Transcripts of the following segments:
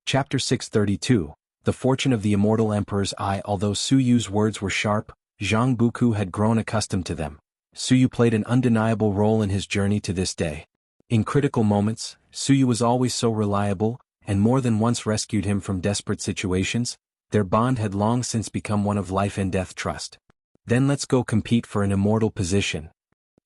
Chapter 632, The Fortune of the Immortal Emperor's Eye. Although Su Yu's words were sharp, Zhang Buku had grown accustomed to them. Su Yu played an undeniable role in his journey to this day. In critical moments, Su Yu was always so reliable, and more than once rescued him from desperate situations. Their bond had long since become one of life and death trust. Then let's go compete for an immortal position.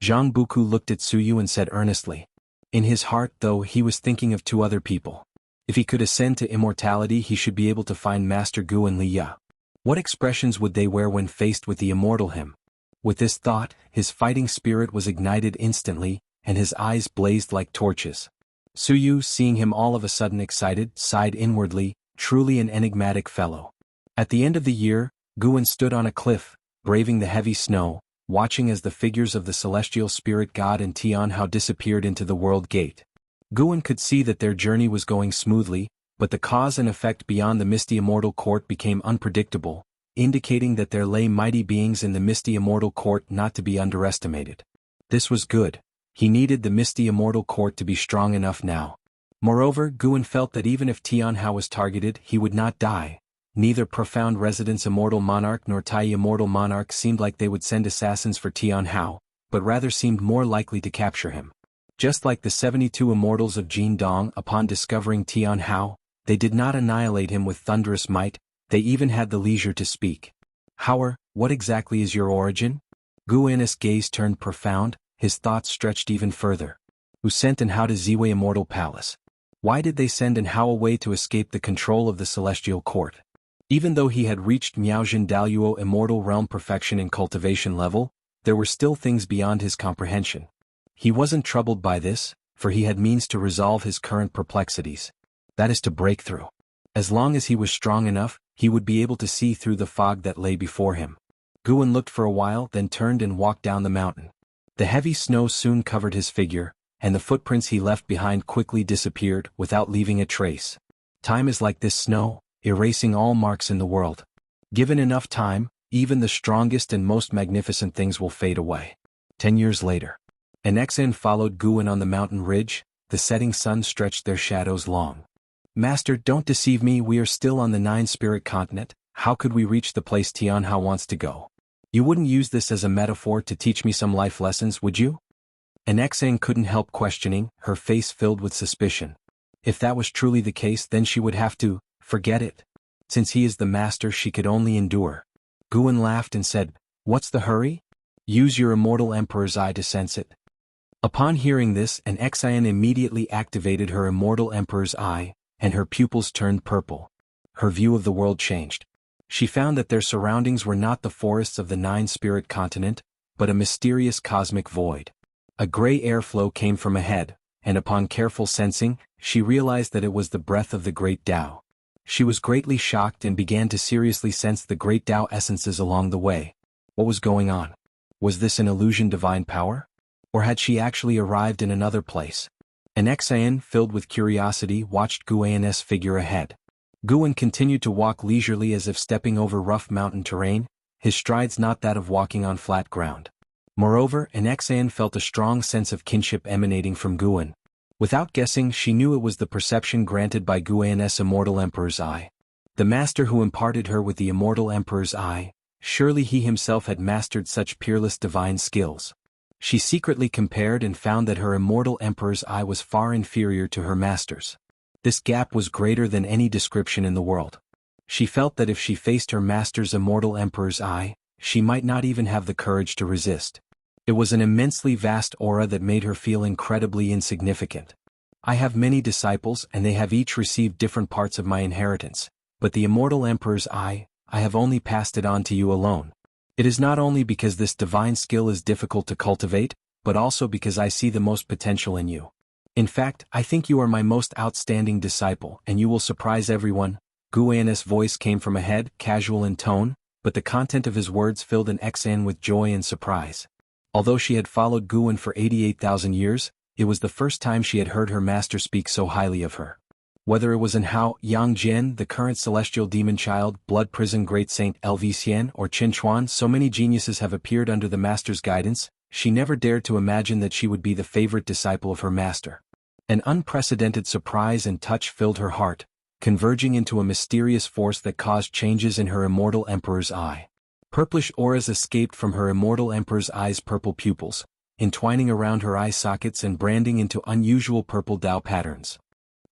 Zhang Buku looked at Su Yu and said earnestly. In his heart, though, he was thinking of two other people. If he could ascend to immortality, he should be able to find Master Gu and Li Ya. What expressions would they wear when faced with the immortal him? With this thought, his fighting spirit was ignited instantly, and his eyes blazed like torches. Su Yu, seeing him all of a sudden excited, sighed inwardly, truly an enigmatic fellow. At the end of the year, Guan stood on a cliff, braving the heavy snow, watching as the figures of the celestial spirit god and Tianhao disappeared into the world gate. Guan could see that their journey was going smoothly, but the cause and effect beyond the misty immortal court became unpredictable, indicating that there lay mighty beings in the misty immortal court not to be underestimated. This was good. He needed the misty immortal court to be strong enough now. Moreover, Guan felt that even if Tianhao was targeted, he would not die. Neither Profound Residence Immortal Monarch nor Tai Immortal Monarch seemed like they would send assassins for Tianhao, but rather seemed more likely to capture him. Just like the 72 immortals of Jin Dong upon discovering Tianhao, they did not annihilate him with thunderous might, they even had the leisure to speak. Howard, what exactly is your origin? Guan's gaze turned profound, his thoughts stretched even further. Who sent and how to Ziwei Immortal Palace? Why did they send and how away to escape the control of the celestial court? Even though he had reached Miaojin Daluo Immortal Realm perfection in cultivation level, there were still things beyond his comprehension. He wasn't troubled by this, for he had means to resolve his current perplexities. That is to break through. As long as he was strong enough, he would be able to see through the fog that lay before him. Guan looked for a while, then turned and walked down the mountain. The heavy snow soon covered his figure, and the footprints he left behind quickly disappeared without leaving a trace. Time is like this snow, erasing all marks in the world. Given enough time, even the strongest and most magnificent things will fade away. 10 years later. An Exan followed Guan on the mountain ridge, the setting sun stretched their shadows long. Master, don't deceive me, we are still on the Nine-Spirit continent, how could we reach the place Tianhao wants to go? You wouldn't use this as a metaphor to teach me some life lessons, would you? An Exan couldn't help questioning, her face filled with suspicion. If that was truly the case, then she would have to forget it. Since he is the master, she could only endure. Guan laughed and said, What's the hurry? Use your immortal emperor's eye to sense it. Upon hearing this, an Exan immediately activated her immortal emperor's eye, and her pupils turned purple. Her view of the world changed. She found that their surroundings were not the forests of the Nine-Spirit continent, but a mysterious cosmic void. A gray airflow came from ahead, and upon careful sensing, she realized that it was the breath of the Great Tao. She was greatly shocked and began to seriously sense the Great Tao essences along the way. What was going on? Was this an illusion divine power? Or had she actually arrived in another place? An Exan, filled with curiosity, watched Guan's figure ahead. Guan continued to walk leisurely as if stepping over rough mountain terrain, his strides not that of walking on flat ground. Moreover, an Exan felt a strong sense of kinship emanating from Guan. Without guessing, she knew it was the perception granted by Guan's immortal emperor's eye. The master who imparted her with the immortal emperor's eye, surely he himself had mastered such peerless divine skills. She secretly compared and found that her immortal emperor's eye was far inferior to her master's. This gap was greater than any description in the world. She felt that if she faced her master's immortal emperor's eye, she might not even have the courage to resist. It was an immensely vast aura that made her feel incredibly insignificant. I have many disciples and they have each received different parts of my inheritance, but the immortal emperor's eye, I have only passed it on to you alone. It is not only because this divine skill is difficult to cultivate, but also because I see the most potential in you. In fact, I think you are my most outstanding disciple and you will surprise everyone. Guan's voice came from ahead, casual in tone, but the content of his words filled an Exan with joy and surprise. Although she had followed Guan for 88,000 years, it was the first time she had heard her master speak so highly of her. Whether it was in Hao Yangjian, the current celestial demon child, blood prison great saint Elvisian, or Qin Chuan, so many geniuses have appeared under the master's guidance, she never dared to imagine that she would be the favorite disciple of her master. An unprecedented surprise and touch filled her heart. converging into a mysterious force that caused changes in her immortal emperor's eye. Purplish auras escaped from her immortal emperor's eye's purple pupils, entwining around her eye sockets and branding into unusual purple Dao patterns.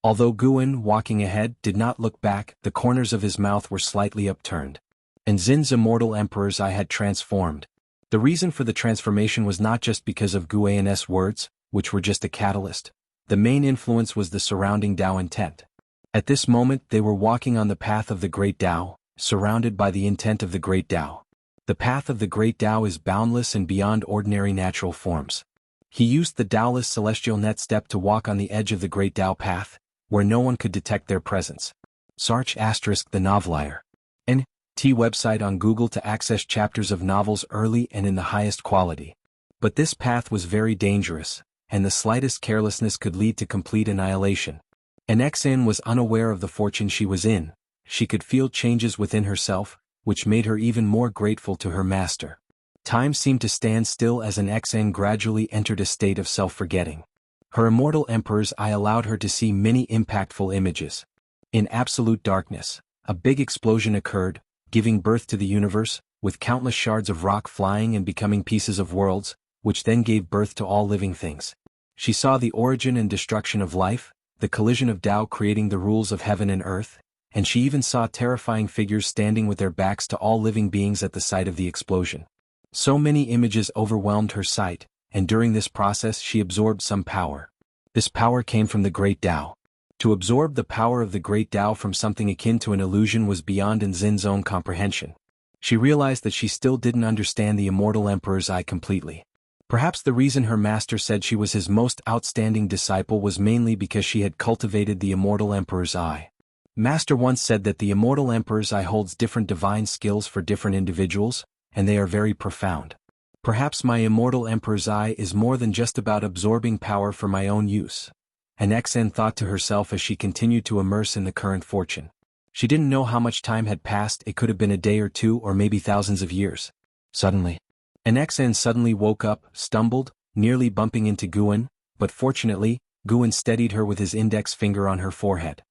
Although Guan, walking ahead, did not look back, the corners of his mouth were slightly upturned. And Xin's immortal emperor's eye had transformed. The reason for the transformation was not just because of Guan's words, which were just a catalyst. The main influence was the surrounding Dao intent. At this moment they were walking on the path of the Great Dao, surrounded by the intent of the Great Dao. The path of the Great Dao is boundless and beyond ordinary natural forms. He used the Daoless celestial net step to walk on the edge of the Great Dao path, where no one could detect their presence. Search * the novelier. N.T. website on Google to access chapters of novels early and in the highest quality. But this path was very dangerous, and the slightest carelessness could lead to complete annihilation. And Xan was unaware of the fortune she was in. She could feel changes within herself, which made her even more grateful to her master. Time seemed to stand still as an Xan gradually entered a state of self-forgetting. Her immortal emperor's eye allowed her to see many impactful images. In absolute darkness, a big explosion occurred, giving birth to the universe, with countless shards of rock flying and becoming pieces of worlds, which then gave birth to all living things. She saw the origin and destruction of life, the collision of Tao creating the rules of heaven and earth, and she even saw terrifying figures standing with their backs to all living beings at the site of the explosion. So many images overwhelmed her sight, and during this process she absorbed some power. This power came from the Great Tao. To absorb the power of the Great Tao from something akin to an illusion was beyond Xin's own comprehension. She realized that she still didn't understand the immortal emperor's eye completely. Perhaps the reason her master said she was his most outstanding disciple was mainly because she had cultivated the immortal emperor's eye. Master once said that the immortal emperor's eye holds different divine skills for different individuals, and they are very profound. Perhaps my immortal emperor's eye is more than just about absorbing power for my own use. And Xen thought to herself as she continued to immerse in the current fortune. She didn't know how much time had passed. It could have been a day or two or maybe thousands of years. Suddenly, Xen suddenly woke up, stumbled, nearly bumping into Guan, but fortunately, Guan steadied her with his index finger on her forehead.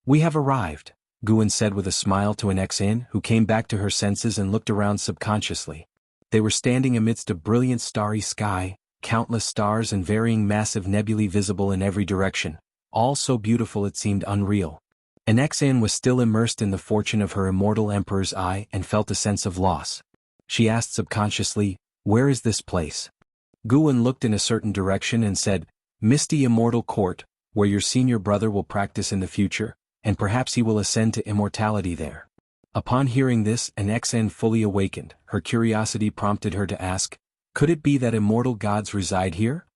"We have arrived," Guan said with a smile to Xen, who came back to her senses and looked around subconsciously. They were standing amidst a brilliant starry sky, countless stars and varying massive nebulae visible in every direction, all so beautiful it seemed unreal. And Xan was still immersed in the fortune of her immortal emperor's eye and felt a sense of loss. She asked subconsciously, "Where is this place?" Guan looked in a certain direction and said, "Misty Immortal Court, where your senior brother will practice in the future, and perhaps he will ascend to immortality there." Upon hearing this, Xen fully awakened. Her curiosity prompted her to ask, "Could it be that immortal gods reside here?"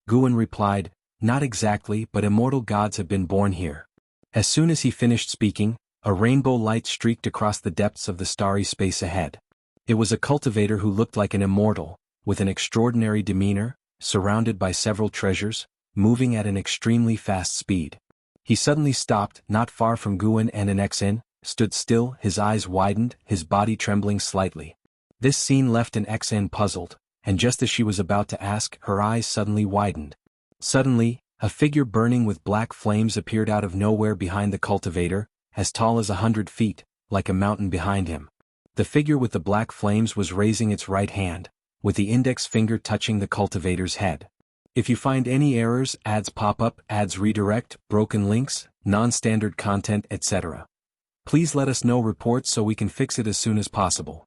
Guan replied, "Not exactly, but immortal gods have been born here." As soon as he finished speaking, a rainbow light streaked across the depths of the starry space ahead. It was a cultivator who looked like an immortal, with an extraordinary demeanor, surrounded by several treasures, moving at an extremely fast speed. He suddenly stopped, not far from Guan and Xen, stood still, his eyes widened, his body trembling slightly. This scene left Xen puzzled, and just as she was about to ask, her eyes suddenly widened. Suddenly, a figure burning with black flames appeared out of nowhere behind the cultivator, as tall as 100 feet, like a mountain behind him. The figure with the black flames was raising its right hand, with the index finger touching the cultivator's head. If you find any errors, ads pop up, ads redirect, broken links, non-standard content, etc., please let us know reports so we can fix it as soon as possible.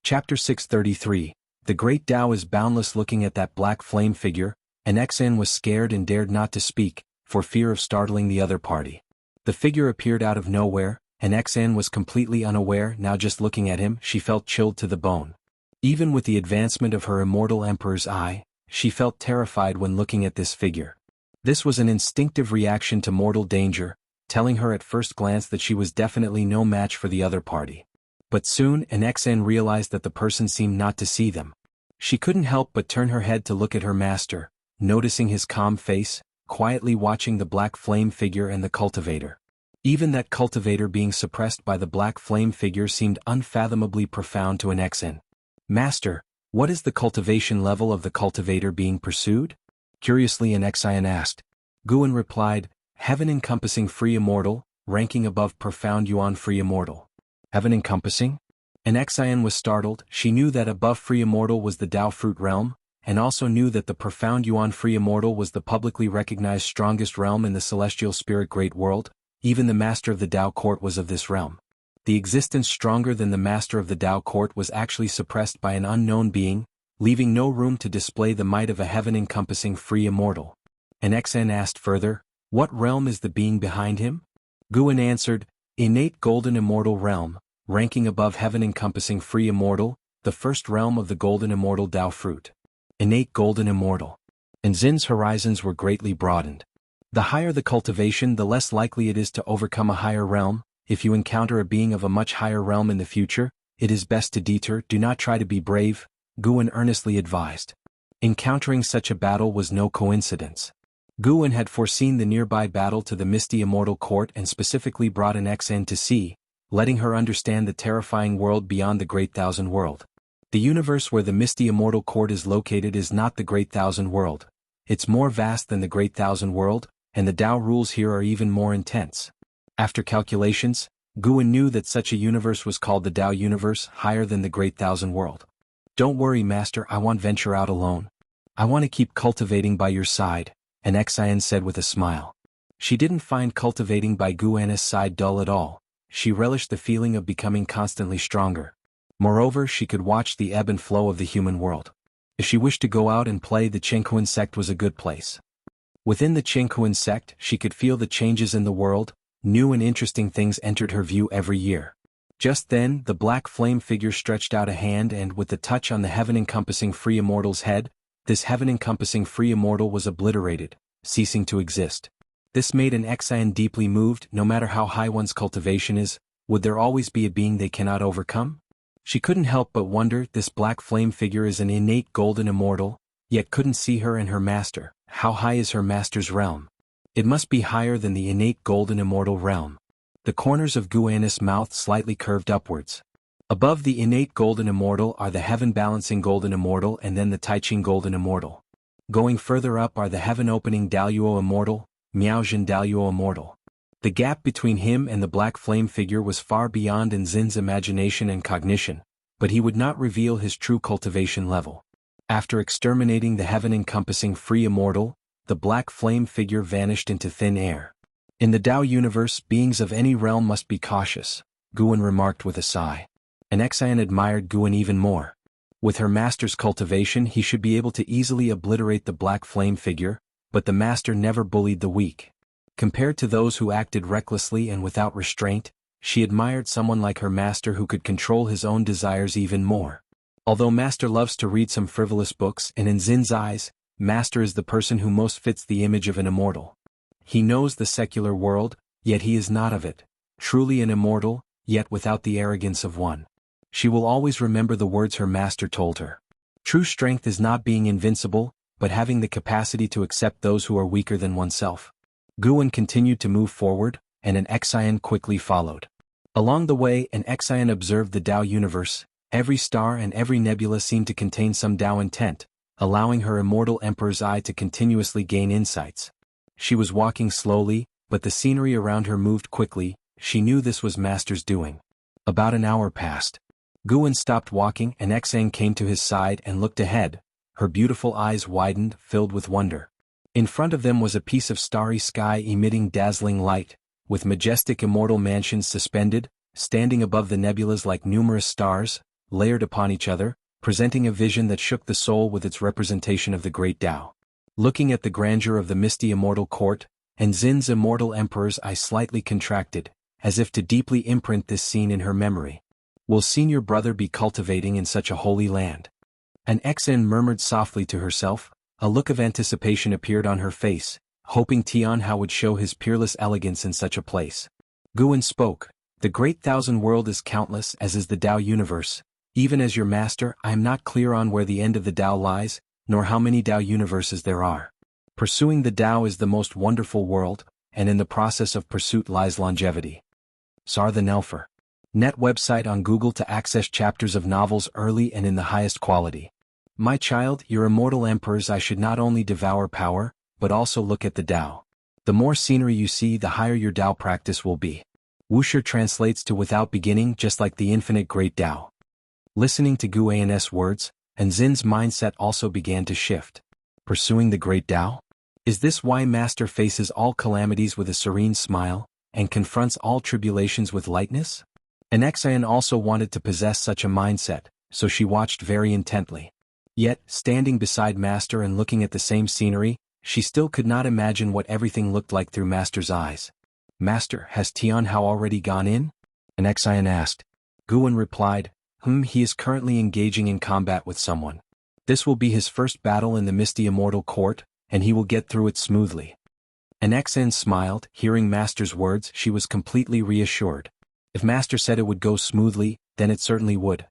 Chapter 633. The Great Tao is boundless. Looking at that black flame figure, Xen was scared and dared not to speak, for fear of startling the other party. The figure appeared out of nowhere, and Xen was completely unaware. Now just looking at him, she felt chilled to the bone. Even with the advancement of her immortal emperor's eye, she felt terrified when looking at this figure. This was an instinctive reaction to mortal danger, telling her at first glance that she was definitely no match for the other party. But soon Xen realized that the person seemed not to see them. She couldn't help but turn her head to look at her master, noticing his calm face, quietly watching the black flame figure and the cultivator. Even that cultivator being suppressed by the black flame figure seemed unfathomably profound to Xen. "Master, what is the cultivation level of the cultivator being pursued?" Curiously Xen asked. Guan replied, "Heaven encompassing free immortal, ranking above profound Yuan free immortal. Heaven encompassing? An Xian was startled. She knew that above free immortal was the Tao fruit realm, and also knew that the profound Yuan free immortal was the publicly recognized strongest realm in the celestial spirit great world. Even the master of the Tao court was of this realm. The existence stronger than the master of the Tao court was actually suppressed by an unknown being, leaving no room to display the might of a heaven-encompassing free immortal. An Xian asked further, "What realm is the being behind him?" Guan answered, "Innate golden immortal realm, ranking above heaven-encompassing free immortal, the first realm of the golden immortal Tao fruit." Innate golden immortal. And Xin's horizons were greatly broadened. The higher the cultivation, the less likely it is to overcome a higher realm. If you encounter a being of a much higher realm in the future, it is best to deter. Do not try to be brave, Guan earnestly advised. Encountering such a battle was no coincidence. Guan had foreseen the nearby battle to the misty immortal court and specifically brought an Xian to see, letting her understand the terrifying world beyond the Great Thousand World. The universe where the misty immortal court is located is not the Great Thousand World. It's more vast than the Great Thousand World, and the Tao rules here are even more intense. After calculations, Guan knew that such a universe was called the Tao universe, higher than the Great Thousand World. "Don't worry, Master, I won't venture out alone. I want to keep cultivating by your side," an Xian said with a smile. She didn't find cultivating by Guan's side dull at all. She relished the feeling of becoming constantly stronger. Moreover, she could watch the ebb and flow of the human world. If she wished to go out and play, the Qinghuan sect was a good place. Within the Qinghuan sect, she could feel the changes in the world. New and interesting things entered her view every year. Just then, the black flame figure stretched out a hand and, with the touch on the heaven-encompassing free immortal's head, this heaven-encompassing free immortal was obliterated, ceasing to exist. This made an Xian deeply moved. No matter how high one's cultivation is, would there always be a being they cannot overcome? She couldn't help but wonder, this black flame figure is an innate golden immortal, yet couldn't see her and her master. How high is her master's realm? It must be higher than the innate golden immortal realm. The corners of Guan's mouth slightly curved upwards. Above the innate golden immortal are the heaven-balancing golden immortal and then the Taiqing golden immortal. Going further up are the heaven-opening Daluo immortal, Miaojin Daluo immortal. The gap between him and the black flame figure was far beyond Xin's imagination and cognition, but he would not reveal his true cultivation level. After exterminating the heaven-encompassing free immortal, the black flame figure vanished into thin air. In the Tao universe, beings of any realm must be cautious, Guan remarked with a sigh. An Xian admired Guan even more. With her master's cultivation, he should be able to easily obliterate the black flame figure, but the master never bullied the weak. Compared to those who acted recklessly and without restraint, she admired someone like her master who could control his own desires even more. Although master loves to read some frivolous books, and in Xin's eyes, master is the person who most fits the image of an immortal. He knows the secular world, yet he is not of it. Truly an immortal, yet without the arrogance of one. She will always remember the words her master told her. True strength is not being invincible, but having the capacity to accept those who are weaker than oneself. Guan continued to move forward, and an Xian quickly followed. Along the way, an Xian observed the Tao universe. Every star and every nebula seemed to contain some Tao intent, allowing her immortal emperor's eye to continuously gain insights. She was walking slowly, but the scenery around her moved quickly. She knew this was master's doing. About an hour passed. Guan stopped walking, and Xian came to his side and looked ahead. Her beautiful eyes widened, filled with wonder. In front of them was a piece of starry sky emitting dazzling light, with majestic immortal mansions suspended, standing above the nebulas like numerous stars, layered upon each other, presenting a vision that shook the soul with its representation of the great Tao. Looking at the grandeur of the misty immortal court, and Xin's immortal emperor's eye slightly contracted, as if to deeply imprint this scene in her memory. Will senior brother be cultivating in such a holy land? An Xian murmured softly to herself. A look of anticipation appeared on her face, hoping Tianhao would show his peerless elegance in such a place. Guan spoke. The great thousand world is countless, as is the Tao universe. Even as your master, I am not clear on where the end of the Tao lies, nor how many Tao universes there are. Pursuing the Tao is the most wonderful world, and in the process of pursuit lies longevity. Sar the Nelfer. Net website on Google to access chapters of novels early and in the highest quality. My child, your immortal emperor's eye should not only devour power, but also look at the Tao. The more scenery you see, the higher your Tao practice will be. Wuxia translates to without beginning, just like the infinite great Tao. Listening to Gu An's words, and Zin's mindset also began to shift. Pursuing the great Tao? Is this why Master faces all calamities with a serene smile, and confronts all tribulations with lightness? And Xian also wanted to possess such a mindset, so she watched very intently. Yet, standing beside Master and looking at the same scenery, she still could not imagine what everything looked like through Master's eyes. Master, has Tianhao already gone in? And Xian asked. Guan replied, he is currently engaging in combat with someone. This will be his first battle in the Misty Immortal Court, and he will get through it smoothly. And Xian smiled. Hearing Master's words, she was completely reassured. If Master said it would go smoothly, then it certainly would.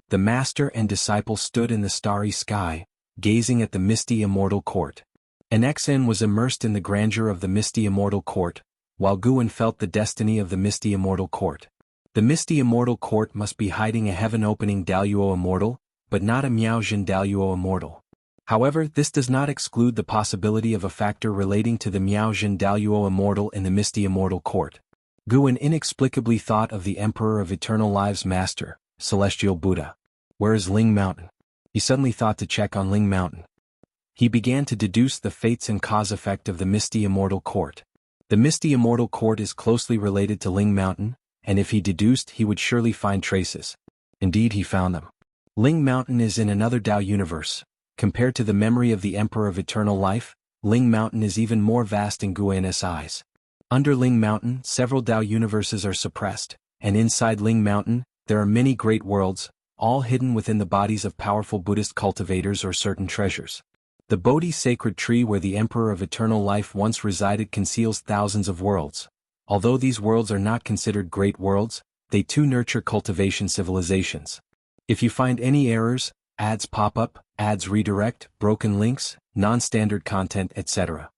The Master and disciple stood in the starry sky, gazing at the Misty Immortal Court. And Xian was immersed in the grandeur of the Misty Immortal Court, while Guan felt the destiny of the Misty Immortal Court. The Misty Immortal Court must be hiding a heaven-opening Daluo Immortal, but not a Miaojin Daluo Immortal. However, this does not exclude the possibility of a factor relating to the Miaojin Daluo Immortal in the Misty Immortal Court. Guan inexplicably thought of the Emperor of Eternal Lives Master, Celestial Buddha. Where is Ling Mountain? He suddenly thought to check on Ling Mountain. He began to deduce the fates and cause-effect of the Misty Immortal Court. The Misty Immortal Court is closely related to Ling Mountain, and if he deduced, he would surely find traces. Indeed, he found them. Ling Mountain is in another Tao universe. Compared to the memory of the Emperor of Eternal Life, Ling Mountain is even more vast in Guan's eyes. Under Ling Mountain, several Tao universes are suppressed, and inside Ling Mountain, there are many great worlds, all hidden within the bodies of powerful Buddhist cultivators or certain treasures. The Bodhi sacred tree where the Emperor of Eternal Life once resided conceals thousands of worlds. Although these worlds are not considered great worlds, they too nurture cultivation civilizations. If you find any errors, ads pop up, ads redirect, broken links, non-standard content, etc.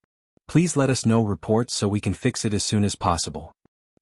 Please let us know reports so we can fix it as soon as possible.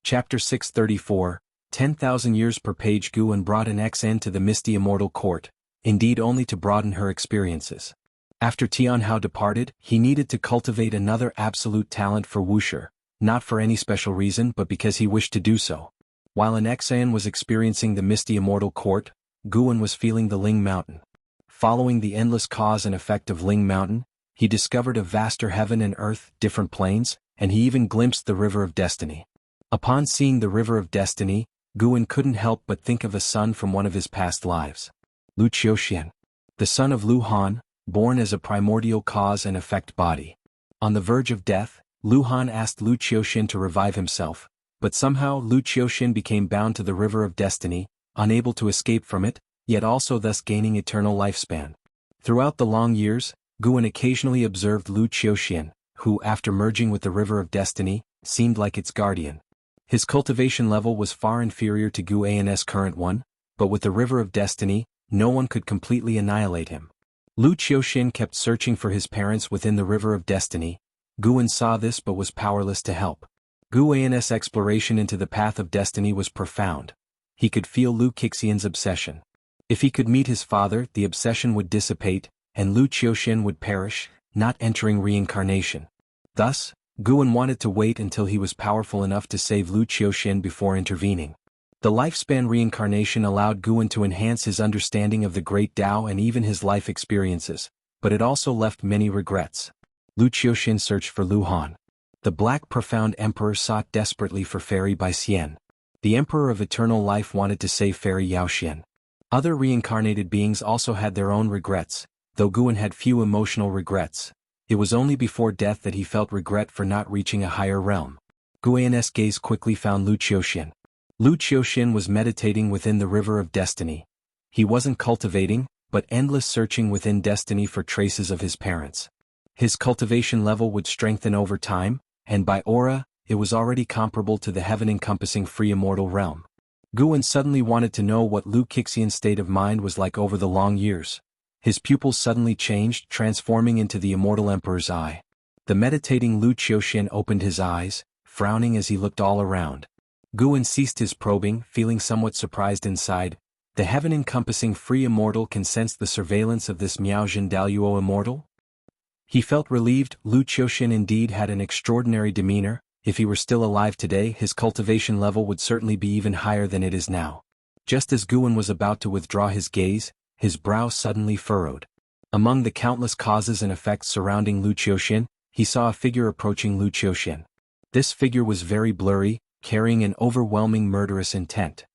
Chapter 634, 10,000 years per page. Guan brought an Xian to the Misty Immortal Court, indeed only to broaden her experiences. After Tianhao departed, he needed to cultivate another absolute talent for Wuxia, not for any special reason but because he wished to do so. While an Xian was experiencing the Misty Immortal Court, Guan was feeling the Ling Mountain. Following the endless cause and effect of Ling Mountain, he discovered a vaster heaven and earth, different planes, and he even glimpsed the River of Destiny. Upon seeing the River of Destiny, Guan couldn't help but think of a son from one of his past lives. Lu Qiuxian, the son of Lu Han, born as a primordial cause and effect body. On the verge of death, Lu Han asked Lu Qiuxian to revive himself, but somehow Lu Qiuxian became bound to the River of Destiny, unable to escape from it, yet also thus gaining eternal lifespan. Throughout the long years, Guan occasionally observed Lu Qiuxian, who, after merging with the River of Destiny, seemed like its guardian. His cultivation level was far inferior to Guan's current one, but with the River of Destiny, no one could completely annihilate him. Lu Qiuxian kept searching for his parents within the River of Destiny. Guan saw this but was powerless to help. Guan's exploration into the path of destiny was profound. He could feel Lu Qiuxian's obsession. If he could meet his father, the obsession would dissipate, and Lu Qiuxian would perish, not entering reincarnation. Thus, Guan wanted to wait until he was powerful enough to save Lu Qiuxian before intervening. The lifespan reincarnation allowed Guan to enhance his understanding of the Great Tao and even his life experiences, but it also left many regrets. Lu Qiuxian searched for Lu Han. The Black Profound Emperor sought desperately for Fairy Bai Xian. The Emperor of Eternal Life wanted to save Fairy Yao Xian. Other reincarnated beings also had their own regrets, though Guan had few emotional regrets. It was only before death that he felt regret for not reaching a higher realm. Guan's gaze quickly found Lu Qiuxian. Lu Qiuxian was meditating within the River of Destiny. He wasn't cultivating, but endless searching within destiny for traces of his parents. His cultivation level would strengthen over time, and by aura, it was already comparable to the heaven-encompassing free immortal realm. Guan suddenly wanted to know what Lu Qiuxian's state of mind was like over the long years. His pupils suddenly changed, transforming into the immortal emperor's eye. The meditating Lu Qiuxian opened his eyes, frowning as he looked all around. Guan ceased his probing, feeling somewhat surprised inside. The heaven-encompassing free immortal can sense the surveillance of this Miaojin Daluo immortal? He felt relieved. Lu Qiuxin indeed had an extraordinary demeanor. If he were still alive today, his cultivation level would certainly be even higher than it is now. Just as Guan was about to withdraw his gaze, his brow suddenly furrowed. Among the countless causes and effects surrounding Lu Qiuxin, he saw a figure approaching Lu Qiuxin. This figure was very blurry, carrying an overwhelming murderous intent.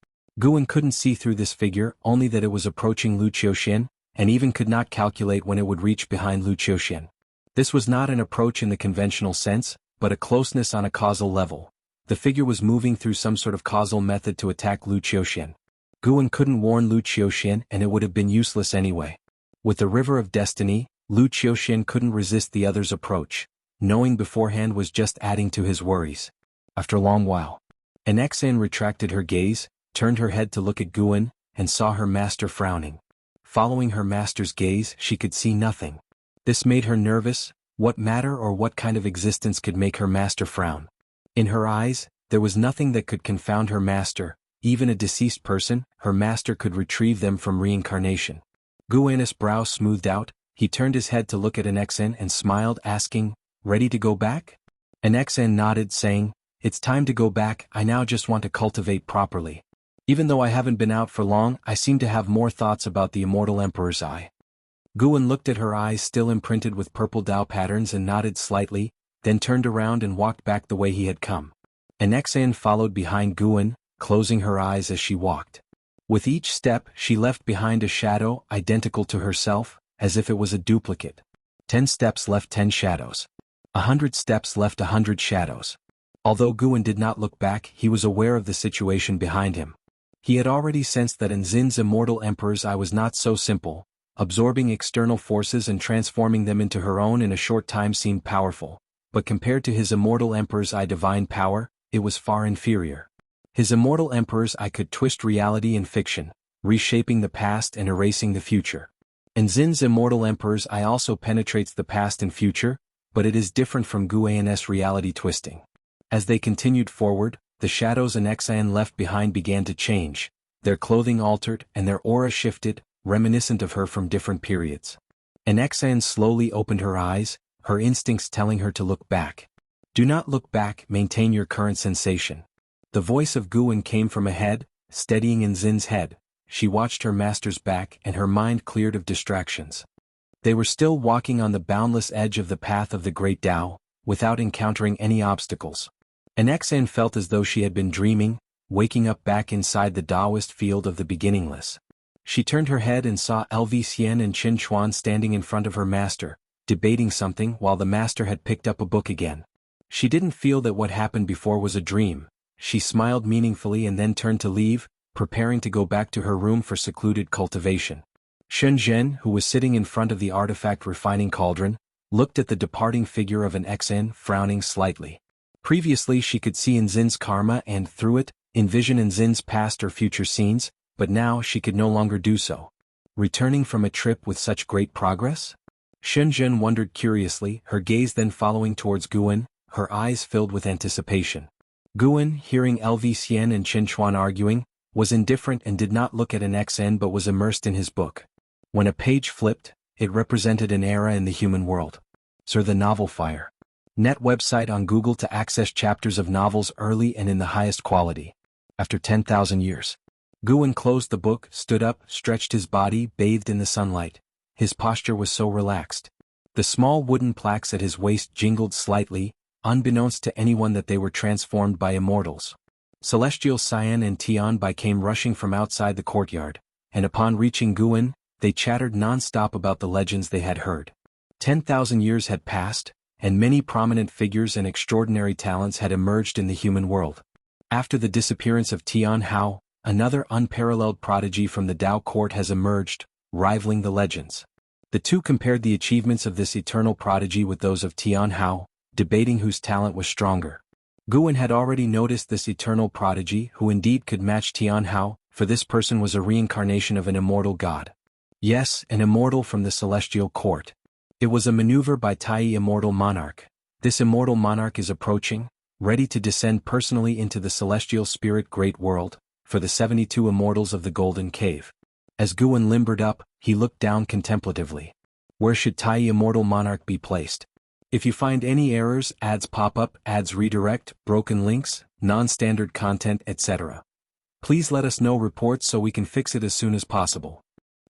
Guan couldn't see through this figure, only that it was approaching Lu Qiuxin, and even could not calculate when it would reach behind Lu Qiuxin. This was not an approach in the conventional sense, but a closeness on a causal level. The figure was moving through some sort of causal method to attack Lu Qiuxin. Guan couldn't warn Lu Qiuxin, and it would have been useless anyway. With the river of destiny, Lu Qiuxin couldn't resist the other's approach. Knowing beforehand was just adding to his worries. After a long while, Anexan retracted her gaze, turned her head to look at Guan, and saw her master frowning. Following her master's gaze, she could see nothing. This made her nervous. What matter or what kind of existence could make her master frown? In her eyes, there was nothing that could confound her master. Even a deceased person, her master could retrieve them from reincarnation. Guan's brow smoothed out. He turned his head to look at Anexan and smiled, asking, "Ready to go back?" Anexan nodded, saying, "It's time to go back. I now just want to cultivate properly. Even though I haven't been out for long, I seem to have more thoughts about the immortal Emperor's eye." Guan looked at her eyes still imprinted with purple Dao patterns and nodded slightly, then turned around and walked back the way he had come. Anexan followed behind Guan, closing her eyes as she walked. With each step, she left behind a shadow identical to herself, as if it was a duplicate. 10 steps left 10 shadows. 100 steps left 100 shadows. Although Guan did not look back, he was aware of the situation behind him. He had already sensed that Nzin's immortal emperor's eye was not so simple. Absorbing external forces and transforming them into her own in a short time seemed powerful, but compared to his immortal emperor's eye divine power, it was far inferior. His immortal emperor's eye could twist reality and fiction, reshaping the past and erasing the future. Nzin's immortal emperor's eye also penetrates the past and future, but it is different from Guan's reality twisting. As they continued forward, the shadows Anexan left behind began to change. Their clothing altered and their aura shifted, reminiscent of her from different periods. Anexan slowly opened her eyes, her instincts telling her to look back. "Do not look back, maintain your current sensation." The voice of Guan came from ahead, steadying Nzin's head. She watched her master's back and her mind cleared of distractions. They were still walking on the boundless edge of the path of the Great Tao, without encountering any obstacles. Anexan felt as though she had been dreaming, waking up back inside the Taoist field of the beginningless. She turned her head and saw Xian and Qin Chuan standing in front of her master, debating something while the master had picked up a book again. She didn't feel that what happened before was a dream. She smiled meaningfully and then turned to leave, preparing to go back to her room for secluded cultivation. Shen Zhen, who was sitting in front of the artifact refining cauldron, looked at the departing figure of Anexan, frowning slightly. Previously she could see Nzin's karma and, through it, envision Nzin's past or future scenes, but now she could no longer do so. Returning from a trip with such great progress? Shen Zhen wondered curiously, her gaze then following towards Guan, her eyes filled with anticipation. Guan, hearing Xian and Qin Chuan arguing, was indifferent and did not look at Anexan but was immersed in his book. When a page flipped, it represented an era in the human world. Sir the Novel Fire. Net website on Google to access chapters of novels early and in the highest quality. After 10,000 years. Guan closed the book, stood up, stretched his body, bathed in the sunlight. His posture was so relaxed. The small wooden plaques at his waist jingled slightly, unbeknownst to anyone that they were transformed by immortals. Celestial Cyan and Tian Bai came rushing from outside the courtyard, and upon reaching Guan, they chattered non-stop about the legends they had heard. 10,000 years had passed, and many prominent figures and extraordinary talents had emerged in the human world. After the disappearance of Tian Hao, another unparalleled prodigy from the Tao court has emerged, rivaling the legends. The two compared the achievements of this eternal prodigy with those of Tian Hao, debating whose talent was stronger. Guan had already noticed this eternal prodigy who indeed could match Tian Hao, for this person was a reincarnation of an immortal god. Yes, an immortal from the celestial court. It was a maneuver by Tai immortal monarch. This immortal monarch is approaching, ready to descend personally into the celestial spirit great world, for the 72 immortals of the Golden Cave. As Guan limbered up, he looked down contemplatively. Where should Tai Immortal Monarch be placed? If you find any errors, ads pop up, ads redirect, broken links, non-standard content, etc., please let us know reports so we can fix it as soon as possible.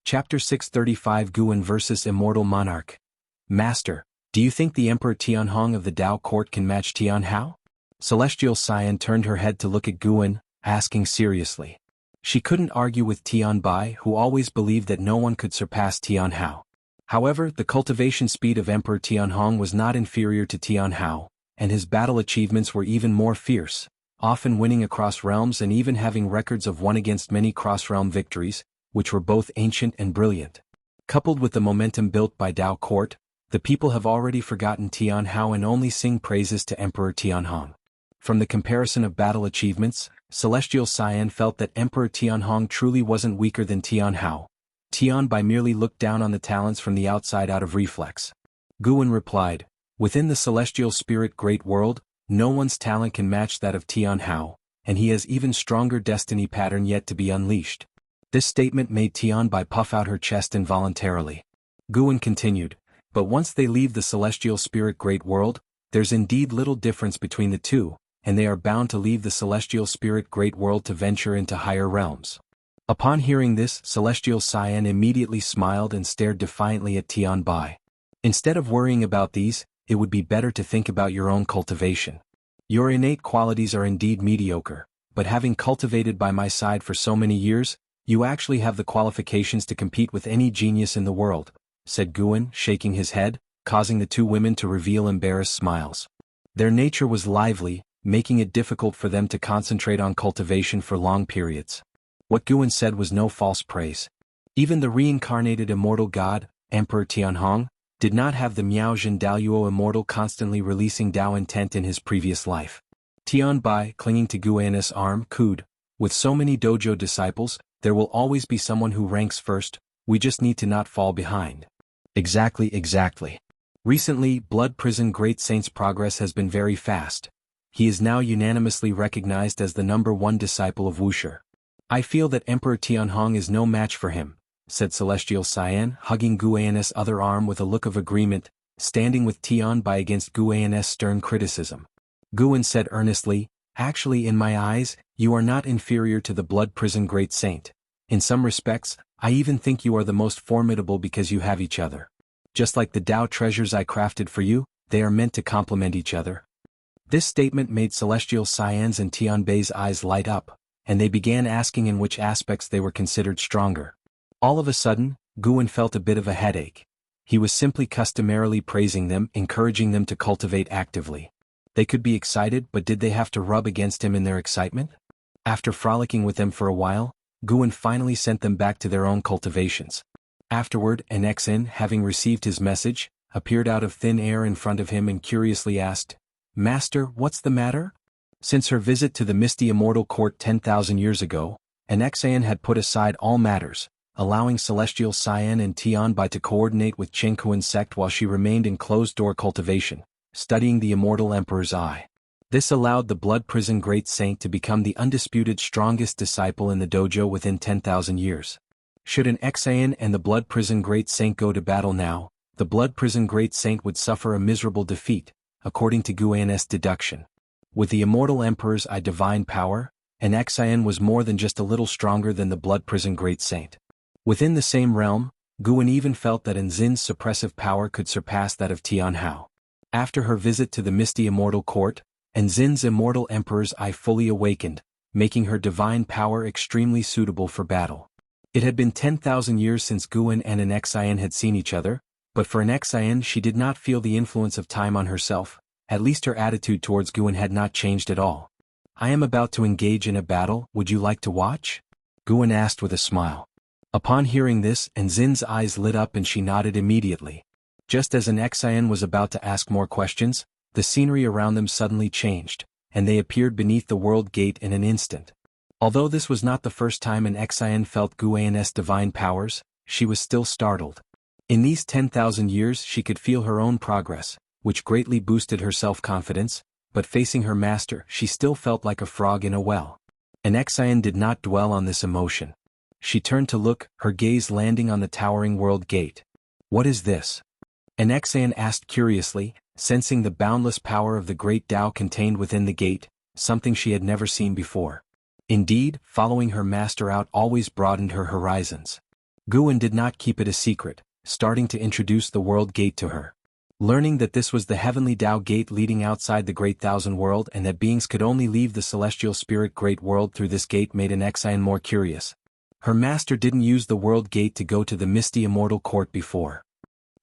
Chapter 635 Guan vs. Immortal Monarch. Master, do you think the Emperor Tianhong of the Dao Court can match Tianhao? Celestial Cyan turned her head to look at Guan, asking seriously. She couldn't argue with Tianbai, who always believed that no one could surpass Tianhao. However, the cultivation speed of Emperor Tianhong was not inferior to Tianhao, and his battle achievements were even more fierce, often winning across realms and even having records of one against many cross-realm victories, which were both ancient and brilliant. Coupled with the momentum built by Dao Court, the people have already forgotten Tianhao and only sing praises to Emperor Tianhong. From the comparison of battle achievements, Celestial Cyan felt that Emperor Tianhong truly wasn't weaker than Tianhao. Tianbai merely looked down on the talents from the outside out of reflex. Guan replied, within the celestial spirit great world, no one's talent can match that of Tianhao, and he has even stronger destiny pattern yet to be unleashed. This statement made Tianbai puff out her chest involuntarily. Guan continued, but once they leave the celestial spirit great world, there's indeed little difference between the two, and they are bound to leave the celestial spirit great world to venture into higher realms. Upon hearing this, Celestial Cyan immediately smiled and stared defiantly at Tianbai. Instead of worrying about these, it would be better to think about your own cultivation. Your innate qualities are indeed mediocre, but having cultivated by my side for so many years, you actually have the qualifications to compete with any genius in the world, said Guan, shaking his head, causing the two women to reveal embarrassed smiles. Their nature was lively, making it difficult for them to concentrate on cultivation for long periods. What Guan said was no false praise. Even the reincarnated immortal god, Emperor Tianhong, did not have the Miaojin Daoyuo immortal constantly releasing Dao intent in his previous life. Tianbai, clinging to Guan's arm, cooed, with so many dojo disciples, there will always be someone who ranks first, we just need to not fall behind. Exactly. Recently, Blood Prison Great Saint's progress has been very fast. He is now unanimously recognized as the #1 disciple of Wuxia. I feel that Emperor Tianhong is no match for him, said Celestial Cyan, hugging Guan's other arm with a look of agreement, standing with Tianbai against Guan's stern criticism. Guan said earnestly, actually in my eyes, you are not inferior to the Blood Prison Great Saint. In some respects, I even think you are the most formidable because you have each other. Just like the Dao treasures I crafted for you, they are meant to complement each other. This statement made Celestial Cyan's and Tianbei's eyes light up, and they began asking in which aspects they were considered stronger. All of a sudden, Guan felt a bit of a headache. He was simply customarily praising them, encouraging them to cultivate actively. They could be excited, but did they have to rub against him in their excitement? After frolicking with them for a while, Guan finally sent them back to their own cultivations. Afterward, an Xin, having received his message, appeared out of thin air in front of him and curiously asked, Master, what's the matter? Since her visit to the misty immortal court 10,000 years ago, an Xin had put aside all matters, allowing Celestial Cyan and Tianbai to coordinate with Chengkuan's sect while she remained in closed-door cultivation, studying the immortal emperor's eye. This allowed the Blood Prison Great Saint to become the undisputed strongest disciple in the dojo within 10,000 years. Should an Xin and the Blood Prison Great Saint go to battle now, the Blood Prison Great Saint would suffer a miserable defeat, according to Guan's deduction. With the immortal emperor's eye divine power, an Xin was more than just a little stronger than the Blood Prison Great Saint. Within the same realm, Guan even felt that Nzin's suppressive power could surpass that of Tianhao. After her visit to the misty immortal court, Nzin's immortal emperor's eye fully awakened, making her divine power extremely suitable for battle. It had been 10,000 years since Guan and an Xin had seen each other, but for an Xin she did not feel the influence of time on herself. At least her attitude towards Guan had not changed at all. I am about to engage in a battle, would you like to watch? Guan asked with a smile. Upon hearing this, Nzin's eyes lit up and she nodded immediately. Just as an Xin was about to ask more questions, the scenery around them suddenly changed, and they appeared beneath the world gate in an instant. Although this was not the first time an Xin felt Guan's divine powers, she was still startled. In these 10,000 years she could feel her own progress, which greatly boosted her self-confidence, but facing her master she still felt like a frog in a well. An Xin did not dwell on this emotion. She turned to look, her gaze landing on the towering world gate. What is this? An Exan asked curiously, sensing the boundless power of the great Tao contained within the gate, something she had never seen before. Indeed, following her master out always broadened her horizons. Guan did not keep it a secret, starting to introduce the world gate to her. Learning that this was the heavenly Tao gate leading outside the great thousand world and that beings could only leave the celestial spirit great world through this gate made an Exan more curious. Her master didn't use the world gate to go to the misty immortal court before.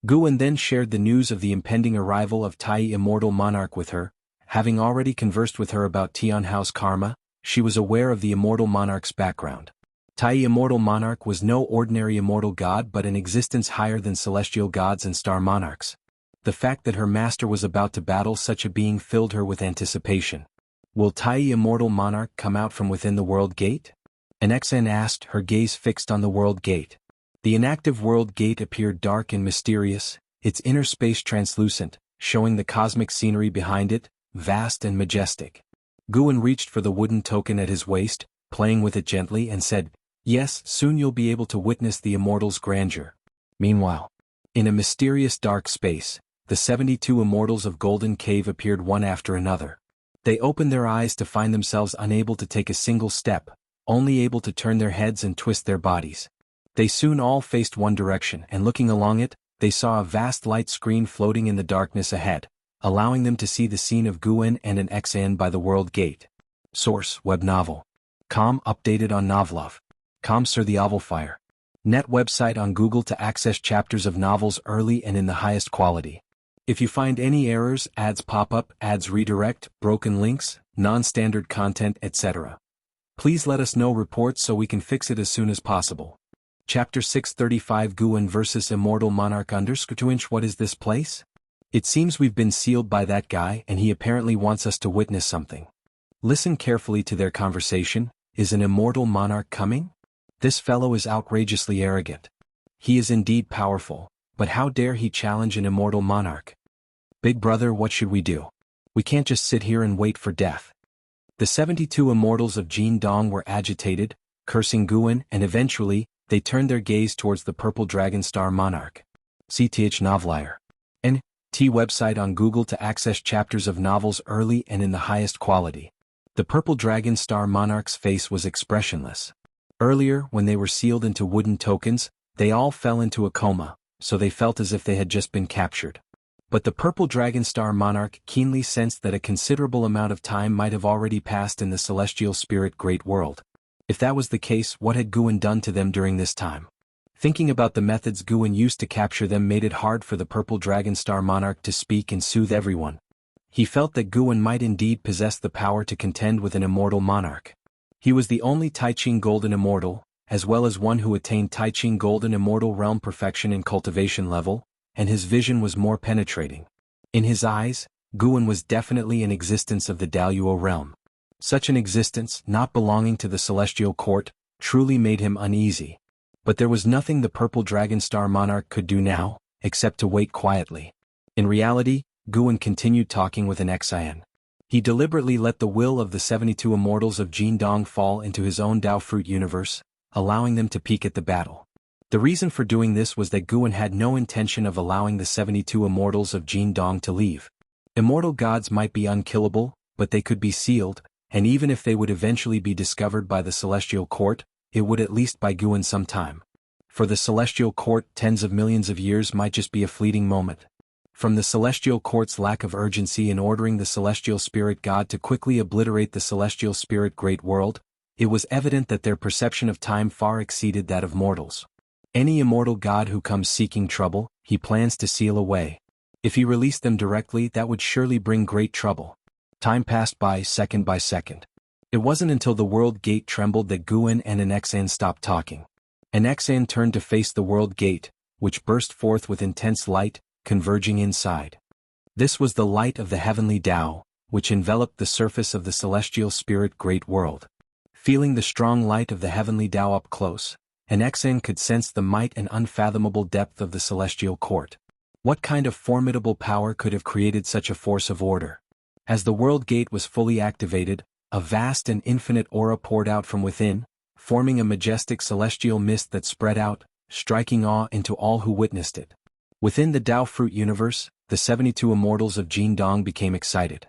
Guan then shared the news of the impending arrival of Tai immortal monarch with her. Having already conversed with her about Tian Hao's karma, she was aware of the immortal monarch's background. Tai immortal monarch was no ordinary immortal god but an existence higher than celestial gods and star monarchs. The fact that her master was about to battle such a being filled her with anticipation. Will Tai immortal monarch come out from within the world gate? An Exan asked, her gaze fixed on the world gate. The inactive world gate appeared dark and mysterious, its inner space translucent, showing the cosmic scenery behind it, vast and majestic. Guan reached for the wooden token at his waist, playing with it gently and said, "Yes, soon you'll be able to witness the immortal's grandeur." Meanwhile, in a mysterious dark space, the 72 immortals of Golden Cave appeared one after another. They opened their eyes to find themselves unable to take a single step, only able to turn their heads and twist their bodies. They soon all faced one direction and looking along it, they saw a vast light screen floating in the darkness ahead, allowing them to see the scene of Guan and an Exan by the world gate. Source: web novel. Com updated on Novlov. Com Sir the Ovalfire. Net website on Google to access chapters of novels early and in the highest quality. If you find any errors, ads pop up, ads redirect, broken links, non-standard content, etc., please let us know reports so we can fix it as soon as possible. Chapter 635 Guan vs. Immortal Monarch _2 What is this place? It seems we've been sealed by that guy and he apparently wants us to witness something. Listen carefully to their conversation. Is an immortal monarch coming? This fellow is outrageously arrogant. He is indeed powerful, but how dare he challenge an immortal monarch? Big brother, what should we do? We can't just sit here and wait for death. The 72 immortals of Jin Dong were agitated, cursing Guan, and eventually, they turned their gaze towards the purple dragon star monarch. CTH Novlier. N.T. website on Google to access chapters of novels early and in the highest quality. The purple dragon star monarch's face was expressionless. Earlier, when they were sealed into wooden tokens, they all fell into a coma, so they felt as if they had just been captured. But the purple dragon star monarch keenly sensed that a considerable amount of time might have already passed in the celestial spirit great world. If that was the case, what had Guan done to them during this time? Thinking about the methods Guan used to capture them made it hard for the purple dragon star monarch to speak and soothe everyone. He felt that Guan might indeed possess the power to contend with an immortal monarch. He was the only Taiching Golden Immortal, as well as one who attained Taiching Golden Immortal realm perfection in cultivation level, and his vision was more penetrating. In his eyes, Guan was definitely an existence of the Daluo realm. Such an existence, not belonging to the celestial court, truly made him uneasy. But there was nothing the purple dragon star monarch could do now, except to wait quietly. In reality, Guan continued talking with an Exan. He deliberately let the will of the 72 immortals of Jin Dong fall into his own Dao fruit universe, allowing them to peek at the battle. The reason for doing this was that Guan had no intention of allowing the 72 immortals of Jin Dong to leave. Immortal gods might be unkillable, but they could be sealed, and even if they would eventually be discovered by the celestial court, it would at least buy Guan some time. For the celestial court, tens of millions of years might just be a fleeting moment. From the celestial court's lack of urgency in ordering the celestial spirit god to quickly obliterate the celestial spirit great world, it was evident that their perception of time far exceeded that of mortals. Any immortal god who comes seeking trouble, he plans to seal away. If he released them directly, that would surely bring great trouble. Time passed by second by second. It wasn't until the world gate trembled that Guan and an Exan stopped talking. An Exan turned to face the world gate, which burst forth with intense light, converging inside. This was the light of the heavenly Tao, which enveloped the surface of the celestial spirit great world. Feeling the strong light of the heavenly Tao up close, an Exan could sense the might and unfathomable depth of the celestial court. What kind of formidable power could have created such a force of order? As the world gate was fully activated, a vast and infinite aura poured out from within, forming a majestic celestial mist that spread out, striking awe into all who witnessed it. Within the Dao Fruit universe, the 72 immortals of Jin Dong became excited.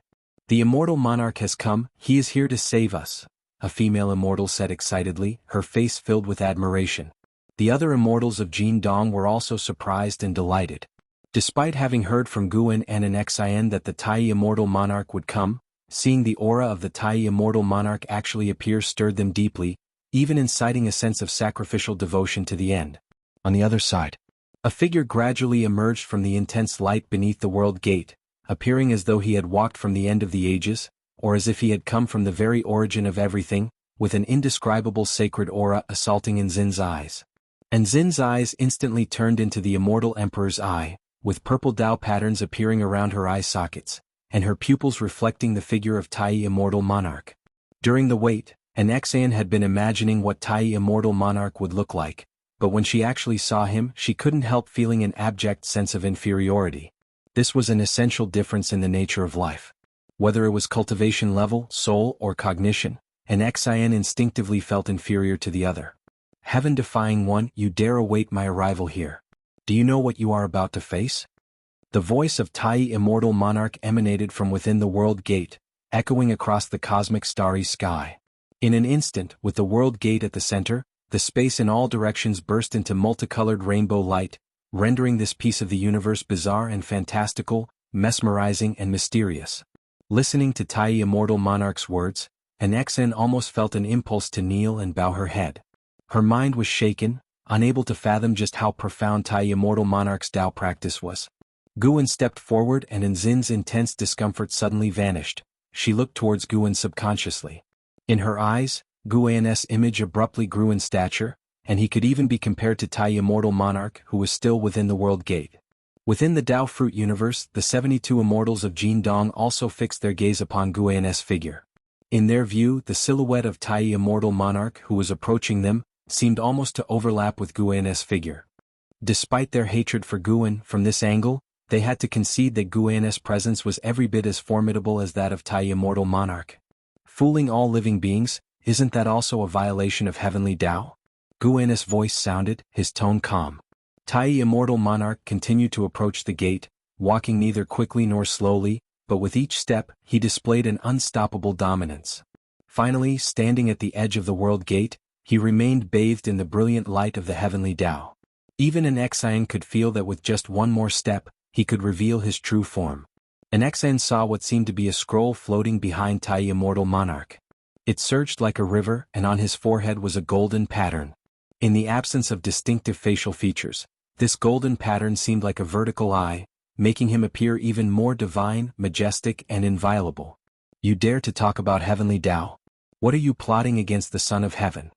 The immortal monarch has come, he is here to save us, a female immortal said excitedly, her face filled with admiration. The other immortals of Jin Dong were also surprised and delighted. Despite having heard from Guan and an Xian that the Tai immortal monarch would come, seeing the aura of the Tai immortal monarch actually appear stirred them deeply, even inciting a sense of sacrificial devotion to the end. On the other side, a figure gradually emerged from the intense light beneath the world gate, appearing as though he had walked from the end of the ages, or as if he had come from the very origin of everything, with an indescribable sacred aura assaulting in Xin's eyes. And Xin's eyes instantly turned into the immortal emperor's eye, with purple Dao patterns appearing around her eye sockets, and her pupils reflecting the figure of Tai immortal monarch. During the wait, an Xian had been imagining what Tai immortal monarch would look like, but when she actually saw him, she couldn't help feeling an abject sense of inferiority. This was an essential difference in the nature of life. Whether it was cultivation level, soul, or cognition, an Xian instinctively felt inferior to the other. Heaven-defying one, you dare await my arrival here. Do you know what you are about to face? The voice of Tai immortal monarch emanated from within the world gate, echoing across the cosmic starry sky. In an instant, with the world gate at the center, the space in all directions burst into multicolored rainbow light, rendering this piece of the universe bizarre and fantastical, mesmerizing and mysterious. Listening to Tai immortal monarch's words, an Xian almost felt an impulse to kneel and bow her head. Her mind was shaken, unable to fathom just how profound Tai immortal monarch's Dao practice was. Guan stepped forward and in Xin's intense discomfort suddenly vanished. She looked towards Guan subconsciously. In her eyes, Guan's image abruptly grew in stature, and he could even be compared to Tai immortal monarch who was still within the world gate. Within the Dao Fruit universe, the 72 immortals of Jin Dong also fixed their gaze upon Guan's figure. In their view, the silhouette of Tai immortal monarch who was approaching them seemed almost to overlap with Guan's figure. Despite their hatred for Guan from this angle, they had to concede that Guan's presence was every bit as formidable as that of Tai immortal monarch. Fooling all living beings, isn't that also a violation of heavenly Dao? Guan's voice sounded, his tone calm. Tai immortal monarch continued to approach the gate, walking neither quickly nor slowly, but with each step, he displayed an unstoppable dominance. Finally, standing at the edge of the world gate, he remained bathed in the brilliant light of the heavenly Dao. Even an Xian could feel that with just one more step, he could reveal his true form. An Xian saw what seemed to be a scroll floating behind Tai immortal monarch. It surged like a river, and on his forehead was a golden pattern. In the absence of distinctive facial features, this golden pattern seemed like a vertical eye, making him appear even more divine, majestic, and inviolable. You dare to talk about heavenly Dao? What are you plotting against the Son of Heaven?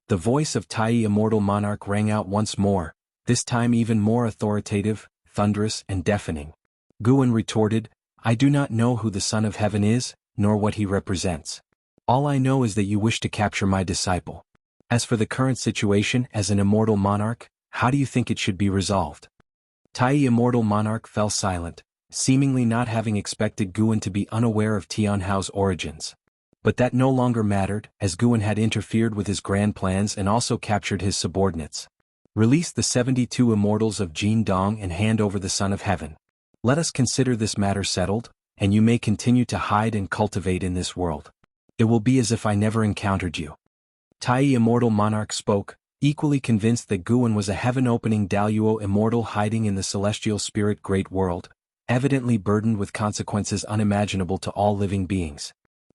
The voice of Tai immortal monarch rang out once more, this time even more authoritative, thunderous, and deafening. Guan retorted, I do not know who the Son of Heaven is, nor what he represents. All I know is that you wish to capture my disciple. As for the current situation as an immortal monarch, how do you think it should be resolved? Tai immortal monarch fell silent, seemingly not having expected Guan to be unaware of Tianhao's origins. But that no longer mattered, as Guan had interfered with his grand plans and also captured his subordinates. Release the 72 immortals of Jin Dong and hand over the Son of Heaven. Let us consider this matter settled, and you may continue to hide and cultivate in this world. It will be as if I never encountered you. Tai immortal monarch spoke, equally convinced that Guan was a heaven-opening Daluo immortal hiding in the celestial spirit great world, evidently burdened with consequences unimaginable to all living beings.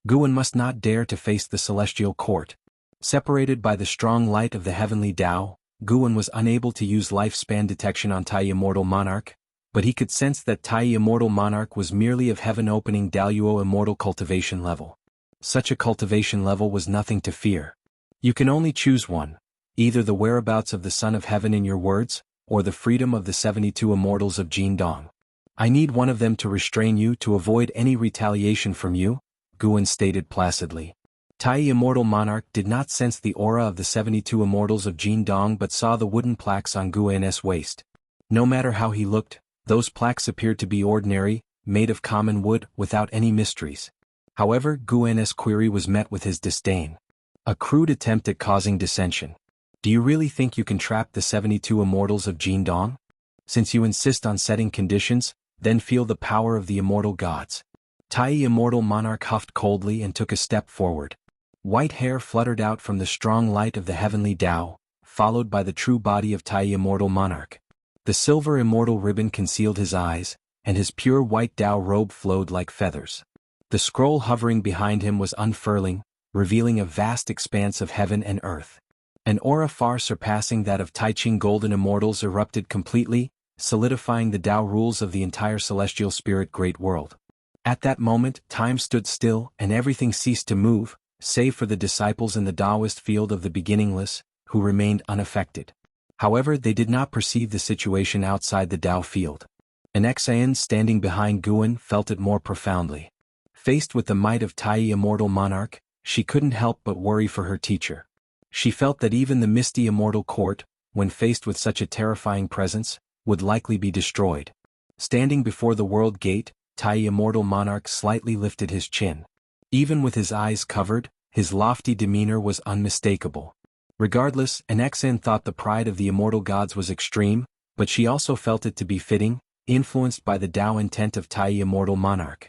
Guan must not dare to face the celestial court. Separated by the strong light of the heavenly Dao, Guan was unable to use lifespan detection on Tai immortal monarch, but he could sense that Tai immortal monarch was merely of heaven-opening Daluo immortal cultivation level. Such a cultivation level was nothing to fear. You can only choose one, either the whereabouts of the Son of Heaven in your words, or the freedom of the 72 immortals of Jin Dong. I need one of them to restrain you to avoid any retaliation from you, Guan stated placidly. Tai immortal monarch did not sense the aura of the 72 immortals of Jin Dong but saw the wooden plaques on Guan's waist. No matter how he looked, those plaques appeared to be ordinary, made of common wood, without any mysteries. However, Guan's query was met with his disdain. A crude attempt at causing dissension. Do you really think you can trap the 72 immortals of Jin Dong? Since you insist on setting conditions, then feel the power of the immortal gods. Tai immortal monarch huffed coldly and took a step forward. White hair fluttered out from the strong light of the heavenly Tao, followed by the true body of Tai immortal monarch. The silver immortal ribbon concealed his eyes, and his pure white Tao robe flowed like feathers. The scroll hovering behind him was unfurling, revealing a vast expanse of heaven and earth. An aura far surpassing that of Taiching golden immortals erupted completely, solidifying the Tao rules of the entire celestial spirit great world. At that moment, time stood still and everything ceased to move, save for the disciples in the Taoist field of the beginningless, who remained unaffected. However, they did not perceive the situation outside the Tao field. An Xian standing behind Guan felt it more profoundly. Faced with the might of Tai immortal monarch, she couldn't help but worry for her teacher. She felt that even the misty immortal court, when faced with such a terrifying presence, would likely be destroyed. Standing before the world gate, Tai immortal monarch slightly lifted his chin. Even with his eyes covered, his lofty demeanor was unmistakable. Regardless, an Xian thought the pride of the immortal gods was extreme, but she also felt it to be fitting, influenced by the Tao intent of Tai immortal monarch.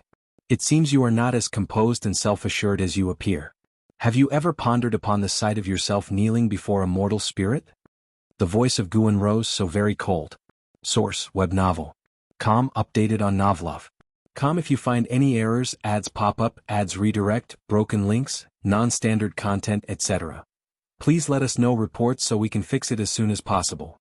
It seems you are not as composed and self-assured as you appear. Have you ever pondered upon the sight of yourself kneeling before a mortal spirit? The voice of Guan rose so very cold. Source: web novel. Com updated on Novlov. Com. If you find any errors, ads pop up, ads redirect, broken links, non-standard content, etc. Please let us know reports so we can fix it as soon as possible.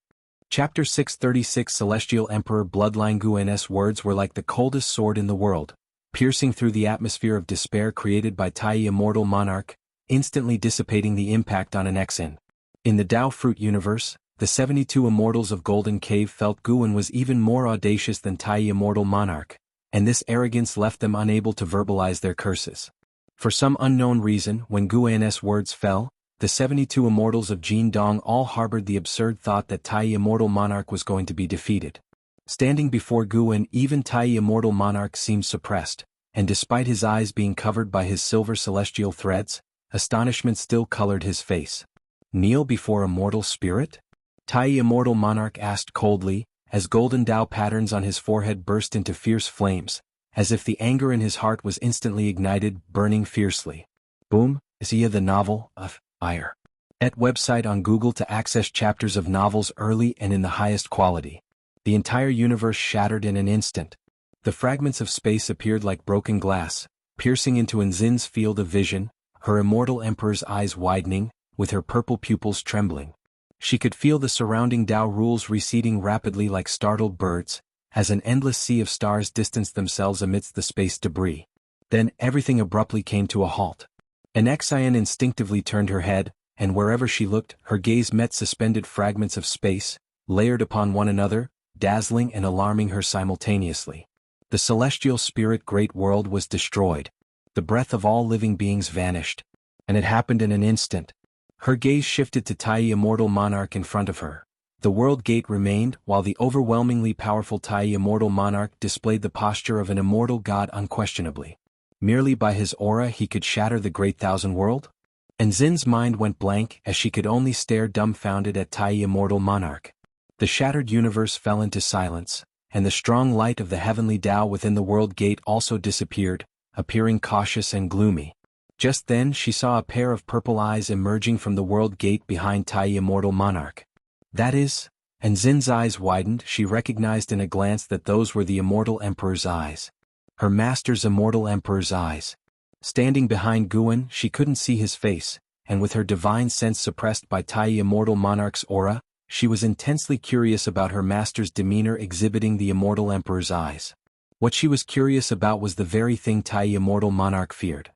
Chapter 636 Celestial Emperor Bloodline. Guan's words were like the coldest sword in the world, piercing through the atmosphere of despair created by Tai immortal monarch, instantly dissipating the impact on an Xian. In the Tao fruit universe, the 72 immortals of Golden Cave felt Guan was even more audacious than Tai immortal monarch, and this arrogance left them unable to verbalize their curses. For some unknown reason, when Guan's words fell, the 72 immortals of Jin Dong all harbored the absurd thought that Tai immortal monarch was going to be defeated. Standing before Guan, even Tai immortal monarch seemed suppressed, and despite his eyes being covered by his silver celestial threads, astonishment still colored his face. Kneel before a mortal spirit? Tai immortal monarch asked coldly, as golden Tao patterns on his forehead burst into fierce flames, as if the anger in his heart was instantly ignited, burning fiercely. Boom, Zia the novel, of Ire. Et website on Google to access chapters of novels early and in the highest quality. The entire universe shattered in an instant. The fragments of space appeared like broken glass, piercing into Nzin's field of vision, her immortal emperor's eyes widening, with her purple pupils trembling. She could feel the surrounding Tao rules receding rapidly like startled birds, as an endless sea of stars distanced themselves amidst the space debris. Then everything abruptly came to a halt. An Xian instinctively turned her head, and wherever she looked, her gaze met suspended fragments of space, layered upon one another, dazzling and alarming her simultaneously. The celestial spirit great world was destroyed. The breath of all living beings vanished. And it happened in an instant. Her gaze shifted to Tai immortal monarch in front of her. The world gate remained, while the overwhelmingly powerful Tai immortal monarch displayed the posture of an immortal god unquestionably. Merely by his aura he could shatter the great thousand world? And Nzin's mind went blank as she could only stare dumbfounded at Tai immortal monarch. The shattered universe fell into silence, and the strong light of the heavenly Tao within the world gate also disappeared, appearing cautious and gloomy. Just then she saw a pair of purple eyes emerging from the world gate behind Tai immortal monarch. That is, and Nzin's eyes widened. She recognized in a glance that those were the immortal emperor's eyes. Her master's immortal emperor's eyes. Standing behind Guan, she couldn't see his face, and with her divine sense suppressed by Tai immortal monarch's aura, she was intensely curious about her master's demeanor exhibiting the immortal emperor's eyes. What she was curious about was the very thing Tai immortal monarch feared.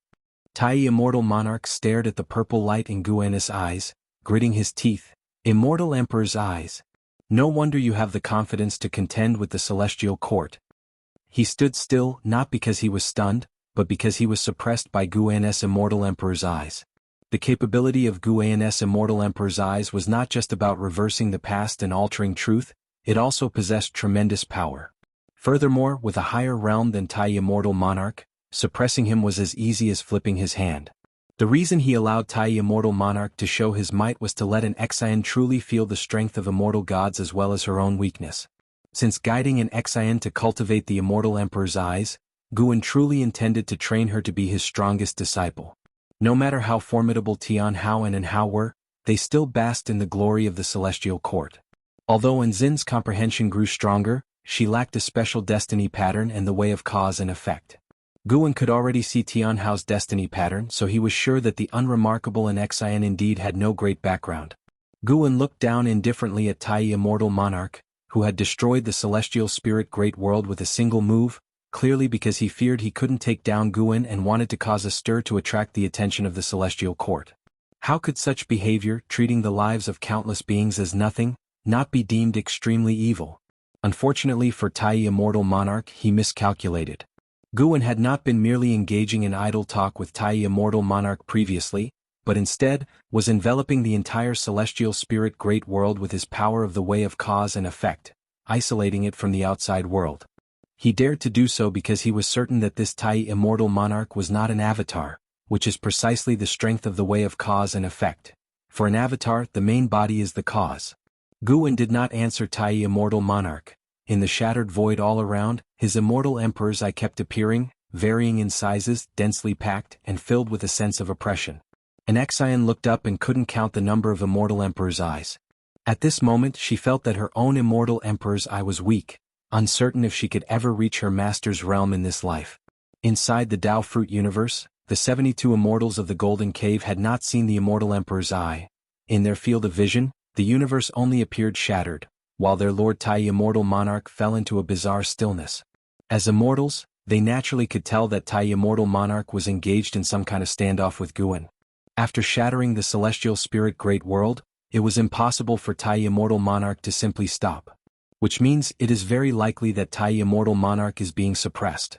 Tai immortal monarch stared at the purple light in Guan's eyes, gritting his teeth. Immortal emperor's eyes. No wonder you have the confidence to contend with the celestial court. He stood still, not because he was stunned, but because he was suppressed by Guan's immortal emperor's eyes. The capability of Guan's immortal emperor's eyes was not just about reversing the past and altering truth, it also possessed tremendous power. Furthermore, with a higher realm than Tai immortal monarch, suppressing him was as easy as flipping his hand. The reason he allowed Tai immortal monarch to show his might was to let an Xian truly feel the strength of immortal gods as well as her own weakness. Since guiding an Xian to cultivate the immortal emperor's eyes, Guan truly intended to train her to be his strongest disciple. No matter how formidable Tian Hao and Hao were, they still basked in the glory of the celestial court. Although Enzin's comprehension grew stronger, she lacked a special destiny pattern and the way of cause and effect. Guan could already see Tian Hao's destiny pattern, so he was sure that the unremarkable and Xian indeed had no great background. Guan looked down indifferently at Tai Immortal Monarch, who had destroyed the celestial spirit great world with a single move, clearly because he feared he couldn't take down Guan and wanted to cause a stir to attract the attention of the celestial court. How could such behavior, treating the lives of countless beings as nothing, not be deemed extremely evil? Unfortunately for Tai Immortal Monarch, he miscalculated. Guan had not been merely engaging in idle talk with Tai Immortal Monarch previously, but instead, was enveloping the entire celestial spirit great world with his power of the way of cause and effect, isolating it from the outside world. He dared to do so because he was certain that this Tai Immortal Monarch was not an avatar, which is precisely the strength of the way of cause and effect. For an avatar, the main body is the cause. Guan did not answer Tai Immortal Monarch. In the shattered void all around, his immortal emperor's eye kept appearing, varying in sizes, densely packed, and filled with a sense of oppression. An Xian looked up and couldn't count the number of immortal emperor's eyes. At this moment she felt that her own immortal emperor's eye was weak, uncertain if she could ever reach her master's realm in this life. Inside the Tao Fruit universe, the 72 immortals of the Golden Cave had not seen the immortal emperor's eye. In their field of vision, the universe only appeared shattered, while their Lord Tai Immortal Monarch fell into a bizarre stillness. As immortals, they naturally could tell that Tai Immortal Monarch was engaged in some kind of standoff with Guan. After shattering the celestial spirit great world, it was impossible for Tai Immortal Monarch to simply stop. Which means it is very likely that Tai Immortal Monarch is being suppressed.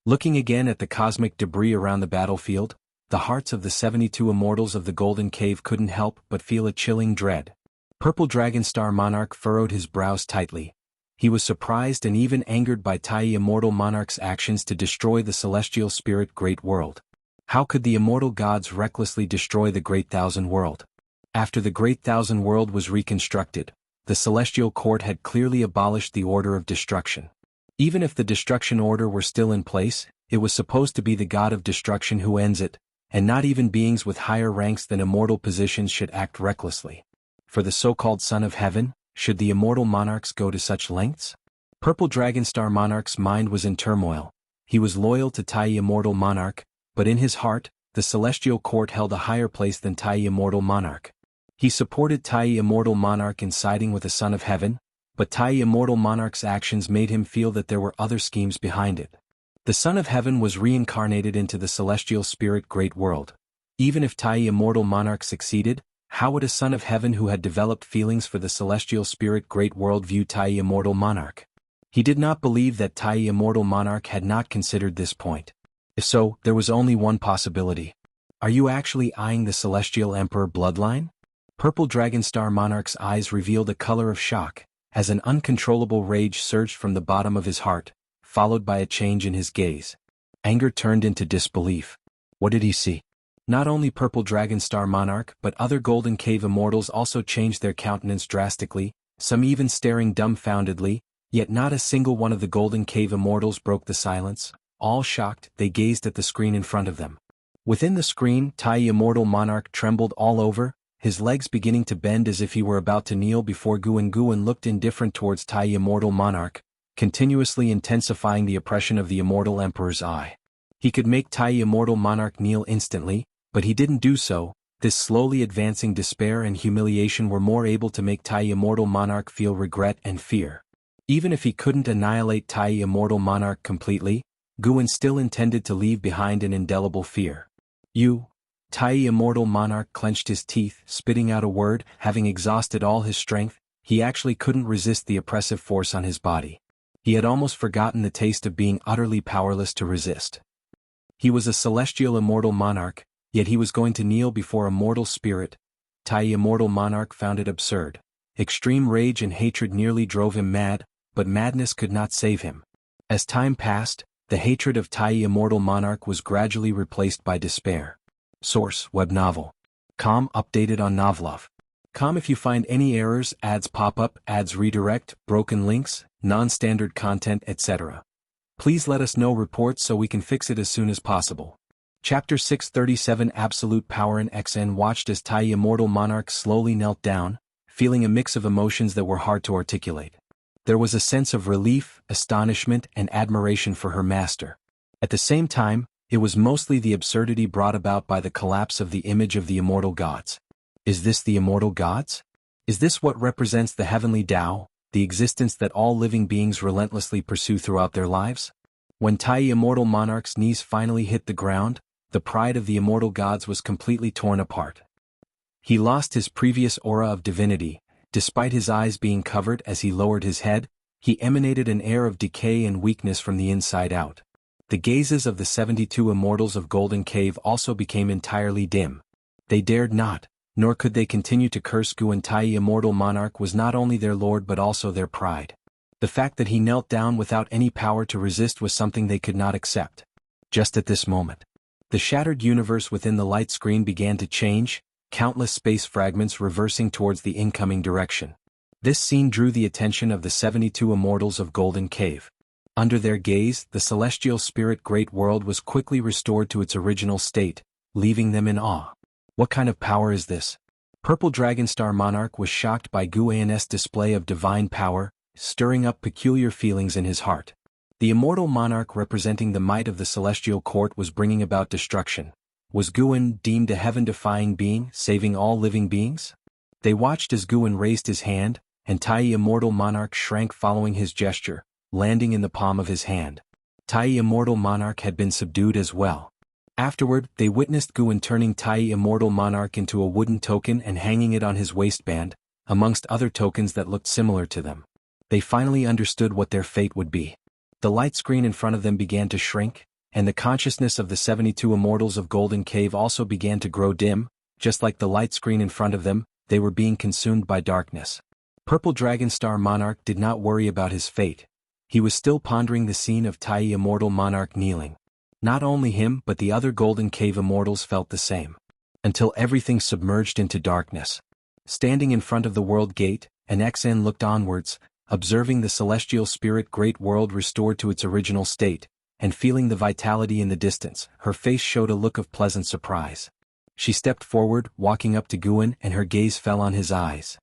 Looking again at the cosmic debris around the battlefield, the hearts of the 72 immortals of the Golden Cave couldn't help but feel a chilling dread. Purple Dragonstar Monarch furrowed his brows tightly. He was surprised and even angered by Tai Immortal Monarch's actions to destroy the celestial spirit great world. How could the immortal gods recklessly destroy the Great Thousand World? After the Great Thousand World was reconstructed, the celestial court had clearly abolished the order of destruction. Even if the destruction order were still in place, it was supposed to be the god of destruction who ends it, and not even beings with higher ranks than immortal positions should act recklessly. For the so-called Son of Heaven, should the immortal monarchs go to such lengths? Purple Dragonstar Monarch's mind was in turmoil. He was loyal to Tai Immortal Monarch, but in his heart, the celestial court held a higher place than Tai Immortal Monarch. He supported Tai Immortal Monarch in siding with the Son of Heaven, but Tai Immortal Monarch's actions made him feel that there were other schemes behind it. The Son of Heaven was reincarnated into the celestial spirit great world. Even if Tai Immortal Monarch succeeded, how would a Son of Heaven who had developed feelings for the celestial spirit great world view Tai Immortal Monarch? He did not believe that Tai Immortal Monarch had not considered this point. If so, there was only one possibility. Are you actually eyeing the Celestial Emperor bloodline? Purple Dragonstar Monarch's eyes revealed a color of shock, as an uncontrollable rage surged from the bottom of his heart, followed by a change in his gaze. Anger turned into disbelief. What did he see? Not only Purple Dragonstar Monarch but other Golden Cave immortals also changed their countenance drastically, some even staring dumbfoundedly, yet not a single one of the Golden Cave immortals broke the silence. All shocked, they gazed at the screen in front of them. Within the screen, Tai Immortal Monarch trembled all over, his legs beginning to bend as if he were about to kneel before Guan. Guan looked indifferent towards Tai Immortal Monarch, continuously intensifying the oppression of the Immortal Emperor's eye. He could make Tai Immortal Monarch kneel instantly, but he didn't do so. This slowly advancing despair and humiliation were more able to make Tai Immortal Monarch feel regret and fear. Even if he couldn't annihilate Tai Immortal Monarch completely, Guan still intended to leave behind an indelible fear. You. Tai Immortal Monarch clenched his teeth, spitting out a word. Having exhausted all his strength, he actually couldn't resist the oppressive force on his body. He had almost forgotten the taste of being utterly powerless to resist. He was a celestial immortal monarch, yet he was going to kneel before a mortal spirit. Tai Immortal Monarch found it absurd. Extreme rage and hatred nearly drove him mad, but madness could not save him. As time passed, the hatred of Tai Immortal Monarch was gradually replaced by despair. Source: Web Novel. Com updated on Novlov. Com. If you find any errors, ads pop up, ads redirect, broken links, non-standard content, etc. Please let us know reports so we can fix it as soon as possible. Chapter 637 Absolute Power. And XN watched as Tai Immortal Monarch slowly knelt down, feeling a mix of emotions that were hard to articulate. There was a sense of relief, astonishment, and admiration for her master. At the same time, it was mostly the absurdity brought about by the collapse of the image of the immortal gods. Is this the immortal gods? Is this what represents the heavenly Tao, the existence that all living beings relentlessly pursue throughout their lives? When Tai Immortal Monarch's knees finally hit the ground, the pride of the immortal gods was completely torn apart. He lost his previous aura of divinity. Despite his eyes being covered as he lowered his head, he emanated an air of decay and weakness from the inside out. The gazes of the 72 immortals of Golden Cave also became entirely dim. They dared not, nor could they continue to curse Guan. Tai Immortal Monarch was not only their lord but also their pride. The fact that he knelt down without any power to resist was something they could not accept. Just at this moment, the shattered universe within the light screen began to change, countless space fragments reversing towards the incoming direction. This scene drew the attention of the 72 immortals of Golden Cave. Under their gaze, the celestial spirit great world was quickly restored to its original state, leaving them in awe. What kind of power is this? Purple Dragonstar Monarch was shocked by Guan's display of divine power, stirring up peculiar feelings in his heart. The immortal monarch representing the might of the celestial court was bringing about destruction. Was Guan deemed a heaven-defying being, saving all living beings? They watched as Guan raised his hand, and Tai Immortal Monarch shrank following his gesture, landing in the palm of his hand. Tai Immortal Monarch had been subdued as well. Afterward, they witnessed Guan turning Tai Immortal Monarch into a wooden token and hanging it on his waistband, amongst other tokens that looked similar to them. They finally understood what their fate would be. The light screen in front of them began to shrink, and the consciousness of the 72 immortals of Golden Cave also began to grow dim. Just like the light screen in front of them, they were being consumed by darkness. Purple Dragonstar Monarch did not worry about his fate. He was still pondering the scene of Tai Immortal Monarch kneeling. Not only him but the other Golden Cave immortals felt the same. Until everything submerged into darkness. Standing in front of the world gate, an XN looked onwards, observing the celestial spirit great world restored to its original state, and feeling the vitality in the distance, her face showed a look of pleasant surprise. She stepped forward, walking up to Guan, and her gaze fell on his eyes.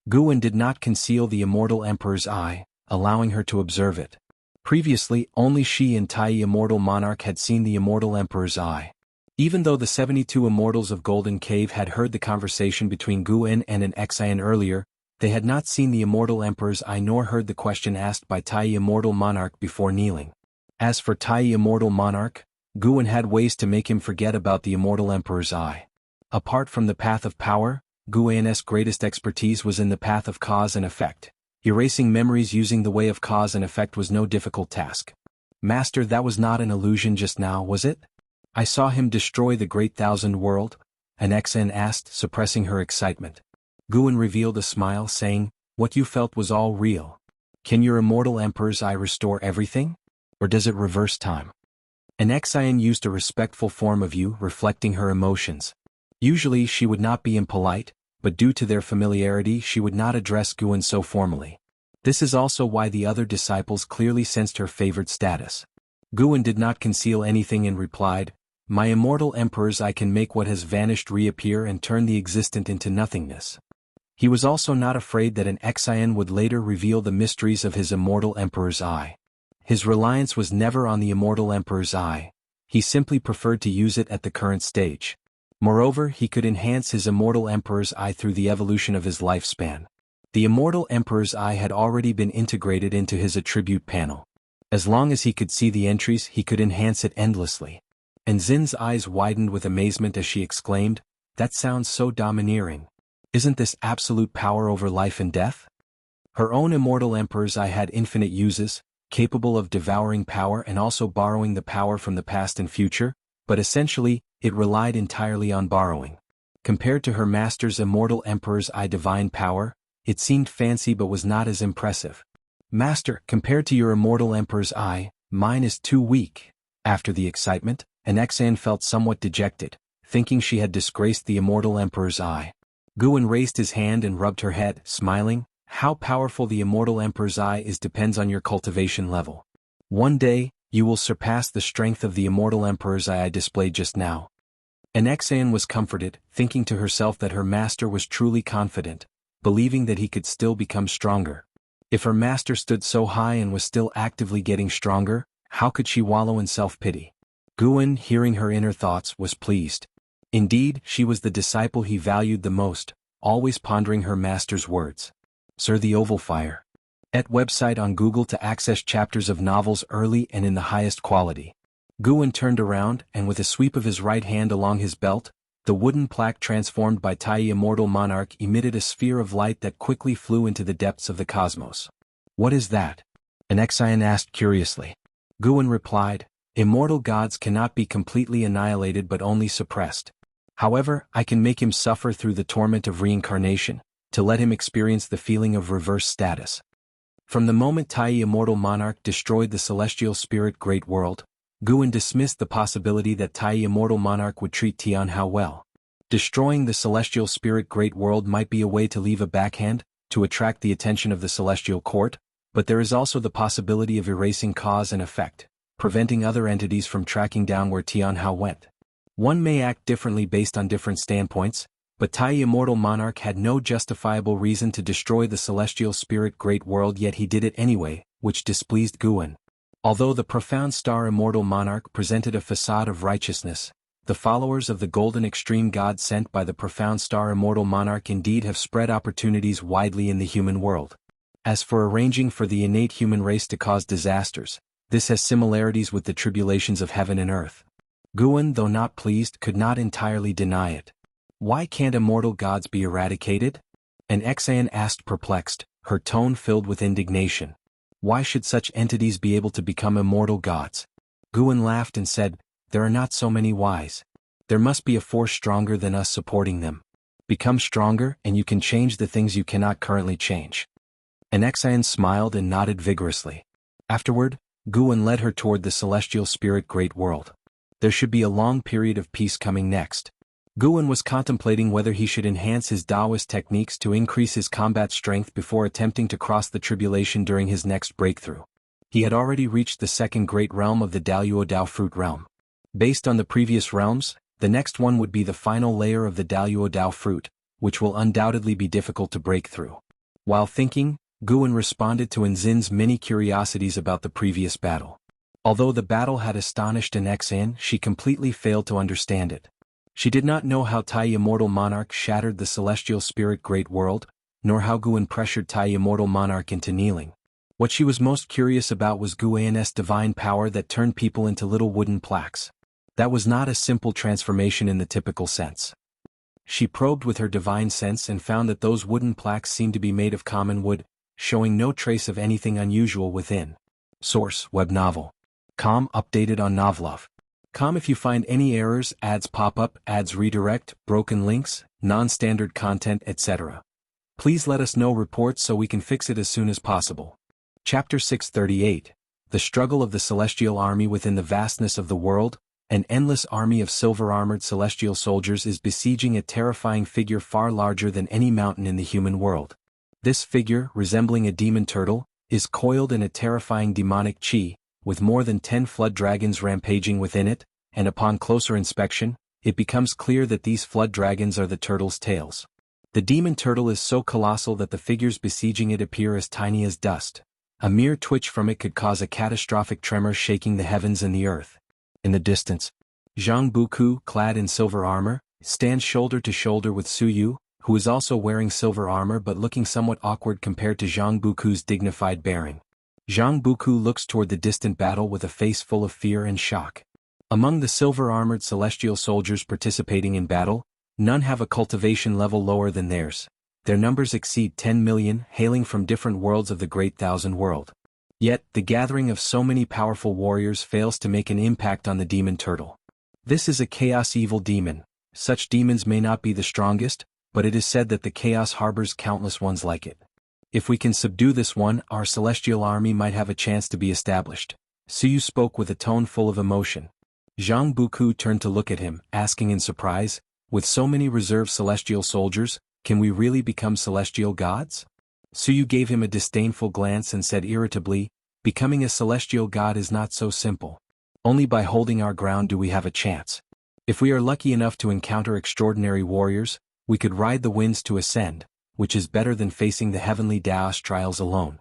Guan did not conceal the immortal emperor's eye, allowing her to observe it. Previously, only she and Tai Immortal Monarch had seen the immortal emperor's eye. Even though the 72 immortals of Golden Cave had heard the conversation between Guan and an XN earlier, they had not seen the immortal emperor's eye nor heard the question asked by Tai Immortal Monarch before kneeling. As for Tai Immortal Monarch, Guan had ways to make him forget about the immortal emperor's eye. Apart from the path of power, Guan's greatest expertise was in the path of cause and effect. Erasing memories using the way of cause and effect was no difficult task. Master, that was not an illusion just now, was it? I saw him destroy the Great Thousand World? An XN asked, suppressing her excitement. Guan revealed a smile, saying, what you felt was all real. Can your immortal emperor's eye restore everything? Or does it reverse time? An XN used a respectful form of you, reflecting her emotions. Usually she would not be impolite, but due to their familiarity she would not address Guan so formally. This is also why the other disciples clearly sensed her favored status. Guan did not conceal anything and replied, my immortal emperor's eye can make what has vanished reappear and turn the existent into nothingness. He was also not afraid that an XN would later reveal the mysteries of his immortal emperor's eye. His reliance was never on the immortal emperor's eye. He simply preferred to use it at the current stage. Moreover, he could enhance his immortal emperor's eye through the evolution of his lifespan. The immortal emperor's eye had already been integrated into his attribute panel. As long as he could see the entries, he could enhance it endlessly. And Zin's eyes widened with amazement as she exclaimed, that sounds so domineering. Isn't this absolute power over life and death? Her own immortal emperor's eye had infinite uses, capable of devouring power and also borrowing the power from the past and future, but essentially, it relied entirely on borrowing. Compared to her master's immortal emperor's eye divine power, it seemed fancy but was not as impressive. Master, compared to your immortal emperor's eye, mine is too weak. After the excitement, an XN felt somewhat dejected, thinking she had disgraced the immortal emperor's eye. Guan raised his hand and rubbed her head, smiling, How powerful the immortal Emperor's Eye is depends on your cultivation level. One day, you will surpass the strength of the immortal Emperor's Eye I displayed just now. Anaxian was comforted, thinking to herself that her master was truly confident, believing that he could still become stronger. If her master stood so high and was still actively getting stronger, how could she wallow in self-pity? Guan, hearing her inner thoughts, was pleased. Indeed, she was the disciple he valued the most, always pondering her master's words. Sir the Oval Fire. At website on Google to access chapters of novels early and in the highest quality. Guan turned around, and with a sweep of his right hand along his belt, the wooden plaque transformed by Tai Immortal Monarch emitted a sphere of light that quickly flew into the depths of the cosmos. What is that? Anaxian asked curiously. Guan replied, immortal gods cannot be completely annihilated but only suppressed. However, I can make him suffer through the torment of reincarnation, to let him experience the feeling of reverse status. From the moment Tai Immortal Monarch destroyed the celestial spirit Great World, Guan dismissed the possibility that Tai Immortal Monarch would treat Tian Hao well. Destroying the celestial spirit Great World might be a way to leave a backhand, to attract the attention of the celestial court, but there is also the possibility of erasing cause and effect, preventing other entities from tracking down where Tian Hao went. One may act differently based on different standpoints, but Tai Immortal Monarch had no justifiable reason to destroy the celestial spirit Great World, yet he did it anyway, which displeased Guan. Although the profound star Immortal Monarch presented a facade of righteousness, the followers of the golden extreme god sent by the profound star Immortal Monarch indeed have spread opportunities widely in the human world. As for arranging for the innate human race to cause disasters, this has similarities with the tribulations of heaven and earth. Guan, though not pleased, could not entirely deny it. Why can't immortal gods be eradicated? Anaxian asked, perplexed, her tone filled with indignation. Why should such entities be able to become immortal gods? Guan laughed and said, there are not so many wise. There must be a force stronger than us supporting them. Become stronger and you can change the things you cannot currently change. Anaxian smiled and nodded vigorously. Afterward, Guan led her toward the celestial spirit Great World. There should be a long period of peace coming next. Guan was contemplating whether he should enhance his Taoist techniques to increase his combat strength before attempting to cross the tribulation during his next breakthrough. He had already reached the second great realm of the Daluo Dao fruit realm. Based on the previous realms, the next one would be the final layer of the Daluo Dao fruit, which will undoubtedly be difficult to break through. While thinking, Guan responded to Enzin's many curiosities about the previous battle. Although the battle had astonished Anaxian, she completely failed to understand it. She did not know how Tai Immortal Monarch shattered the celestial spirit Great World, nor how Guan pressured Tai Immortal Monarch into kneeling. What she was most curious about was Guan's divine power that turned people into little wooden plaques. That was not a simple transformation in the typical sense. She probed with her divine sense and found that those wooden plaques seemed to be made of common wood, showing no trace of anything unusual within. Source: web novel. Com updated on Novlov. Com if you find any errors, ads pop up, ads redirect, broken links, non-standard content, etc. Please let us know reports so we can fix it as soon as possible. Chapter 638. The struggle of the celestial army within the vastness of the world. An endless army of silver-armored celestial soldiers is besieging a terrifying figure far larger than any mountain in the human world. This figure, resembling a demon turtle, is coiled in a terrifying demonic chi, with more than 10 flood dragons rampaging within it, and upon closer inspection, it becomes clear that these flood dragons are the turtle's tails. The demon turtle is so colossal that the figures besieging it appear as tiny as dust. A mere twitch from it could cause a catastrophic tremor shaking the heavens and the earth. In the distance, Zhang Buku, clad in silver armor, stands shoulder to shoulder with Su Yu, who is also wearing silver armor but looking somewhat awkward compared to Zhang Buku's dignified bearing. Zhang Buku looks toward the distant battle with a face full of fear and shock. Among the silver-armored celestial soldiers participating in battle, none have a cultivation level lower than theirs. Their numbers exceed 10 million, hailing from different worlds of the Great Thousand World. Yet, the gathering of so many powerful warriors fails to make an impact on the demon turtle. This is a chaos evil demon. Such demons may not be the strongest, but it is said that the chaos harbors countless ones like it. If we can subdue this one, our celestial army might have a chance to be established. Suyu spoke with a tone full of emotion. Zhang Buku turned to look at him, asking in surprise, with so many reserve celestial soldiers, can we really become celestial gods? Suyu gave him a disdainful glance and said irritably, "Becoming a celestial god is not so simple. Only by holding our ground do we have a chance. If we are lucky enough to encounter extraordinary warriors, we could ride the winds to ascend, which is better than facing the heavenly Daoist trials alone."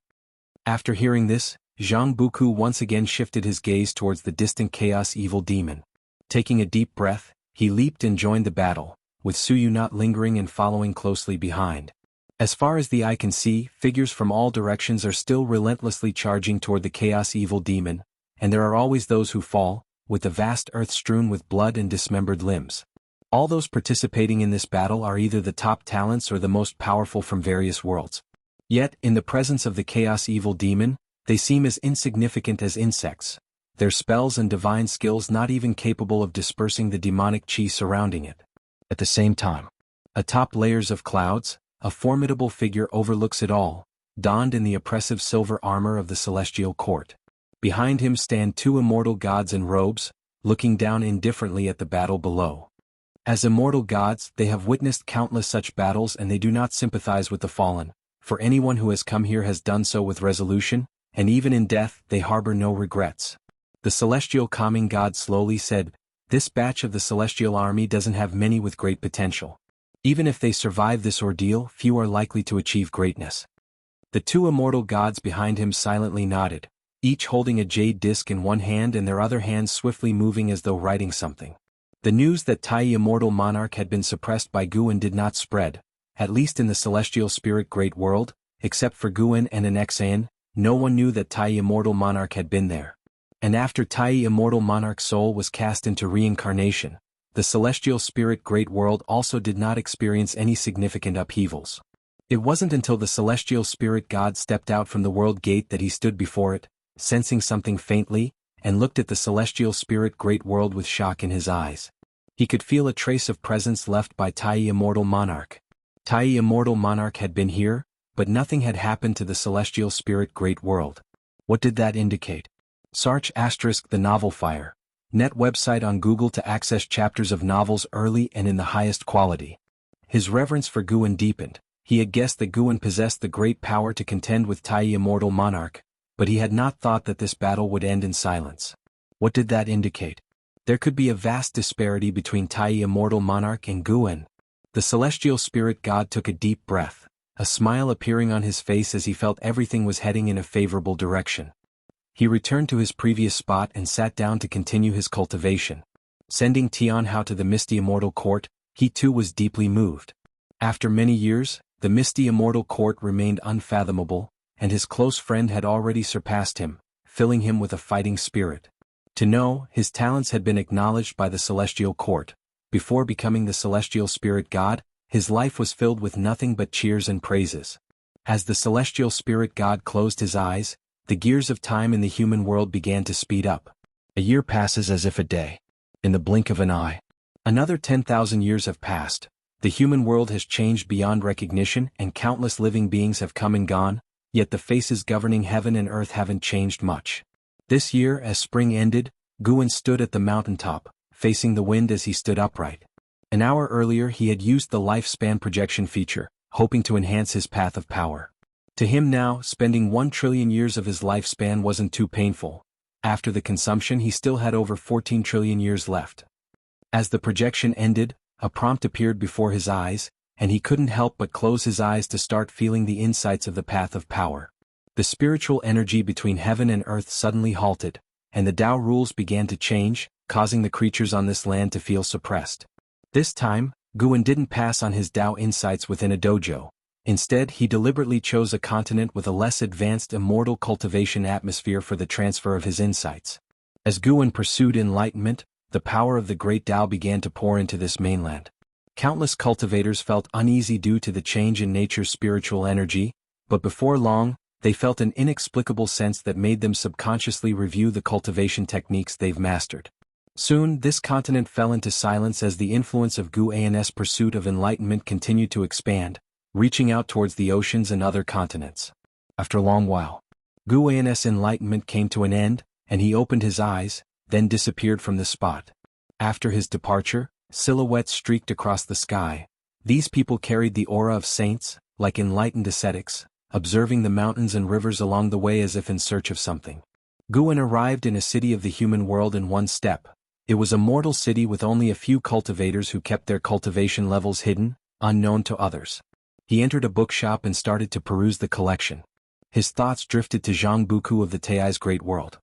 After hearing this, Zhang Buku once again shifted his gaze towards the distant chaos evil demon. Taking a deep breath, he leaped and joined the battle, with Suyu not lingering and following closely behind. As far as the eye can see, figures from all directions are still relentlessly charging toward the chaos evil demon, and there are always those who fall, with the vast earth strewn with blood and dismembered limbs. All those participating in this battle are either the top talents or the most powerful from various worlds. Yet, in the presence of the chaos evil demon, they seem as insignificant as insects, their spells and divine skills not even capable of dispersing the demonic chi surrounding it. At the same time, atop layers of clouds, a formidable figure overlooks it all, donned in the oppressive silver armor of the celestial court. Behind him stand two immortal gods in robes, looking down indifferently at the battle below. As immortal gods, they have witnessed countless such battles and they do not sympathize with the fallen, for anyone who has come here has done so with resolution, and even in death they harbor no regrets. The celestial calming god slowly said, "This batch of the celestial army doesn't have many with great potential. Even if they survive this ordeal, few are likely to achieve greatness." The two immortal gods behind him silently nodded, each holding a jade disc in one hand and their other hands swiftly moving as though writing something. The news that Tai Immortal Monarch had been suppressed by Guan did not spread, at least in the celestial spirit great world, except for Guan and an Xan. No one knew that Tai Immortal Monarch had been there. And after Tai Immortal Monarch's soul was cast into reincarnation, the celestial spirit great world also did not experience any significant upheavals. It wasn't until the celestial spirit god stepped out from the world gate that he stood before it, sensing something faintly, and looked at the celestial spirit great world with shock in his eyes. He could feel a trace of presence left by Tai Immortal Monarch. Tai Immortal Monarch had been here, but nothing had happened to the celestial spirit great world. What did that indicate? Search * the novel Fire. Net website on Google to access chapters of novels early and in the highest quality. His reverence for Guan deepened. He had guessed that Guan possessed the great power to contend with Tai Immortal Monarch, but he had not thought that this battle would end in silence. What did that indicate? There could be a vast disparity between Tai Immortal Monarch and Guan. The celestial spirit god took a deep breath, a smile appearing on his face as he felt everything was heading in a favorable direction. He returned to his previous spot and sat down to continue his cultivation. Sending Tianhao to the Misty Immortal Court, he too was deeply moved. After many years, the Misty Immortal Court remained unfathomable, and his close friend had already surpassed him, filling him with a fighting spirit. To know, his talents had been acknowledged by the Celestial Court. Before becoming the Celestial Spirit God, his life was filled with nothing but cheers and praises. As the Celestial Spirit God closed his eyes, the gears of time in the human world began to speed up. A year passes as if a day. In the blink of an eye. Another 10,000 years have passed. The human world has changed beyond recognition and countless living beings have come and gone, yet the faces governing heaven and earth haven't changed much. This year, as spring ended, Guan stood at the mountaintop, facing the wind as he stood upright. An hour earlier he had used the lifespan projection feature, hoping to enhance his path of power. To him now, spending 1 trillion years of his lifespan wasn't too painful. After the consumption he still had over 14 trillion years left. As the projection ended, a prompt appeared before his eyes, and he couldn't help but close his eyes to start feeling the insights of the path of power. The spiritual energy between heaven and earth suddenly halted, and the Tao rules began to change, causing the creatures on this land to feel suppressed. This time, Guan didn't pass on his Tao insights within a dojo. Instead, he deliberately chose a continent with a less advanced immortal cultivation atmosphere for the transfer of his insights. As Guan pursued enlightenment, the power of the great Tao began to pour into this mainland. Countless cultivators felt uneasy due to the change in nature's spiritual energy, but before long, they felt an inexplicable sense that made them subconsciously review the cultivation techniques they've mastered. Soon, this continent fell into silence as the influence of Guan's pursuit of enlightenment continued to expand, reaching out towards the oceans and other continents. After a long while, Guan's enlightenment came to an end, and he opened his eyes, then disappeared from the spot. After his departure, silhouettes streaked across the sky. These people carried the aura of saints, like enlightened ascetics, observing the mountains and rivers along the way as if in search of something. Guan arrived in a city of the human world in one step. It was a mortal city with only a few cultivators who kept their cultivation levels hidden, unknown to others. He entered a bookshop and started to peruse the collection. His thoughts drifted to Zhang Buku of the Tai's great world.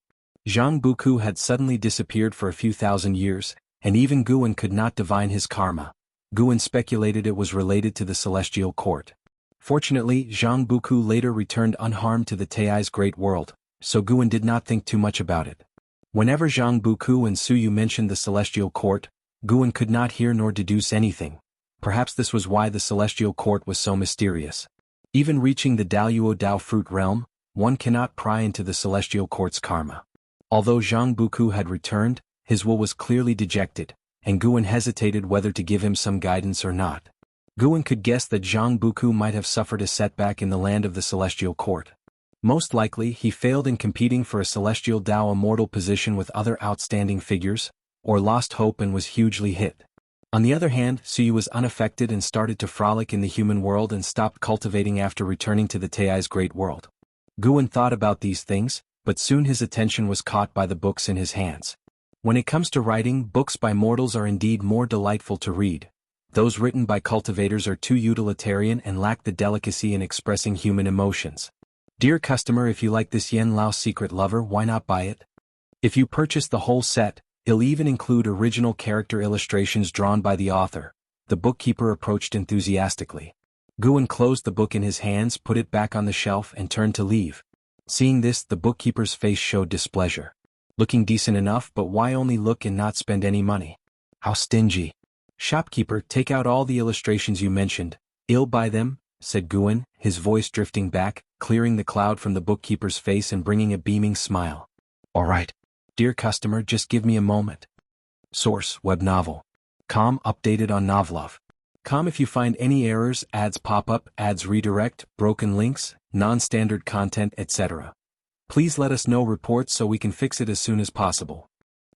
Zhang Buku had suddenly disappeared for a few thousand years, and even Guan could not divine his karma. Guan speculated it was related to the celestial court. Fortunately, Zhang Buku later returned unharmed to the Tai's great world, so Guan did not think too much about it. Whenever Zhang Buku and Suyu mentioned the celestial court, Guan could not hear nor deduce anything. Perhaps this was why the celestial court was so mysterious. Even reaching the Daluo Dao fruit realm, one cannot pry into the celestial court's karma. Although Zhang Buku had returned, his will was clearly dejected, and Guan hesitated whether to give him some guidance or not. Guan could guess that Zhang Buku might have suffered a setback in the land of the celestial court. Most likely, he failed in competing for a celestial Dao immortal position with other outstanding figures, or lost hope and was hugely hit. On the other hand, Suyu was unaffected and started to frolic in the human world and stopped cultivating after returning to the Tai's great world. Guan thought about these things, but soon his attention was caught by the books in his hands. When it comes to writing, books by mortals are indeed more delightful to read. Those written by cultivators are too utilitarian and lack the delicacy in expressing human emotions. Dear customer, if you like this Yen Lao Secret Lover, why not buy it? If you purchase the whole set, it'll even include original character illustrations drawn by the author. The bookkeeper approached enthusiastically. Guan closed the book in his hands, put it back on the shelf and turned to leave. Seeing this, the bookkeeper's face showed displeasure. Looking decent enough, but why only look and not spend any money? How stingy. Shopkeeper, take out all the illustrations you mentioned. I'll buy them, said Guan, his voice drifting back, clearing the cloud from the bookkeeper's face and bringing a beaming smile. All right. Dear customer, just give me a moment. Source, web novel. Com, updated on Novlov. Com, if you find any errors, ads pop up, ads redirect, broken links, non-standard content, etc. Please let us know reports so we can fix it as soon as possible.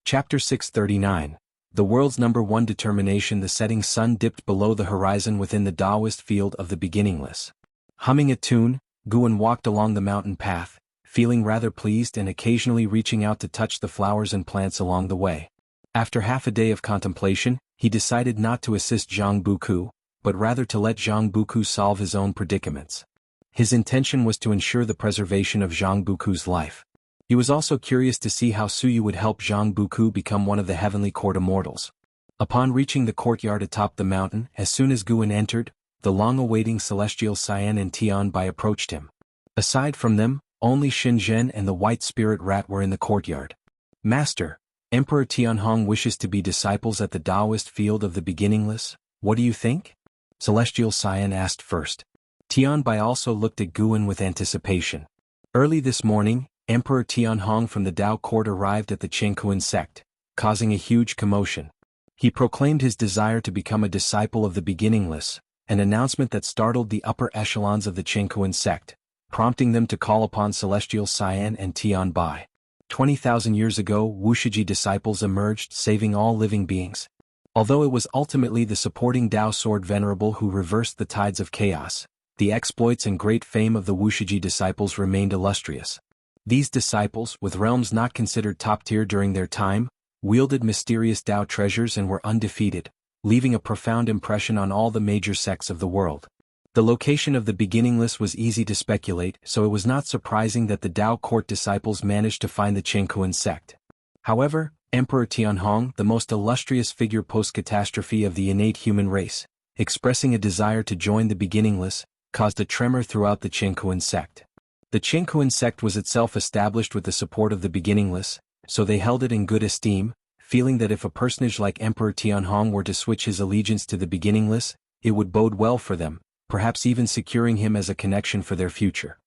Chapter 639. The world's #1 determination. The setting sun dipped below the horizon within the Taoist field of the beginningless. Humming a tune, Guan walked along the mountain path, feeling rather pleased and occasionally reaching out to touch the flowers and plants along the way. After half a day of contemplation, he decided not to assist Zhang Buku, but rather to let Zhang Buku solve his own predicaments. His intention was to ensure the preservation of Zhang Buku's life. He was also curious to see how Suyu would help Zhang Buku become one of the heavenly court immortals. Upon reaching the courtyard atop the mountain, as soon as Guan entered, the long-awaiting celestial Cyan and Tianbai approached him. Aside from them, only Shenzhen and the white spirit rat were in the courtyard. Master, Emperor Tianhong wishes to be disciples at the Taoist field of the beginningless. What do you think? Celestial Cyan asked first. Tianbai also looked at Guan with anticipation. Early this morning, Emperor Tianhong from the Tao court arrived at the Qingkuan sect, causing a huge commotion. He proclaimed his desire to become a disciple of the beginningless, an announcement that startled the upper echelons of the Qingkuan sect, prompting them to call upon Celestial Cyan and Tianbai. 20,000 years ago, Wuxia disciples emerged, saving all living beings. Although it was ultimately the supporting Tao Sword Venerable who reversed the tides of chaos, the exploits and great fame of the Wuxia disciples remained illustrious. These disciples, with realms not considered top-tier during their time, wielded mysterious Tao treasures and were undefeated, leaving a profound impression on all the major sects of the world. The location of the beginningless was easy to speculate, so it was not surprising that the Tao court disciples managed to find the Qingkuan sect. However, Emperor Tianhong, the most illustrious figure post-catastrophe of the innate human race, expressing a desire to join the beginningless, caused a tremor throughout the Qingkuan sect. The Qingkuan sect was itself established with the support of the beginningless, so they held it in good esteem, feeling that if a personage like Emperor Tianhong were to switch his allegiance to the beginningless, it would bode well for them, perhaps even securing him as a connection for their future.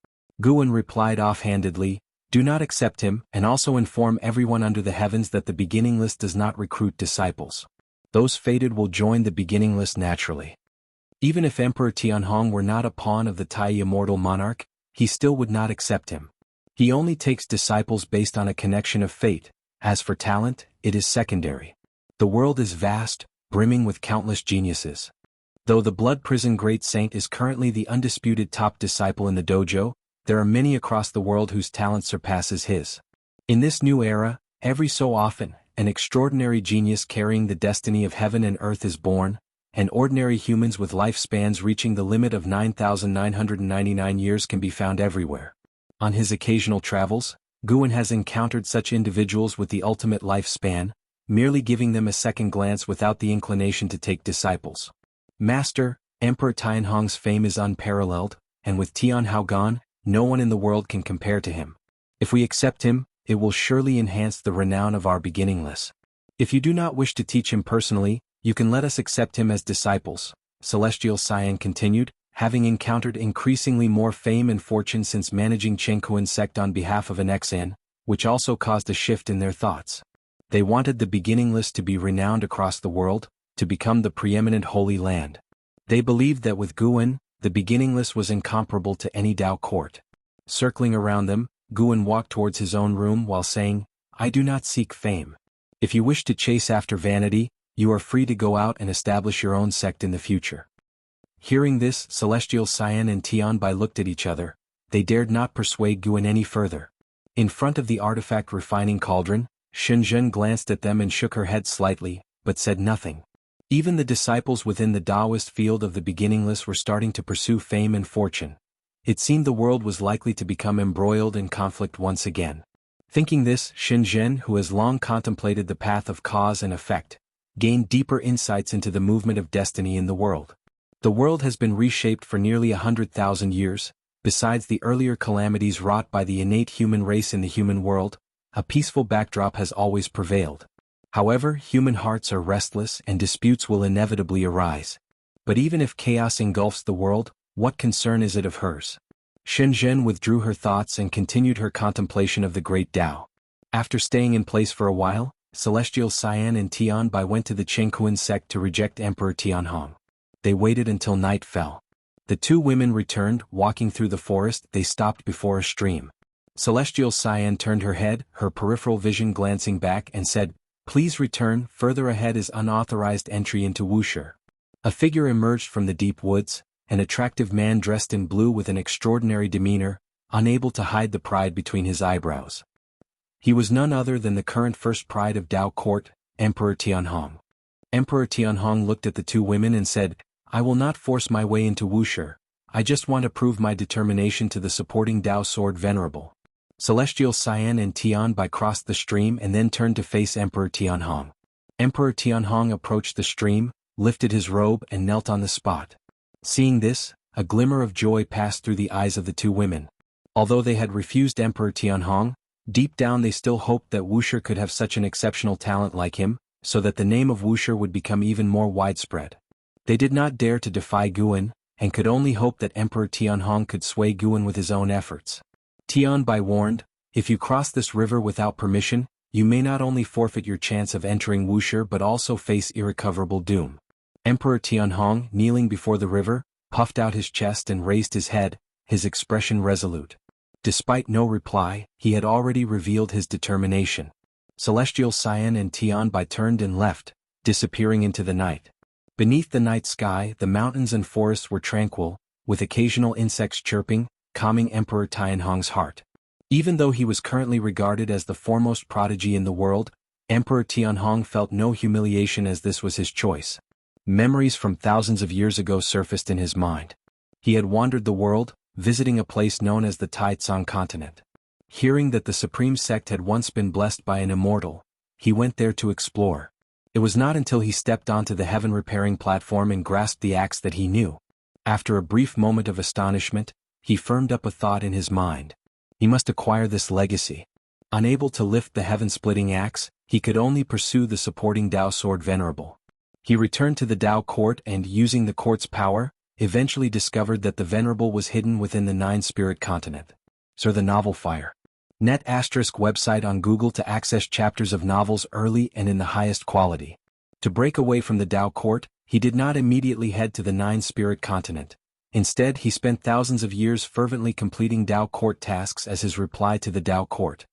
Guan replied offhandedly, "Do not accept him, and also inform everyone under the heavens that the beginningless does not recruit disciples. Those fated will join the beginningless naturally." Even if Emperor Tianhong were not a pawn of the Tai immortal monarch, he still would not accept him. He only takes disciples based on a connection of fate. As for talent, it is secondary. The world is vast, brimming with countless geniuses. Though the Blood Prison Great Saint is currently the undisputed top disciple in the dojo, there are many across the world whose talent surpasses his. In this new era, every so often, an extraordinary genius carrying the destiny of heaven and earth is born, and ordinary humans with lifespans reaching the limit of 9,999 years can be found everywhere. On his occasional travels, Guan has encountered such individuals with the ultimate lifespan, merely giving them a second glance without the inclination to take disciples. Master, Emperor Tianhong's fame is unparalleled, and with Tian Hao gone, no one in the world can compare to him. If we accept him, it will surely enhance the renown of our beginningless. If you do not wish to teach him personally, you can let us accept him as disciples, Celestial Cyan continued, having encountered increasingly more fame and fortune since managing Chengkuan sect on behalf of an XN, which also caused a shift in their thoughts. They wanted the beginningless to be renowned across the world, to become the preeminent Holy Land. They believed that with Guan, the beginningless was incomparable to any Dao court. Circling around them, Guan walked towards his own room while saying, "I do not seek fame. If you wish to chase after vanity, you are free to go out and establish your own sect in the future." Hearing this, Celestial Cyan and Tianbai looked at each other. They dared not persuade Guan any further. In front of the artifact refining cauldron, Shenzhen glanced at them and shook her head slightly, but said nothing. Even the disciples within the Taoist field of the beginningless were starting to pursue fame and fortune. It seemed the world was likely to become embroiled in conflict once again. Thinking this, Shenzhen, who has long contemplated the path of cause and effect, gained deeper insights into the movement of destiny in the world. The world has been reshaped for nearly 100,000 years. Besides the earlier calamities wrought by the innate human race in the human world, a peaceful backdrop has always prevailed. However, human hearts are restless and disputes will inevitably arise. But even if chaos engulfs the world, what concern is it of hers? Shenzhen withdrew her thoughts and continued her contemplation of the great Tao. After staying in place for a while, Celestial Cyan and Tianbai went to the Chengkuan sect to reject Emperor Tianhong. They waited until night fell. The two women returned. Walking through the forest, they stopped before a stream. Celestial Cyan turned her head, her peripheral vision glancing back, and said, "Please return, further ahead is unauthorized entry into Wuxia." A figure emerged from the deep woods, an attractive man dressed in blue with an extraordinary demeanor, unable to hide the pride between his eyebrows. He was none other than the current first pride of Dao Court, Emperor Tianhong. Emperor Tianhong looked at the two women and said, "I will not force my way into Wuxia. I just want to prove my determination to the supporting Dao Sword Venerable." Celestial Cyan and Tianbai crossed the stream and then turned to face Emperor Tianhong. Emperor Tianhong approached the stream, lifted his robe and knelt on the spot. Seeing this, a glimmer of joy passed through the eyes of the two women. Although they had refused Emperor Tianhong, deep down they still hoped that Wuxia could have such an exceptional talent like him, so that the name of Wuxia would become even more widespread. They did not dare to defy Guan, and could only hope that Emperor Tianhong could sway Guan with his own efforts. Tianbai warned, "If you cross this river without permission, you may not only forfeit your chance of entering Wuxia but also face irrecoverable doom." Emperor Tianhong, kneeling before the river, puffed out his chest and raised his head, his expression resolute. Despite no reply, he had already revealed his determination. Celestial Cyan and Tianbai turned and left, disappearing into the night. Beneath the night sky, the mountains and forests were tranquil, with occasional insects chirping, calming Emperor Tianhong's heart. Even though he was currently regarded as the foremost prodigy in the world, Emperor Tianhong felt no humiliation as this was his choice. Memories from thousands of years ago surfaced in his mind. He had wandered the world, visiting a place known as the Taitsong continent. Hearing that the supreme sect had once been blessed by an immortal, he went there to explore. It was not until he stepped onto the heaven-repairing platform and grasped the axe that he knew. After a brief moment of astonishment, he firmed up a thought in his mind. He must acquire this legacy. Unable to lift the heaven-splitting axe, he could only pursue the supporting Dao Sword Venerable. He returned to the Dao Court and, using the court's power, eventually discovered that the Venerable was hidden within the Nine-Spirit Continent. Sir, the novel Fire. Net * website on Google to access chapters of novels early and in the highest quality. To break away from the Dao Court, he did not immediately head to the Nine-Spirit Continent. Instead, he spent thousands of years fervently completing Dao Court tasks as his reply to the Dao Court.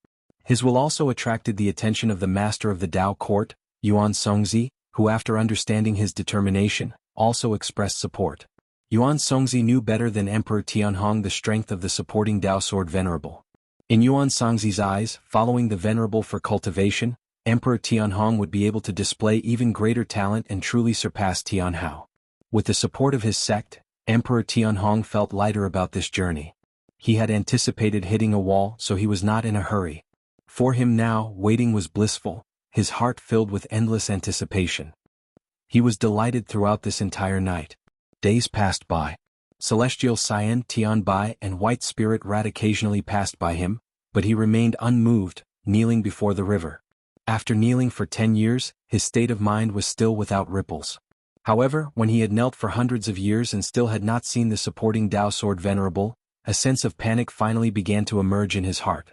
His will also attracted the attention of the master of the Dao Court, Yuan Songzi, who after understanding his determination, also expressed support. Yuan Songzi knew better than Emperor Tianhong the strength of the supporting Dao sword venerable. In Yuan Songzi's eyes, following the venerable for cultivation, Emperor Tianhong would be able to display even greater talent and truly surpass Tianhao. With the support of his sect, Emperor Tianhong felt lighter about this journey. He had anticipated hitting a wall, so he was not in a hurry. For him now, waiting was blissful, his heart filled with endless anticipation. He was delighted throughout this entire night. Days passed by. Celestial Cyan Tianbai and White Spirit Rat occasionally passed by him, but he remained unmoved, kneeling before the river. After kneeling for 10 years, his state of mind was still without ripples. However, when he had knelt for hundreds of years and still had not seen the supporting Dao sword venerable, a sense of panic finally began to emerge in his heart.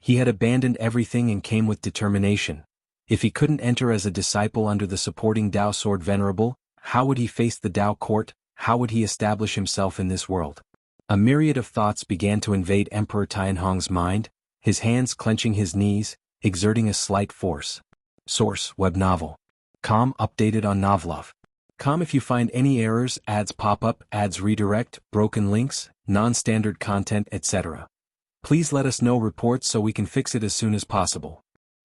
He had abandoned everything and came with determination. If he couldn't enter as a disciple under the supporting Dao sword venerable, how would he face the Dao court? How would he establish himself in this world? A myriad of thoughts began to invade Emperor Tianhong's mind, his hands clenching his knees, exerting a slight force. Source: web novel. Com updated on Novlov. Com if you find any errors, ads pop up, ads redirect, broken links, non-standard content, etc. Please let us know reports so we can fix it as soon as possible.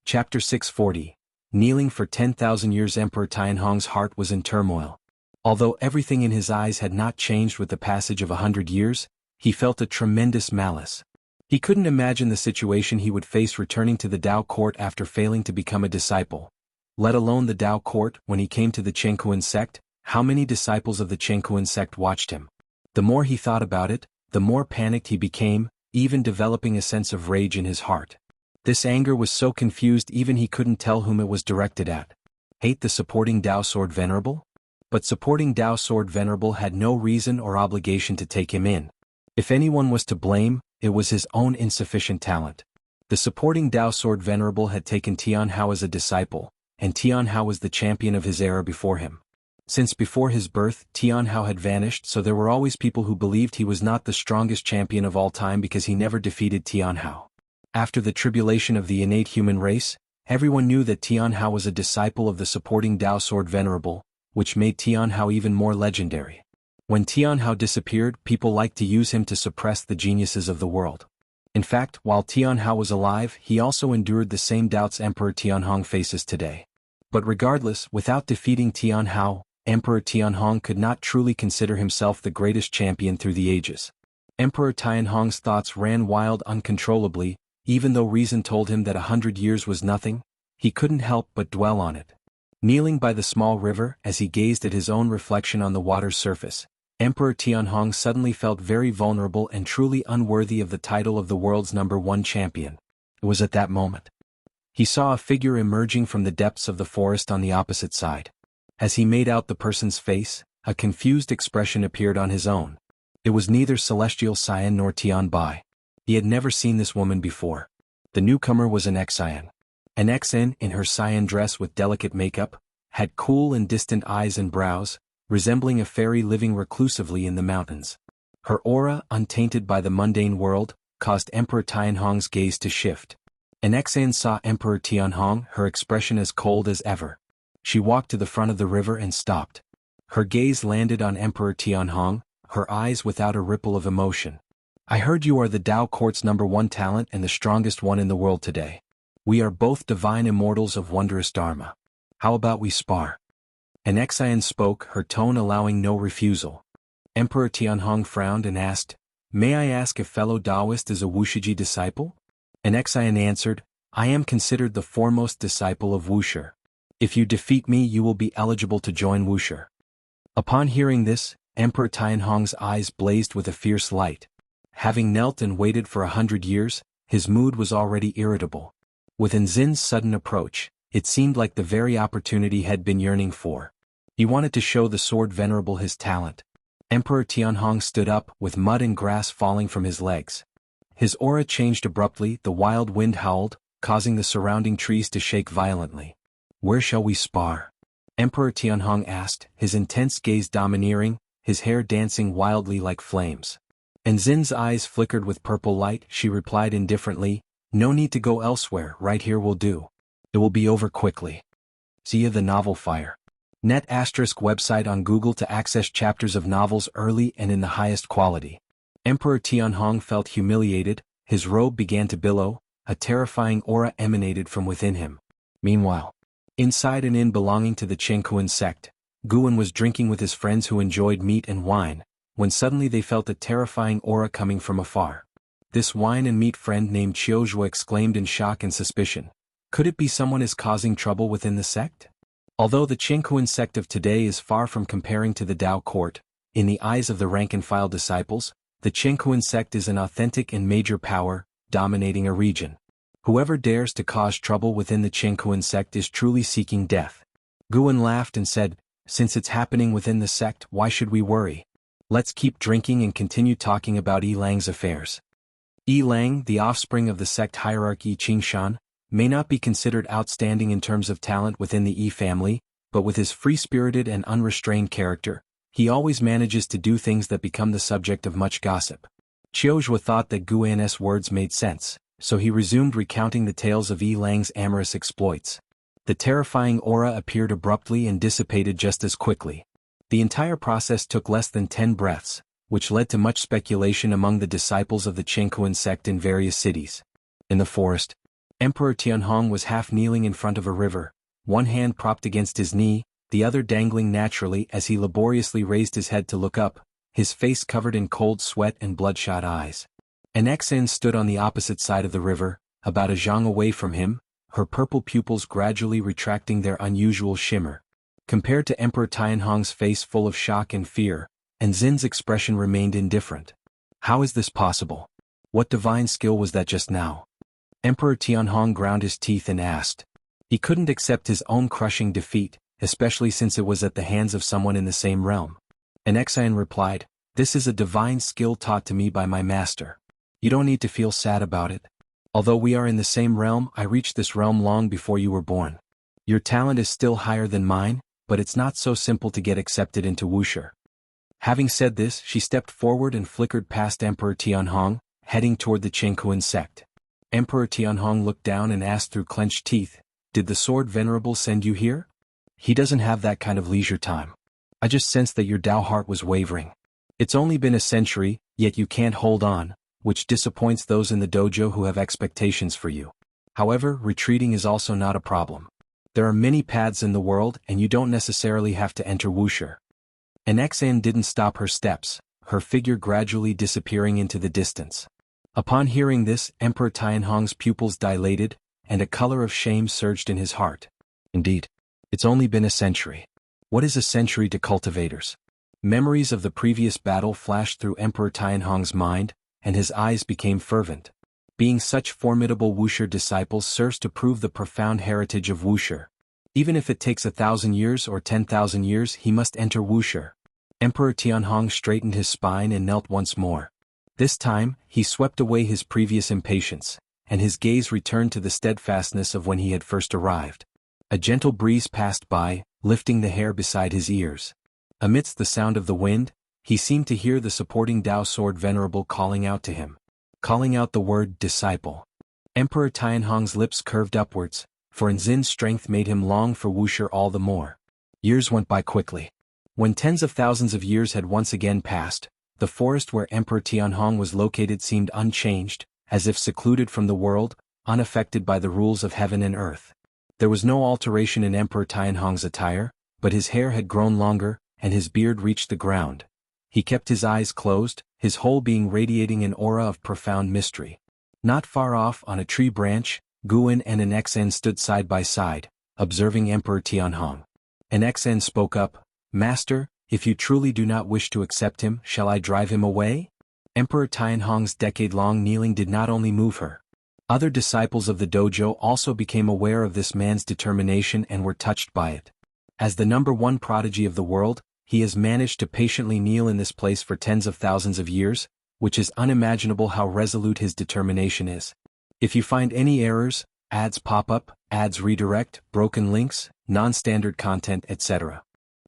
Chapter 640. Kneeling for 10,000 years. Emperor Tianhong's heart was in turmoil. Although everything in his eyes had not changed with the passage of 100 years, he felt a tremendous malice. He couldn't imagine the situation he would face returning to the Dao court after failing to become a disciple. Let alone the Dao court. When he came to the Chengkuan sect, how many disciples of the Chengkuan sect watched him? The more he thought about it, the more panicked he became, even developing a sense of rage in his heart. This anger was so confused even he couldn't tell whom it was directed at. Hate the supporting Dao sword venerable? But supporting Dao sword venerable had no reason or obligation to take him in. If anyone was to blame, it was his own insufficient talent. The supporting Dao sword venerable had taken Tianhao as a disciple, and Tianhao was the champion of his era before him. Since before his birth, Tianhao had vanished, so there were always people who believed he was not the strongest champion of all time because he never defeated Tianhao. After the tribulation of the innate human race, everyone knew that Tianhao was a disciple of the supporting Dao sword venerable, which made Tianhao even more legendary. When Tianhao disappeared, people liked to use him to suppress the geniuses of the world. In fact, while Tianhao was alive, he also endured the same doubts Emperor Tianhong faces today. But regardless, without defeating Tianhao, Emperor Tianhong could not truly consider himself the greatest champion through the ages. Emperor Tianhong's thoughts ran wild uncontrollably. Even though reason told him that 100 years was nothing, he couldn't help but dwell on it. Kneeling by the small river, as he gazed at his own reflection on the water's surface, Emperor Tianhong suddenly felt very vulnerable and truly unworthy of the title of the world's #1 champion. It was at that moment he saw a figure emerging from the depths of the forest on the opposite side. As he made out the person's face, a confused expression appeared on his own. It was neither Celestial Cyan nor Tianbai. He had never seen this woman before. The newcomer was an Xian. An Xian, in her cyan dress with delicate makeup, had cool and distant eyes and brows, resembling a fairy living reclusively in the mountains. Her aura, untainted by the mundane world, caused Emperor Tianhong's gaze to shift. An Xian saw Emperor Tianhong, her expression as cold as ever. She walked to the front of the river and stopped. Her gaze landed on Emperor Tianhong, her eyes without a ripple of emotion. I heard you are the Dao court's #1 talent and the strongest one in the world today. We are both divine immortals of wondrous Dharma. How about we spar? An Xian spoke, her tone allowing no refusal. Emperor Tianhong frowned and asked, "May I ask if fellow Taoist is a Wuxia disciple?" An Xian answered, "I am considered the foremost disciple of Wuxia. If you defeat me, you will be eligible to join Wuxia." Upon hearing this, Emperor Tianhong's eyes blazed with a fierce light. Having knelt and waited for 100 years, his mood was already irritable. With Nzin's sudden approach, it seemed like the very opportunity he had been yearning for. He wanted to show the sword venerable his talent. Emperor Tianhong stood up, with mud and grass falling from his legs. His aura changed abruptly, the wild wind howled, causing the surrounding trees to shake violently. "Where shall we spar?" Emperor Tianhong asked, his intense gaze domineering, his hair dancing wildly like flames. Nzin's eyes flickered with purple light. She replied indifferently, "No need to go elsewhere, right here will do. It will be over quickly." See the novel Fire. Net asterisk website on Google to access chapters of novels early and in the highest quality. Emperor Tianhong felt humiliated, his robe began to billow, a terrifying aura emanated from within him. Meanwhile, inside an inn belonging to the Chengkuan sect, Guan was drinking with his friends who enjoyed meat and wine, when suddenly they felt a terrifying aura coming from afar. This wine and meat friend named Qiuzhua exclaimed in shock and suspicion. Could it be someone is causing trouble within the sect? Although the Chengkuan sect of today is far from comparing to the Dao court, in the eyes of the rank-and-file disciples, the Chengkuan sect is an authentic and major power, dominating a region. Whoever dares to cause trouble within the Chengkuan sect is truly seeking death. Guan laughed and said, since it's happening within the sect, why should we worry? Let's keep drinking and continue talking about Yi Lang's affairs. Yi Lang, the offspring of the sect hierarchy Qingshan, may not be considered outstanding in terms of talent within the Yi family, but with his free-spirited and unrestrained character, he always manages to do things that become the subject of much gossip. Qiuzhua thought that Guan's words made sense, so he resumed recounting the tales of Yi Lang's amorous exploits. The terrifying aura appeared abruptly and dissipated just as quickly. The entire process took less than 10 breaths, which led to much speculation among the disciples of the Chengkuan sect in various cities. In the forest, Emperor Tianhong was half kneeling in front of a river, one hand propped against his knee, the other dangling naturally as he laboriously raised his head to look up, his face covered in cold sweat and bloodshot eyes. An Xen stood on the opposite side of the river, about a zhang away from him, her purple pupils gradually retracting their unusual shimmer. Compared to Emperor Tianhong's face full of shock and fear, and Xin's expression remained indifferent. How is this possible? What divine skill was that just now? Emperor Tianhong ground his teeth and asked. He couldn't accept his own crushing defeat, especially since it was at the hands of someone in the same realm. An Xen replied, this is a divine skill taught to me by my master. You don't need to feel sad about it. Although we are in the same realm, I reached this realm long before you were born. Your talent is still higher than mine, but it's not so simple to get accepted into Wuxia. Having said this, she stepped forward and flickered past Emperor Tianhong, heading toward the Chengkuan sect. Emperor Tianhong looked down and asked through clenched teeth, did the Sword Venerable send you here? He doesn't have that kind of leisure time. I just sensed that your Dao heart was wavering. It's only been a century, yet you can't hold on, which disappoints those in the dojo who have expectations for you. However, retreating is also not a problem. There are many paths in the world and you don't necessarily have to enter Wuxia. An Xen didn't stop her steps, her figure gradually disappearing into the distance. Upon hearing this, Emperor Tianhong's pupils dilated, and a color of shame surged in his heart. Indeed, it's only been a century. What is a century to cultivators? Memories of the previous battle flashed through Emperor Tianhong's mind, and his eyes became fervent. Being such formidable Wuxia disciples serves to prove the profound heritage of Wuxia. Even if it takes 1,000 years or 10,000 years, he must enter Wuxia. Emperor Tianhong straightened his spine and knelt once more. This time, he swept away his previous impatience, and his gaze returned to the steadfastness of when he had first arrived. A gentle breeze passed by, lifting the hair beside his ears. Amidst the sound of the wind, he seemed to hear the supporting Dao Sword Venerable calling out to him. Calling out the word, disciple. Emperor Tianhong's lips curved upwards, for Nzin's strength made him long for Wuxia all the more. Years went by quickly. When tens of thousands of years had once again passed, the forest where Emperor Tianhong was located seemed unchanged, as if secluded from the world, unaffected by the rules of heaven and earth. There was no alteration in Emperor Tianhong's attire, but his hair had grown longer, and his beard reached the ground. He kept his eyes closed, his whole being radiating an aura of profound mystery. Not far off, on a tree branch, Guan and an Xen stood side by side, observing Emperor Tianhong. An Xen spoke up, Master, if you truly do not wish to accept him, shall I drive him away? Emperor Tianhong's decade-long kneeling did not only move her. Other disciples of the dojo also became aware of this man's determination and were touched by it. As the #1 prodigy of the world, he has managed to patiently kneel in this place for tens of thousands of years, which is unimaginable how resolute his determination is. If you find any errors, ads pop up, ads redirect, broken links, non-standard content, etc.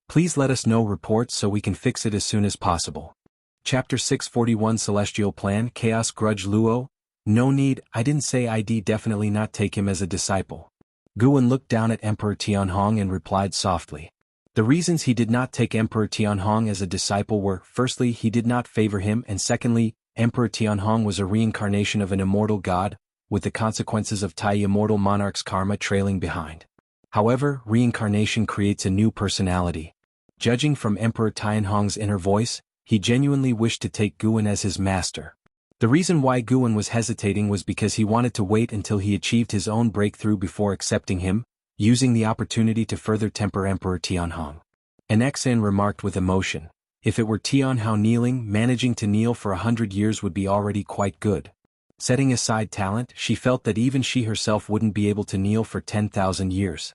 Please let us know reports so we can fix it as soon as possible. Chapter 641 Celestial Plan Chaos Grudge Luo. No need, I didn't say I'd definitely not take him as a disciple. Guan looked down at Emperor Tianhong and replied softly. The reasons he did not take Emperor Tianhong as a disciple were, firstly, he did not favor him, and secondly, Emperor Tianhong was a reincarnation of an immortal god, with the consequences of Tai immortal monarch's karma trailing behind. However, reincarnation creates a new personality. Judging from Emperor Tianhong's inner voice, he genuinely wished to take Guan as his master. The reason why Guan was hesitating was because he wanted to wait until he achieved his own breakthrough before accepting him, using the opportunity to further temper Emperor Tianhong. An ex-in remarked with emotion, "If it were Tianhong kneeling, managing to kneel for 100 years would be already quite good." Setting aside talent, she felt that even she herself wouldn't be able to kneel for 10,000 years.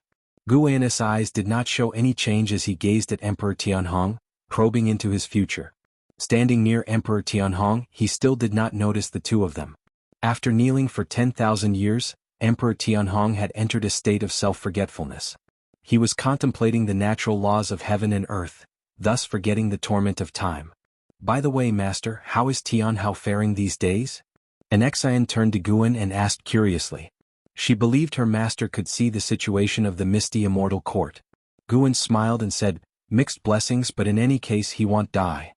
Guan's eyes did not show any change as he gazed at Emperor Tianhong, probing into his future. Standing near Emperor Tianhong, he still did not notice the two of them. After kneeling for 10,000 years, Emperor Tianhong had entered a state of self-forgetfulness. He was contemplating the natural laws of heaven and earth, thus forgetting the torment of time. "By the way, Master, how is Tianhao faring these days?" An ex-in turned to Guan and asked curiously. She believed her master could see the situation of the misty immortal court. Guan smiled and said, "Mixed blessings, but in any case he won't die."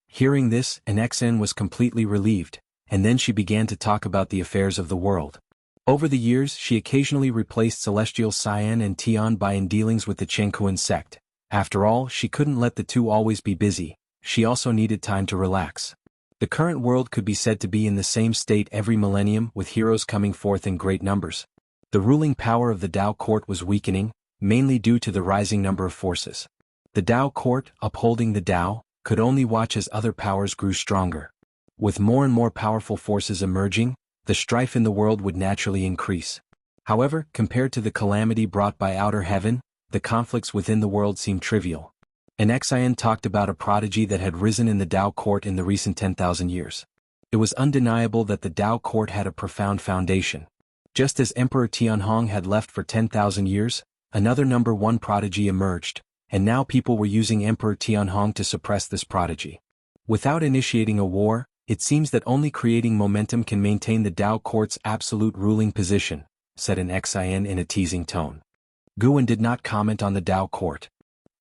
Hearing this, an ex-in was completely relieved, and then she began to talk about the affairs of the world. Over the years, she occasionally replaced Celestial Cyan and Tianbai in dealings with the Chengkuan sect. After all, she couldn't let the two always be busy, she also needed time to relax. The current world could be said to be in the same state every millennium, with heroes coming forth in great numbers. The ruling power of the Dao court was weakening, mainly due to the rising number of forces. The Dao court, upholding the Dao, could only watch as other powers grew stronger. With more and more powerful forces emerging, the strife in the world would naturally increase. However, compared to the calamity brought by outer heaven, the conflicts within the world seemed trivial. An ex-in talked about a prodigy that had risen in the Dao court in the recent 10,000 years. It was undeniable that the Dao court had a profound foundation. Just as Emperor Tianhong had left for 10,000 years, another number one prodigy emerged, and now people were using Emperor Tianhong to suppress this prodigy. Without initiating a war, it seems that only creating momentum can maintain the Dao court's absolute ruling position, said an ex-in in a teasing tone. Guan did not comment on the Dao court.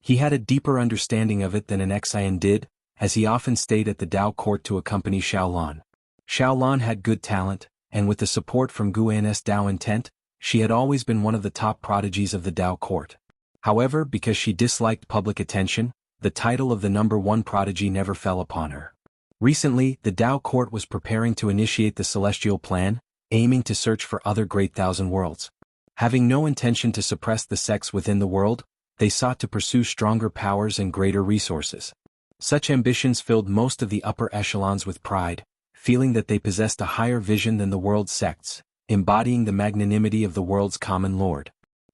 He had a deeper understanding of it than an ex-in did, as he often stayed at the Dao court to accompany Xiaolan. Xiaolan had good talent, and with the support from Guan's Dao intent, she had always been one of the top prodigies of the Dao court. However, because she disliked public attention, the title of the number one prodigy never fell upon her. Recently, the Dao court was preparing to initiate the Celestial Plan, aiming to search for other great thousand worlds. Having no intention to suppress the sects within the world, they sought to pursue stronger powers and greater resources. Such ambitions filled most of the upper echelons with pride, feeling that they possessed a higher vision than the world's sects, embodying the magnanimity of the world's common lord.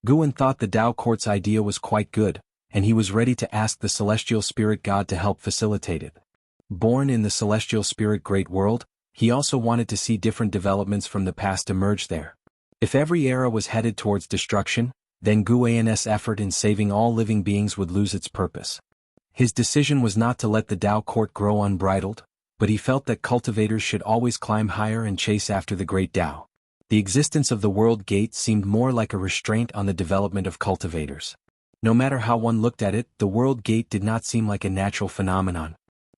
Guan thought the Dao court's idea was quite good, and he was ready to ask the celestial spirit god to help facilitate it. Born in the celestial spirit great world, he also wanted to see different developments from the past emerge there. If every era was headed towards destruction, then Guan's effort in saving all living beings would lose its purpose. His decision was not to let the Dao court grow unbridled, but he felt that cultivators should always climb higher and chase after the great Dao. The existence of the world gate seemed more like a restraint on the development of cultivators. No matter how one looked at it, the world gate did not seem like a natural phenomenon.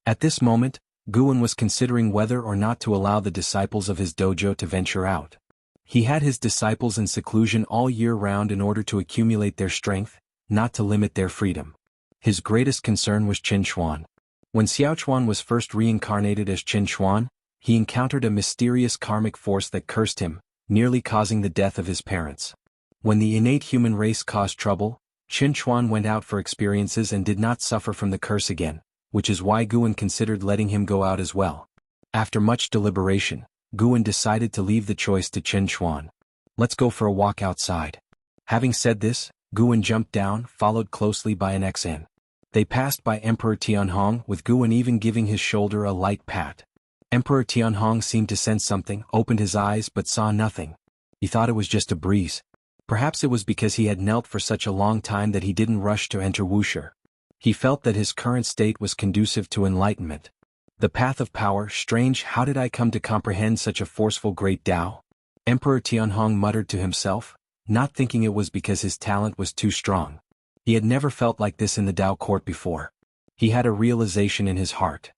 At this moment, Guan was considering whether or not to allow the disciples of his dojo to venture out. He had his disciples in seclusion all year round in order to accumulate their strength, not to limit their freedom. His greatest concern was Qin Xuan. When Xiao Chuan was first reincarnated as Qin Xuan, he encountered a mysterious karmic force that cursed him, nearly causing the death of his parents. When the innate human race caused trouble, Qin Xuan went out for experiences and did not suffer from the curse again, which is why Guan considered letting him go out as well. After much deliberation, Guan decided to leave the choice to Qin Xuan. "Let's go for a walk outside." Having said this, Guan jumped down, followed closely by an ex-in. They passed by Emperor Tianhong, with Guan even giving his shoulder a light pat. Emperor Tianhong seemed to sense something, opened his eyes but saw nothing. He thought it was just a breeze. Perhaps it was because he had knelt for such a long time that he didn't rush to enter Wuxia. He felt that his current state was conducive to enlightenment. The path of power, strange, how did I come to comprehend such a forceful great Tao? Emperor Tianhong muttered to himself, not thinking it was because his talent was too strong. He had never felt like this in the Dao court before. He had a realization in his heart.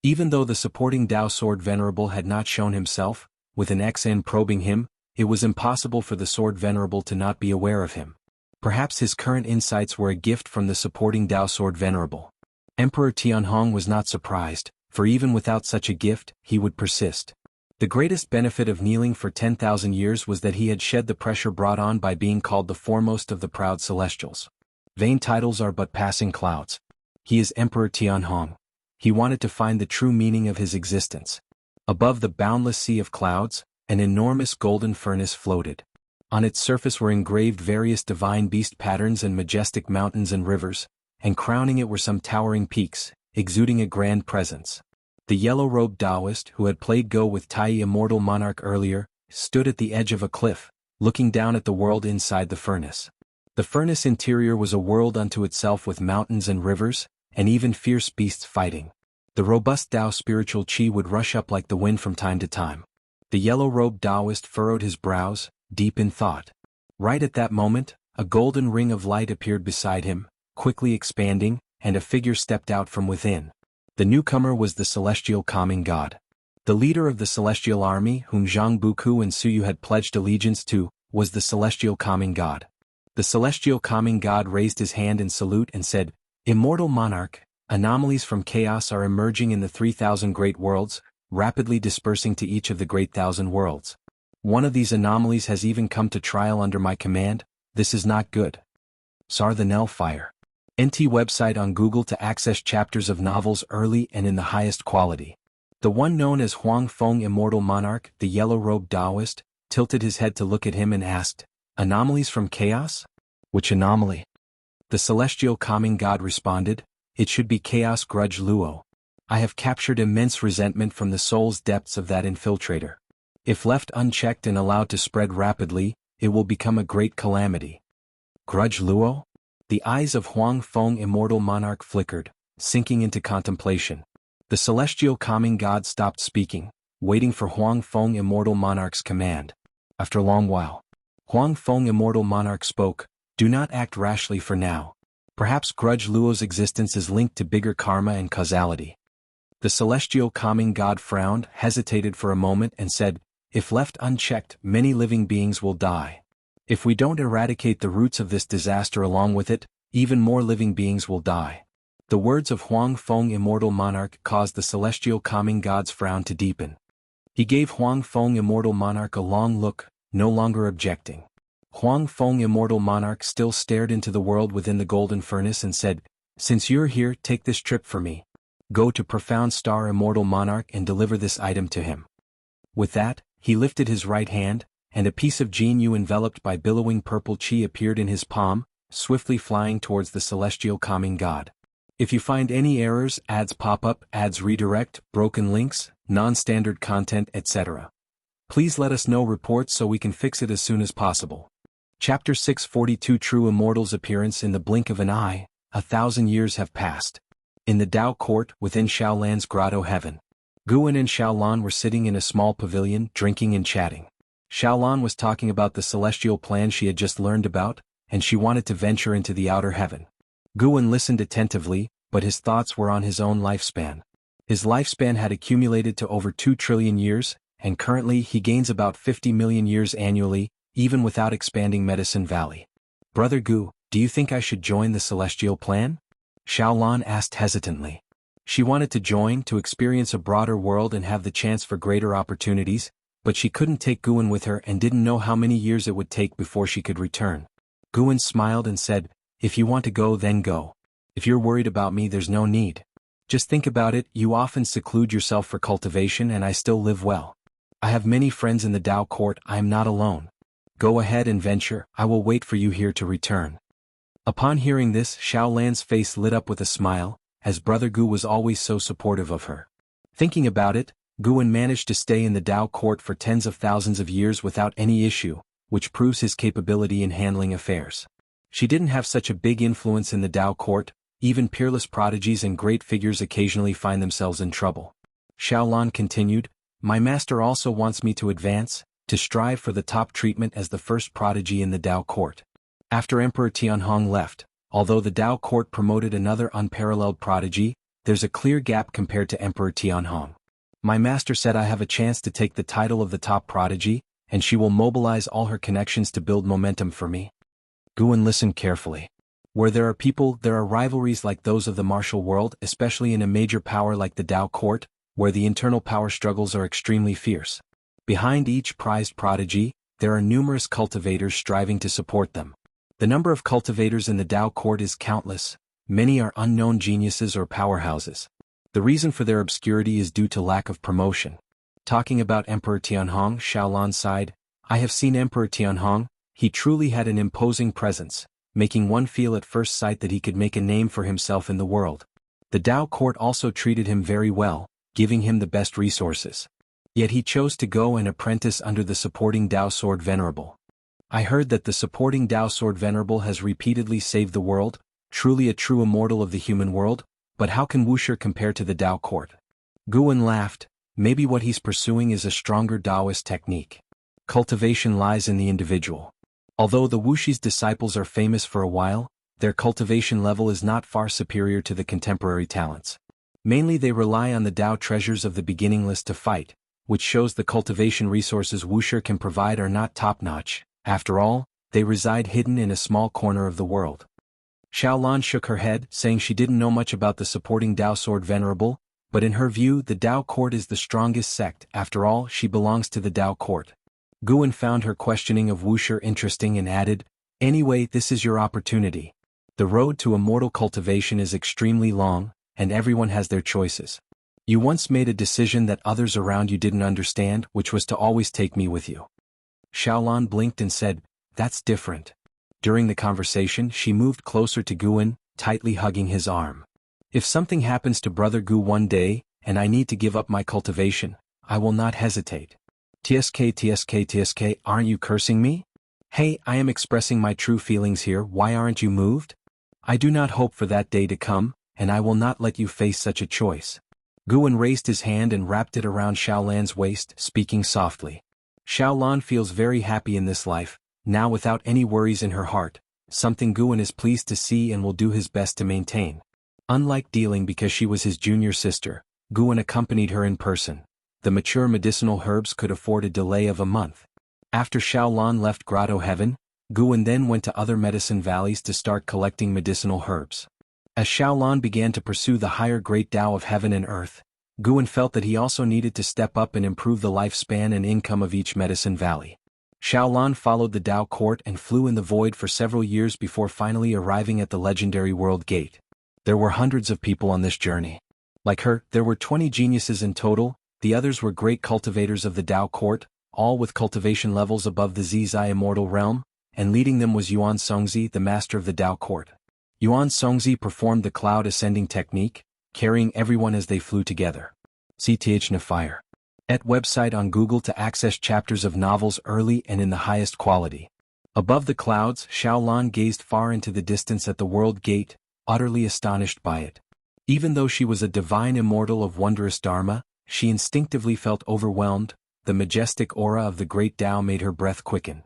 Even though the supporting Dao Sword Venerable had not shown himself, with an XN probing him, it was impossible for the Sword Venerable to not be aware of him. Perhaps his current insights were a gift from the supporting Dao Sword Venerable. Emperor Tianhong was not surprised, for even without such a gift, he would persist. The greatest benefit of kneeling for 10,000 years was that he had shed the pressure brought on by being called the foremost of the proud celestials. Vain titles are but passing clouds. He is Emperor Tianhong. He wanted to find the true meaning of his existence. Above the boundless sea of clouds, an enormous golden furnace floated. On its surface were engraved various divine beast patterns and majestic mountains and rivers, and crowning it were some towering peaks, exuding a grand presence. The yellow-robed Taoist who had played Go with Tai Immortal Monarch earlier, stood at the edge of a cliff, looking down at the world inside the furnace. The furnace interior was a world unto itself with mountains and rivers, and even fierce beasts fighting. The robust Tao spiritual chi would rush up like the wind from time to time. The yellow-robed Taoist furrowed his brows, deep in thought. Right at that moment, a golden ring of light appeared beside him, quickly expanding, and a figure stepped out from within. The newcomer was the celestial calming god. The leader of the celestial army whom Zhang Buku and Suyu had pledged allegiance to, was the celestial calming god. The celestial calming god raised his hand in salute and said, "Immortal monarch, anomalies from chaos are emerging in the 3,000 great worlds, rapidly dispersing to each of the great 1,000 worlds. One of these anomalies has even come to trial under my command. This is not good." Sar the Nell Fire. NT website on Google to access chapters of novels early and in the highest quality. The one known as Huang Feng Immortal Monarch, the yellow-robed Taoist, tilted his head to look at him and asked, "Anomalies from chaos? Which anomaly?" The celestial calming god responded, "It should be Chaos Grudge Luo. I have captured immense resentment from the soul's depths of that infiltrator. If left unchecked and allowed to spread rapidly, it will become a great calamity." Grudge Luo? The eyes of Huang Feng Immortal Monarch flickered, sinking into contemplation. The celestial calming god stopped speaking, waiting for Huang Feng Immortal Monarch's command. After a long while, Huang Feng Immortal Monarch spoke, "Do not act rashly for now. Perhaps Grudge Luo's existence is linked to bigger karma and causality." The celestial calming god frowned, hesitated for a moment and said, "If left unchecked, many living beings will die. If we don't eradicate the roots of this disaster along with it, even more living beings will die." The words of Huang Feng Immortal Monarch caused the celestial calming god's frown to deepen. He gave Huang Feng Immortal Monarch a long look, no longer objecting. Huang Feng Immortal Monarch still stared into the world within the golden furnace and said, "Since you're here, take this trip for me. Go to Profound Star Immortal Monarch and deliver this item to him." With that, he lifted his right hand, and a piece of Jinyu enveloped by billowing purple chi appeared in his palm, swiftly flying towards the celestial calming god. If you find any errors, ads pop up, ads redirect, broken links, non-standard content, etc., please let us know reports so we can fix it as soon as possible. Chapter 642 True Immortal's Appearance. In the blink of an eye, 1,000 years have passed. In the Dao court within Xiaolan's grotto heaven, Guan and Xiaolan were sitting in a small pavilion, drinking and chatting. Xiaolan was talking about the celestial plan she had just learned about, and she wanted to venture into the outer heaven. Guan listened attentively, but his thoughts were on his own lifespan. His lifespan had accumulated to over 2 trillion years, and currently he gains about 50 million years annually, even without expanding Medicine Valley. "Brother Gu, do you think I should join the celestial plan?" Xiaolan asked hesitantly. She wanted to join to experience a broader world and have the chance for greater opportunities, but she couldn't take Guan with her and didn't know how many years it would take before she could return. Guan smiled and said, "If you want to go, then go. If you're worried about me, there's no need. Just think about it, you often seclude yourself for cultivation and I still live well. I have many friends in the Dao court, I am not alone. Go ahead and venture, I will wait for you here to return." Upon hearing this, Xiaolan's face lit up with a smile, as Brother Gu was always so supportive of her. Thinking about it, Guan managed to stay in the Dao court for tens of thousands of years without any issue, which proves his capability in handling affairs. She didn't have such a big influence in the Dao court, even peerless prodigies and great figures occasionally find themselves in trouble. Xiaolan continued, "My master also wants me to advance, to strive for the top treatment as the first prodigy in the Dao court." After Emperor Tianhong left, Although the Tao court promoted another unparalleled prodigy, there's a clear gap compared to Emperor Tianhong. My master said I have a chance to take the title of the top prodigy, and she will mobilize all her connections to build momentum for me. Guan listened carefully. Where there are people, there are rivalries like those of the martial world, especially in a major power like the Tao court, where the internal power struggles are extremely fierce. Behind each prized prodigy, there are numerous cultivators striving to support them. The number of cultivators in the Tao court is countless. Many are unknown geniuses or powerhouses. The reason for their obscurity is due to lack of promotion. Talking about Emperor Tianhong, Xiaolan sighed, I have seen Emperor Tianhong. He truly had an imposing presence, making one feel at first sight that he could make a name for himself in the world. The Tao court also treated him very well, giving him the best resources. Yet he chose to go and apprentice under the supporting Tao sword venerable. I heard that the supporting Tao sword venerable has repeatedly saved the world, truly a true immortal of the human world, but how can Wuxia compare to the Tao court? Guan laughed, maybe what he's pursuing is a stronger Taoist technique. Cultivation lies in the individual. Although the Wuxi's disciples are famous for a while, their cultivation level is not far superior to the contemporary talents. Mainly they rely on the Tao treasures of the beginning list to fight, which shows the cultivation resources Wuxia can provide are not top-notch. After all, they reside hidden in a small corner of the world. Xiaolan shook her head, saying she didn't know much about the supporting Tao sword venerable, but in her view the Tao court is the strongest sect. After all, she belongs to the Tao court. Guan found her questioning of Wuxia interesting and added, anyway, this is your opportunity. The road to immortal cultivation is extremely long, and everyone has their choices. You once made a decision that others around you didn't understand, which was to always take me with you. Xiaolan blinked and said, that's different. During the conversation she moved closer to Guan, tightly hugging his arm. If something happens to Brother Gu one day, and I need to give up my cultivation, I will not hesitate. TSK, aren't you cursing me? Hey, I am expressing my true feelings here, why aren't you moved? I do not hope for that day to come, and I will not let you face such a choice. Guan raised his hand and wrapped it around Xiaolan's waist, speaking softly. Xiaolan feels very happy in this life, now without any worries in her heart, something Guan is pleased to see and will do his best to maintain. Unlike dealing because she was his junior sister, Guan accompanied her in person. The mature medicinal herbs could afford a delay of a month. After Xiaolan left Grotto Heaven, Guan then went to other medicine valleys to start collecting medicinal herbs. As Xiaolan began to pursue the higher great Tao of heaven and earth, Guan felt that he also needed to step up and improve the lifespan and income of each medicine valley. Xiaolan followed the Tao court and flew in the void for several years before finally arriving at the legendary World Gate. There were hundreds of people on this journey. Like her, there were 20 geniuses in total. The others were great cultivators of the Tao court, all with cultivation levels above the Zizai immortal realm, and leading them was Yuan Songzi, the master of the Tao court. Yuan Songzi performed the cloud ascending technique, carrying everyone as they flew together. CTH Fire. Et website on Google to access chapters of novels early and in the highest quality. Above the clouds, Xiaolan gazed far into the distance at the World Gate, utterly astonished by it. Even though she was a divine immortal of wondrous Dharma, she instinctively felt overwhelmed. The majestic aura of the great Tao made her breath quicken.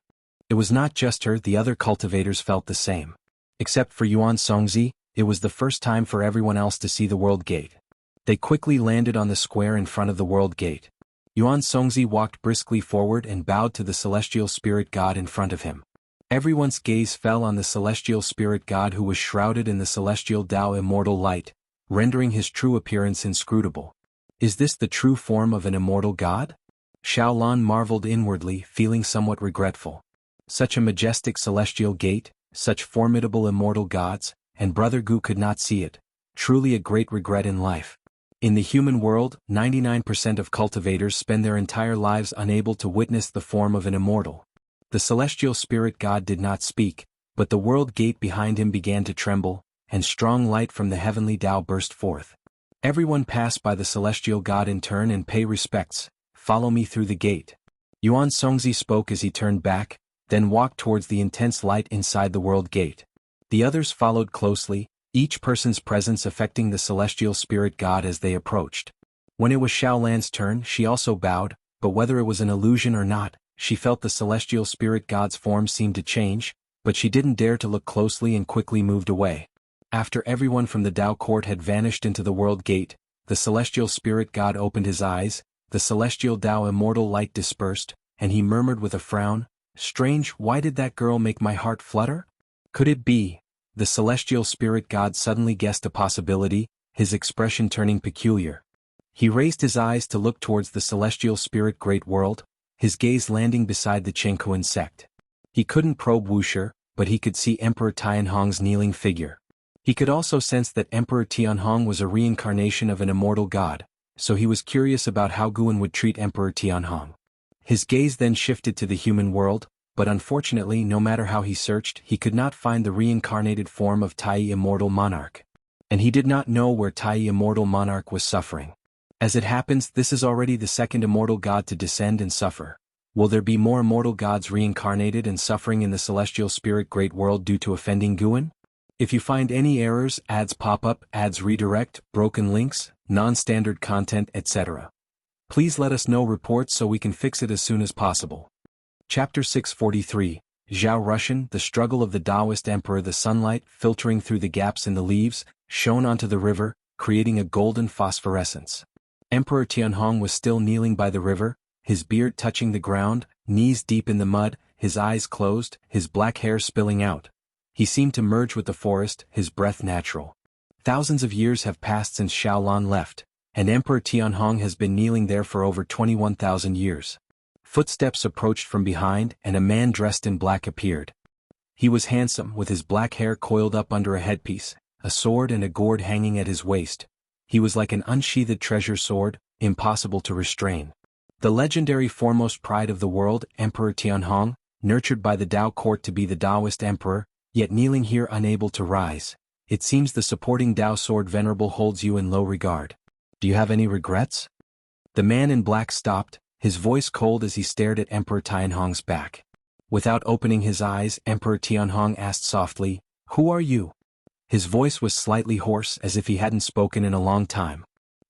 It was not just her, the other cultivators felt the same. Except for Yuan Songzi, it was the first time for everyone else to see the World Gate. They quickly landed on the square in front of the World Gate. Yuan Songzi walked briskly forward and bowed to the celestial spirit god in front of him. Everyone's gaze fell on the celestial spirit god who was shrouded in the celestial Tao immortal light, rendering his true appearance inscrutable. Is this the true form of an immortal god? Xiaolan marveled inwardly, feeling somewhat regretful. Such a majestic celestial gate, such formidable immortal gods, and Brother Gu could not see it. Truly a great regret in life. In the human world, 99% of cultivators spend their entire lives unable to witness the form of an immortal. The celestial spirit god did not speak, but the World Gate behind him began to tremble, and strong light from the heavenly Tao burst forth. Everyone pass by the celestial god in turn and pay respects. Follow me through the gate. Yuan Songzi spoke as he turned back, then walked towards the intense light inside the World Gate. The others followed closely, each person's presence affecting the celestial spirit god as they approached. When it was Xiaolan's turn, she also bowed, but whether it was an illusion or not, she felt the celestial spirit god's form seemed to change, but she didn't dare to look closely and quickly moved away. After everyone from the Tao court had vanished into the world gate, the celestial spirit god opened his eyes, the celestial Tao immortal light dispersed, and he murmured with a frown, "Strange, why did that girl make my heart flutter? Could it be?" The celestial spirit god suddenly guessed a possibility, his expression turning peculiar. He raised his eyes to look towards the celestial spirit great world, his gaze landing beside the Qingkuan sect. He couldn't probe Wuxia, but he could see Emperor Tianhong's kneeling figure. He could also sense that Emperor Tianhong was a reincarnation of an immortal god, so he was curious about how Guan would treat Emperor Tianhong. His gaze then shifted to the human world, but unfortunately no matter how he searched he could not find the reincarnated form of Tai Immortal Monarch. And he did not know where Tai Immortal Monarch was suffering. As it happens, this is already the second immortal god to descend and suffer. Will there be more immortal gods reincarnated and suffering in the celestial spirit great world due to offending Guan? If you find any errors, ads pop up, ads redirect, broken links, non-standard content, etc., please let us know reports so we can fix it as soon as possible. Chapter 643, Zhao Russian, the struggle of the Taoist emperor. The sunlight, filtering through the gaps in the leaves, shone onto the river, creating a golden phosphorescence. Emperor Tianhong was still kneeling by the river, his beard touching the ground, knees deep in the mud, his eyes closed, his black hair spilling out. He seemed to merge with the forest, his breath natural. Thousands of years have passed since Shaolin left, and Emperor Tianhong has been kneeling there for over 21,000 years. Footsteps approached from behind, and a man dressed in black appeared. He was handsome, with his black hair coiled up under a headpiece, a sword and a gourd hanging at his waist. He was like an unsheathed treasure sword, impossible to restrain. The legendary foremost pride of the world, Emperor Tianhong, nurtured by the Tao court to be the Taoist emperor, yet kneeling here unable to rise. It seems the supporting Tao sword venerable holds you in low regard. Do you have any regrets? The man in black stopped, his voice cold as he stared at Emperor Tianhong's back. Without opening his eyes, Emperor Tianhong asked softly, "Who are you?" His voice was slightly hoarse as if he hadn't spoken in a long time.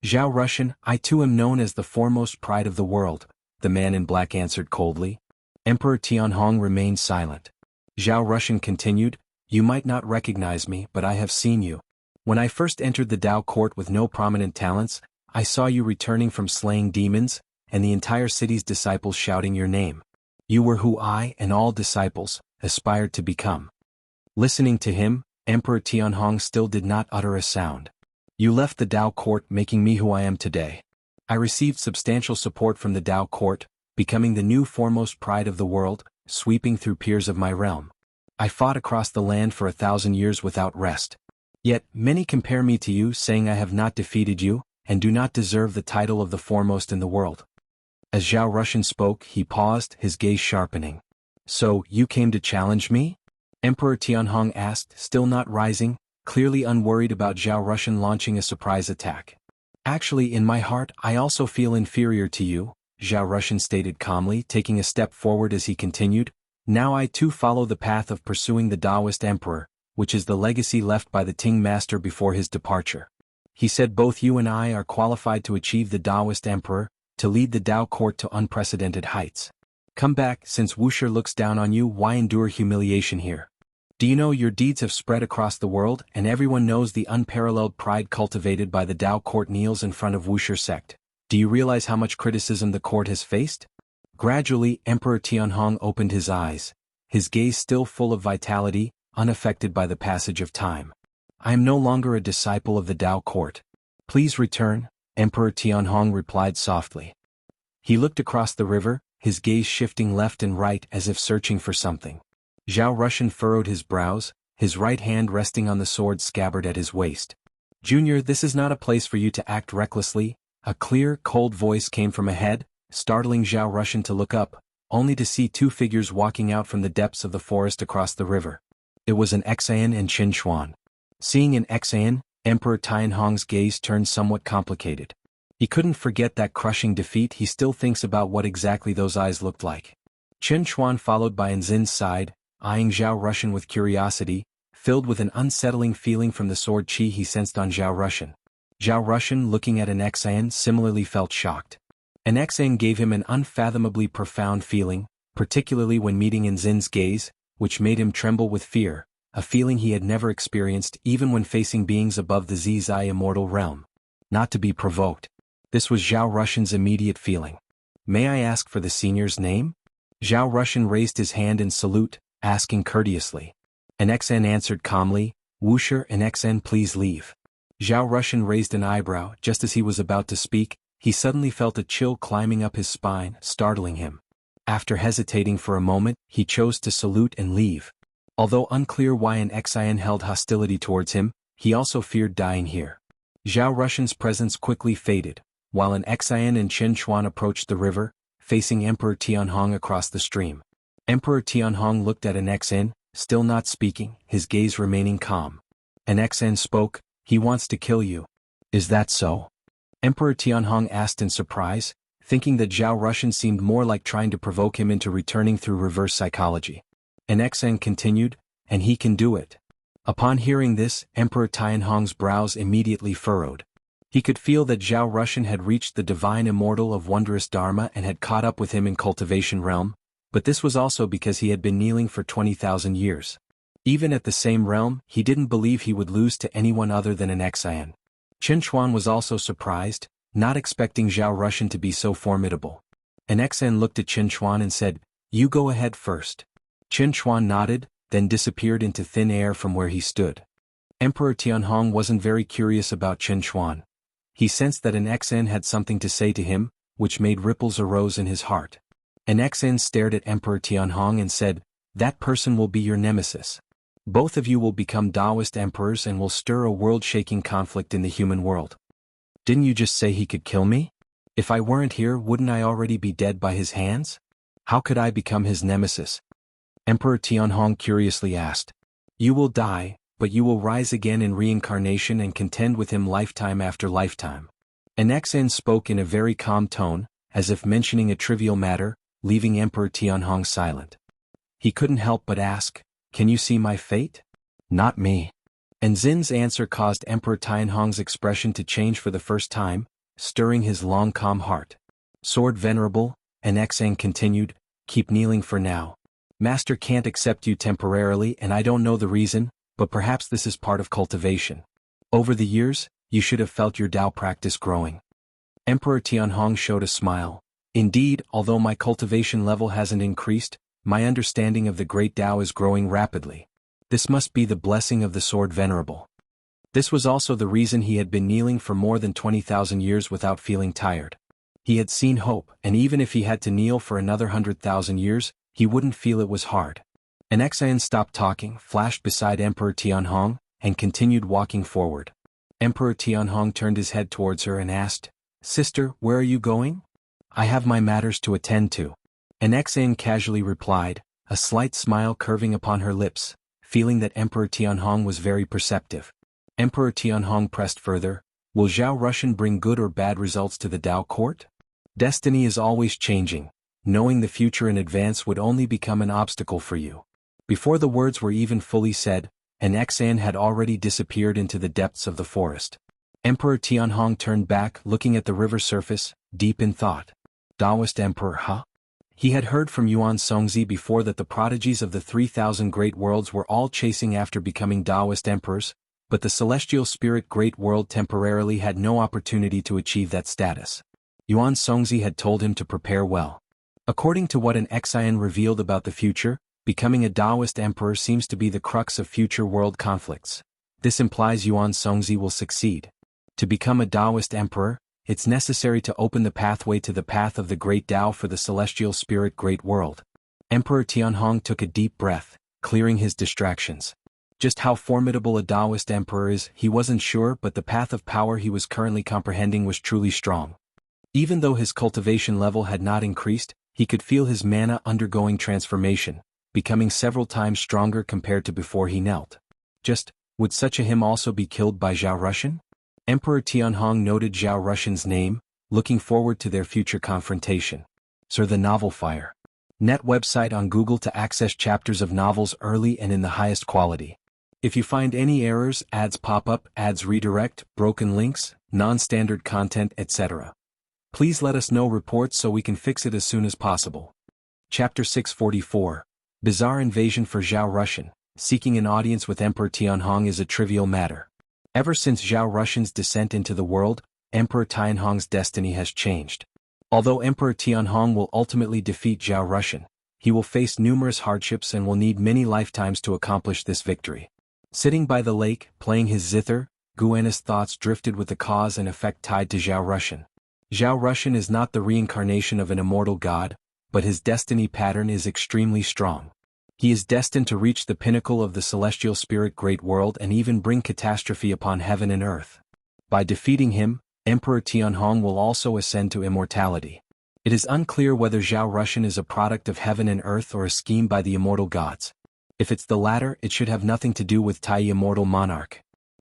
"Zhao Russian, I too am known as the foremost pride of the world," the man in black answered coldly. Emperor Tianhong remained silent. Zhao Russian continued, "You might not recognize me, but I have seen you. When I first entered the Tao court with no prominent talents, I saw you returning from slaying demons, and the entire city's disciples shouting your name. You were who I, and all disciples, aspired to become." Listening to him, Emperor Tianhong still did not utter a sound. "You left the Tao court making me who I am today. I received substantial support from the Tao court, becoming the new foremost pride of the world, sweeping through peers of my realm. I fought across the land for 1,000 years without rest. Yet, many compare me to you, saying I have not defeated you, and do not deserve the title of the foremost in the world." As Zhao Russian spoke, he paused, his gaze sharpening. "So, you came to challenge me?" Emperor Tianhong asked, still not rising, clearly unworried about Zhao Russian launching a surprise attack. "Actually, in my heart, I also feel inferior to you," Zhao Russian stated calmly, taking a step forward as he continued. "Now I too follow the path of pursuing the Taoist emperor, which is the legacy left by the Ting master before his departure. He said both you and I are qualified to achieve the Taoist emperor, to lead the Tao court to unprecedented heights. Come back, since Wuxia looks down on you, why endure humiliation here? Do you know your deeds have spread across the world, and everyone knows the unparalleled pride cultivated by the Tao court kneels in front of Wuxia sect? Do you realize how much criticism the court has faced?" Gradually, Emperor Tianhong opened his eyes, his gaze still full of vitality, unaffected by the passage of time. "I am no longer a disciple of the Tao court. Please return," Emperor Tianhong replied softly. He looked across the river, his gaze shifting left and right as if searching for something. Zhao Russian furrowed his brows, his right hand resting on the sword scabbard at his waist. "Junior, this is not a place for you to act recklessly," a clear, cold voice came from ahead, startling Zhao Russian to look up, only to see two figures walking out from the depths of the forest across the river. It was an Xan and Qin Xuan. Seeing an Xan, Emperor Tianhong's gaze turned somewhat complicated. He couldn't forget that crushing defeat. He still thinks about what exactly those eyes looked like. Qin Xuan followed by Anzin's side, eyeing Zhao Russian with curiosity, filled with an unsettling feeling from the sword qi he sensed on Zhao Russian. Zhao Russian, looking at an Xan, similarly felt shocked. An Xan gave him an unfathomably profound feeling, particularly when meeting Anzin's gaze, which made him tremble with fear, a feeling he had never experienced even when facing beings above the Zizai immortal realm. Not to be provoked. This was Zhao Rushan's immediate feeling. May I ask for the senior's name? Zhao Rushan raised his hand in salute, asking courteously. An XN answered calmly, Wuxia and XN please leave. Zhao Rushan raised an eyebrow. Just as he was about to speak, he suddenly felt a chill climbing up his spine, startling him. After hesitating for a moment, he chose to salute and leave. Although unclear why an XIN held hostility towards him, he also feared dying here. Zhao Rushan's presence quickly faded, while an XIN and Chen Chuan approached the river, facing Emperor Tianhong across the stream. Emperor Tianhong looked at an XN, still not speaking, his gaze remaining calm. An XN spoke, he wants to kill you. Is that so? Emperor Tianhong asked in surprise, thinking that Zhao Rushan seemed more like trying to provoke him into returning through reverse psychology. An XN continued, and he can do it. Upon hearing this, Emperor Tianhong's brows immediately furrowed. He could feel that Zhao Rushan had reached the divine immortal of wondrous Dharma and had caught up with him in cultivation realm, but this was also because he had been kneeling for 20,000 years. Even at the same realm, he didn't believe he would lose to anyone other than an Xian. Chen Chuan was also surprised, not expecting Zhao Rushan to be so formidable. An Xian looked at Chen Chuan and said, You go ahead first. Chen Chuan nodded, then disappeared into thin air from where he stood. Emperor Tianhong wasn't very curious about Chen Chuan. He sensed that an Xian had something to say to him, which made ripples arose in his heart. An Xian stared at Emperor Tianhong and said, That person will be your nemesis. Both of you will become Taoist emperors and will stir a world-shaking conflict in the human world. Didn't you just say he could kill me? If I weren't here, wouldn't I already be dead by his hands? How could I become his nemesis? Emperor Tianhong curiously asked. You will die, but you will rise again in reincarnation and contend with him lifetime after lifetime. An Xian spoke in a very calm tone, as if mentioning a trivial matter, leaving Emperor Tianhong silent. He couldn't help but ask, Can you see my fate? Not me. And Xin's answer caused Emperor Tianhong's expression to change for the first time, stirring his long calm heart. Sword Venerable, an Xian continued, Keep kneeling for now. Master can't accept you temporarily and I don't know the reason, but perhaps this is part of cultivation. Over the years, you should have felt your Tao practice growing. Emperor Tianhong showed a smile. Indeed, although my cultivation level hasn't increased, my understanding of the great Tao is growing rapidly. This must be the blessing of the Sword Venerable. This was also the reason he had been kneeling for more than 20,000 years without feeling tired. He had seen hope, and even if he had to kneel for another 100,000 years, he wouldn't feel it was hard. An Xian stopped talking, flashed beside Emperor Tianhong, and continued walking forward. Emperor Tianhong turned his head towards her and asked, Sister, where are you going? I have my matters to attend to. An Xian casually replied, a slight smile curving upon her lips, feeling that Emperor Tianhong was very perceptive. Emperor Tianhong pressed further, Will Zhao Rushan bring good or bad results to the Tao court? Destiny is always changing. Knowing the future in advance would only become an obstacle for you. Before the words were even fully said, an Xian had already disappeared into the depths of the forest. Emperor Tianhong turned back, looking at the river surface, deep in thought. Taoist Emperor, huh? He had heard from Yuan Songzi before that the prodigies of the 3,000 great worlds were all chasing after becoming Taoist emperors, but the celestial spirit great world temporarily had no opportunity to achieve that status. Yuan Songzi had told him to prepare well. According to what an Xian revealed about the future, becoming a Taoist emperor seems to be the crux of future world conflicts. This implies Yuan Songzi will succeed. To become a Taoist emperor, it's necessary to open the pathway to the path of the great Tao for the celestial spirit great world. Emperor Tianhong took a deep breath, clearing his distractions. Just how formidable a Taoist emperor is, he wasn't sure, but the path of power he was currently comprehending was truly strong. Even though his cultivation level had not increased, he could feel his mana undergoing transformation, becoming several times stronger compared to before he knelt. Just, would such a him also be killed by Zhao Rushan? Emperor Tianhong noted Zhao Rushan's name, looking forward to their future confrontation. Sir the Novel Fire. Net website on Google to access chapters of novels early and in the highest quality. If you find any errors, ads pop up, ads redirect, broken links, non-standard content, etc. Please let us know reports so we can fix it as soon as possible. Chapter 644. Bizarre invasion for Zhao Rushan. Seeking an audience with Emperor Tianhong is a trivial matter. Ever since Zhao Rushan's descent into the world, Emperor Tianhong's destiny has changed. Although Emperor Tianhong will ultimately defeat Zhao Rushan, he will face numerous hardships and will need many lifetimes to accomplish this victory. Sitting by the lake, playing his zither, Guan's thoughts drifted with the cause and effect tied to Zhao Rushan. Zhao Rushan is not the reincarnation of an immortal god, but his destiny pattern is extremely strong. He is destined to reach the pinnacle of the celestial spirit great world and even bring catastrophe upon heaven and earth. By defeating him, Emperor Tianhong will also ascend to immortality. It is unclear whether Zhao Rushan is a product of heaven and earth or a scheme by the immortal gods. If it's the latter, it should have nothing to do with Tai Immortal Monarch.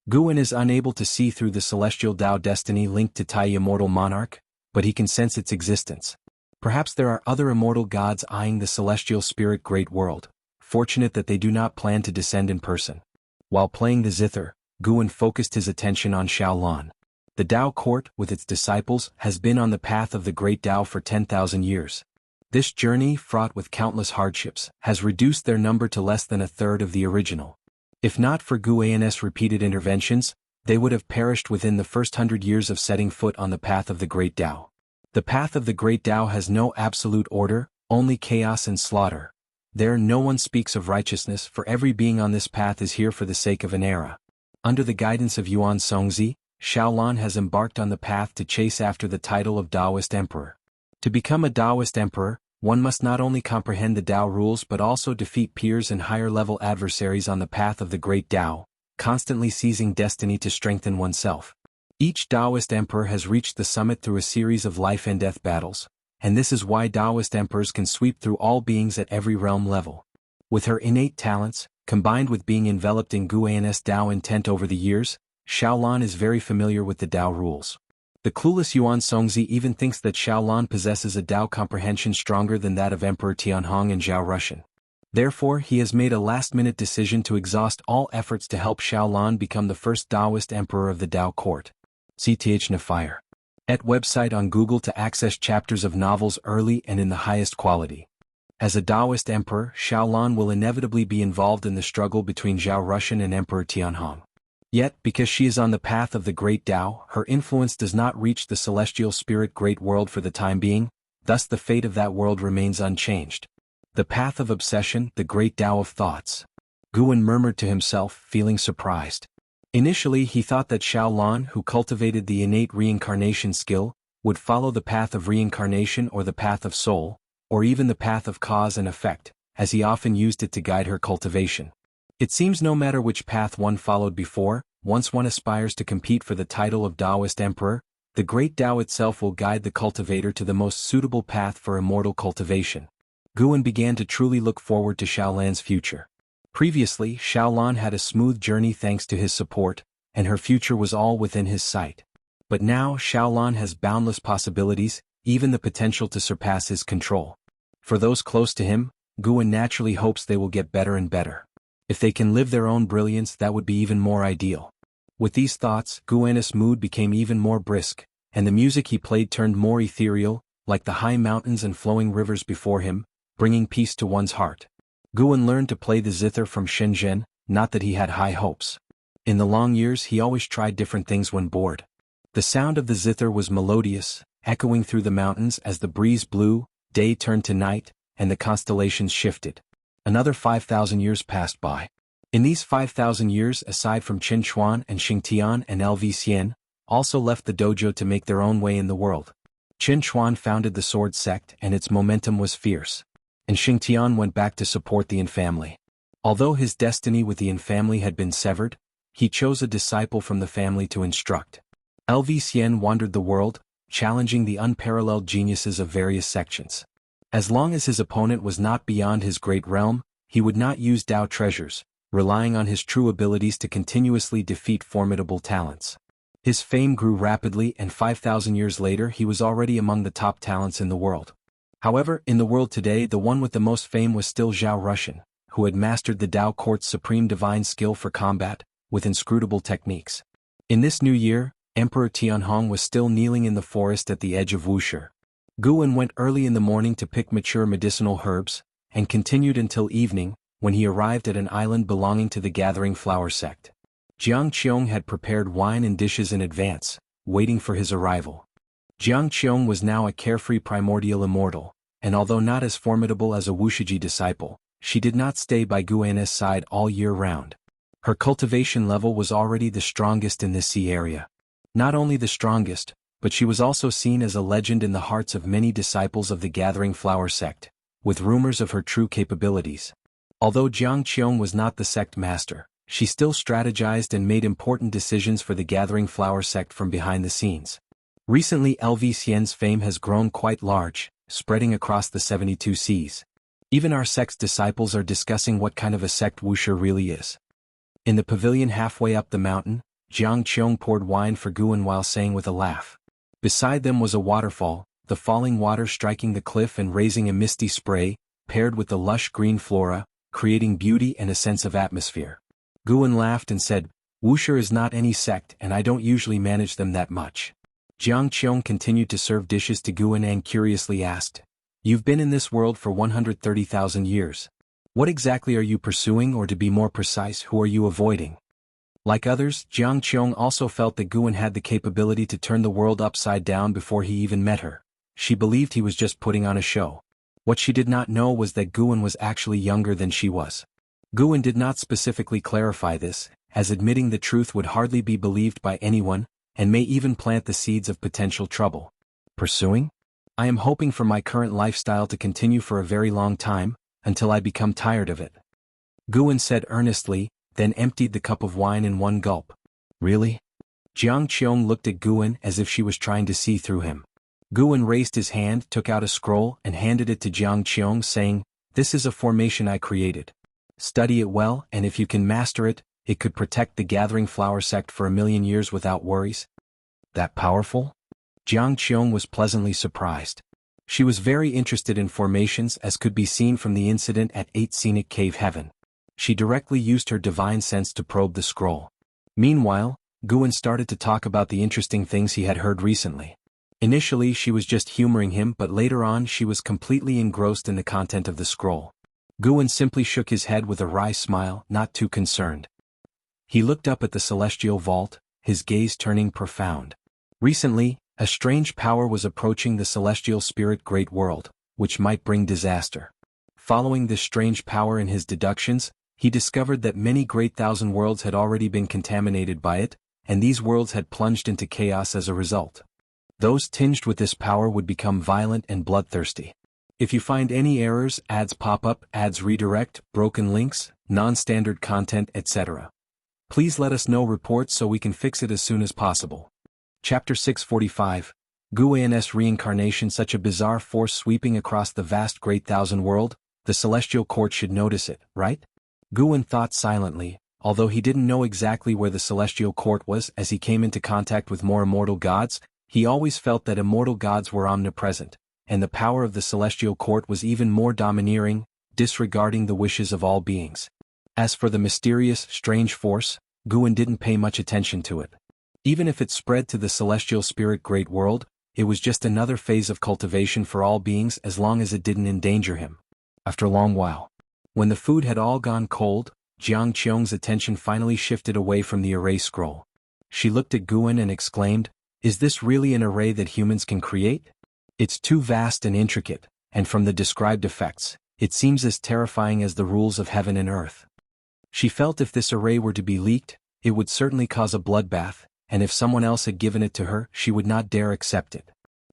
Guan is unable to see through the celestial Tao destiny linked to Tai Immortal Monarch, but he can sense its existence. Perhaps there are other immortal gods eyeing the celestial spirit great world, fortunate that they do not plan to descend in person. While playing the zither, Guan focused his attention on Shaolan. The Tao court, with its disciples, has been on the path of the great Tao for 10,000 years. This journey, fraught with countless hardships, has reduced their number to less than a third of the original. If not for Guan's repeated interventions, they would have perished within the first 100 years of setting foot on the path of the great Tao. The path of the great Tao has no absolute order, only chaos and slaughter. There no one speaks of righteousness, for every being on this path is here for the sake of an era. Under the guidance of Yuan Songzi, Shaolan has embarked on the path to chase after the title of Taoist Emperor. To become a Taoist Emperor, one must not only comprehend the Tao rules but also defeat peers and higher-level adversaries on the path of the great Tao, constantly seizing destiny to strengthen oneself. Each Taoist Emperor has reached the summit through a series of life-and-death battles, and this is why Taoist Emperors can sweep through all beings at every realm level. With her innate talents, combined with being enveloped in Guan's Tao intent over the years, Shaolan is very familiar with the Tao rules. The clueless Yuan Songzi even thinks that Shaolan possesses a Tao comprehension stronger than that of Emperor Tianhong and Zhao Rushan. Therefore, he has made a last-minute decision to exhaust all efforts to help Shaolan become the first Taoist Emperor of the Tao court. CTH Nafire. At website on Google to access chapters of novels early and in the highest quality. As a Taoist Emperor, Shaolan will inevitably be involved in the struggle between Zhao Rushan and Emperor Tianhong. Yet, because she is on the path of the great Tao, her influence does not reach the celestial spirit great world for the time being, thus the fate of that world remains unchanged. The path of obsession, the great Tao of thoughts. Guan murmured to himself, feeling surprised. Initially he thought that Shaolan, who cultivated the innate reincarnation skill, would follow the path of reincarnation or the path of soul, or even the path of cause and effect, as he often used it to guide her cultivation. It seems no matter which path one followed before, once one aspires to compete for the title of Taoist Emperor, the great Tao itself will guide the cultivator to the most suitable path for immortal cultivation. Guan began to truly look forward to Shaolan's future. Previously, Shaolan had a smooth journey thanks to his support, and her future was all within his sight. But now Shaolan has boundless possibilities, even the potential to surpass his control. For those close to him, Guan naturally hopes they will get better and better. If they can live their own brilliance, that would be even more ideal. With these thoughts, Guan's mood became even more brisk, and the music he played turned more ethereal, like the high mountains and flowing rivers before him, bringing peace to one's heart. Guan learned to play the zither from Shenzhen, not that he had high hopes. In the long years he always tried different things when bored. The sound of the zither was melodious, echoing through the mountains as the breeze blew, day turned to night, and the constellations shifted. Another 5,000 years passed by. In these 5,000 years, aside from Qin Chuan and Xingtian and LV Xian, also left the dojo to make their own way in the world. Qin Chuan founded the sword sect and its momentum was fierce. And Xingtian went back to support the Yin family. Although his destiny with the Yin family had been severed, he chose a disciple from the family to instruct. LV Xian wandered the world, challenging the unparalleled geniuses of various sections. As long as his opponent was not beyond his great realm, he would not use Tao treasures, relying on his true abilities to continuously defeat formidable talents. His fame grew rapidly and 5,000 years later he was already among the top talents in the world. However, in the world today the one with the most fame was still Zhao Rushan, who had mastered the Tao court's supreme divine skill for combat, with inscrutable techniques. In this new year, Emperor Tianhong was still kneeling in the forest at the edge of Wuxia. Guan went early in the morning to pick mature medicinal herbs, and continued until evening, when he arrived at an island belonging to the Gathering Flower sect. Jiang Qiong had prepared wine and dishes in advance, waiting for his arrival. Jiang Qiong was now a carefree primordial immortal, and although not as formidable as a Wuxia disciple, she did not stay by Guan's side all year round. Her cultivation level was already the strongest in this sea area. Not only the strongest, but she was also seen as a legend in the hearts of many disciples of the Gathering Flower sect, with rumors of her true capabilities. Although Jiang Qiong was not the sect master, she still strategized and made important decisions for the Gathering Flower sect from behind the scenes. Recently LV Xian's fame has grown quite large, spreading across the 72 seas. Even our sect's disciples are discussing what kind of a sect Wuxia really is. In the pavilion halfway up the mountain, Jiang Qiong poured wine for Guan while saying with a laugh. Beside them was a waterfall, the falling water striking the cliff and raising a misty spray, paired with the lush green flora, creating beauty and a sense of atmosphere. Guan laughed and said, "Wuxia is not any sect and I don't usually manage them that much." Jiang Qiong continued to serve dishes to Guan and curiously asked, "You've been in this world for 130,000 years. What exactly are you pursuing, or to be more precise, who are you avoiding?" Like others, Jiang Qiong also felt that Guan had the capability to turn the world upside down before he even met her. She believed he was just putting on a show. What she did not know was that Guan was actually younger than she was. Guan did not specifically clarify this, as admitting the truth would hardly be believed by anyone, and may even plant the seeds of potential trouble. Pursuing? I am hoping for my current lifestyle to continue for a very long time, until I become tired of it. Guan said earnestly, then emptied the cup of wine in one gulp. Really? Jiang Qiong looked at Guan as if she was trying to see through him. Guan raised his hand, took out a scroll, and handed it to Jiang Qiong, saying, "This is a formation I created. Study it well, and if you can master it, it could protect the Gathering Flower sect for 1,000,000 years without worries." That powerful? Jiang Qiong was pleasantly surprised. She was very interested in formations, as could be seen from the incident at 8 Scenic Cave Heaven. She directly used her divine sense to probe the scroll. Meanwhile, Guan started to talk about the interesting things he had heard recently. Initially she was just humoring him, but later on she was completely engrossed in the content of the scroll. Guan simply shook his head with a wry smile, not too concerned. He looked up at the celestial vault, his gaze turning profound. Recently, a strange power was approaching the celestial spirit great world, which might bring disaster. Following this strange power in his deductions, he discovered that many great thousand worlds had already been contaminated by it, and these worlds had plunged into chaos as a result. Those tinged with this power would become violent and bloodthirsty. If you find any errors, ads pop up, ads redirect, broken links, non-standard content, etc., please let us know reports so we can fix it as soon as possible. Chapter 645, Guan's Reincarnation. Such a bizarre force sweeping across the vast great thousand world, the celestial court should notice it, right? Guan thought silently, although he didn't know exactly where the celestial court was. As he came into contact with more immortal gods, he always felt that immortal gods were omnipresent, and the power of the celestial court was even more domineering, disregarding the wishes of all beings. As for the mysterious, strange force, Guan didn't pay much attention to it. Even if it spread to the celestial spirit great world, it was just another phase of cultivation for all beings as long as it didn't endanger him. After a long while, when the food had all gone cold, Jiang Qiong's attention finally shifted away from the array scroll. She looked at Guan and exclaimed, "Is this really an array that humans can create? It's too vast and intricate, and from the described effects, it seems as terrifying as the rules of heaven and earth." She felt if this array were to be leaked, it would certainly cause a bloodbath, and if someone else had given it to her, she would not dare accept it.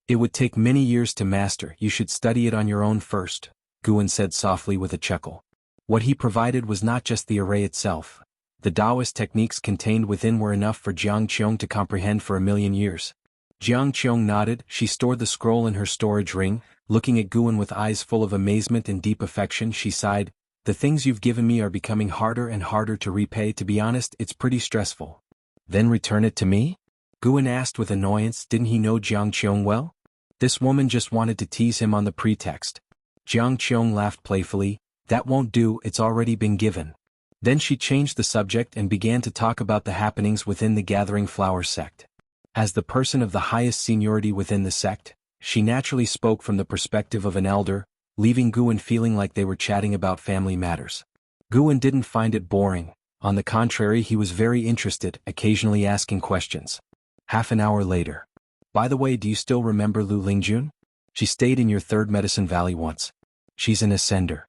"It would take many years to master. You should study it on your own first," Guan said softly with a chuckle. What he provided was not just the array itself. The Taoist techniques contained within were enough for Jiang Qiong to comprehend for 1,000,000 years. Jiang Qiong nodded. She stored the scroll in her storage ring, looking at Guan with eyes full of amazement and deep affection. She sighed, "The things you've given me are becoming harder and harder to repay. To be honest, it's pretty stressful." "Then return it to me?" Guan asked with annoyance. Didn't he know Jiang Qiong well? This woman just wanted to tease him on the pretext. Jiang Qiong laughed playfully. "That won't do, it's already been given." Then she changed the subject and began to talk about the happenings within the Gathering Flower sect. As the person of the highest seniority within the sect, she naturally spoke from the perspective of an elder, leaving Guan feeling like they were chatting about family matters. Guan didn't find it boring. On the contrary, he was very interested, occasionally asking questions. Half an hour later. By the way, do you still remember Lu Lingjun? She stayed in your third Medicine Valley once. She's an ascender.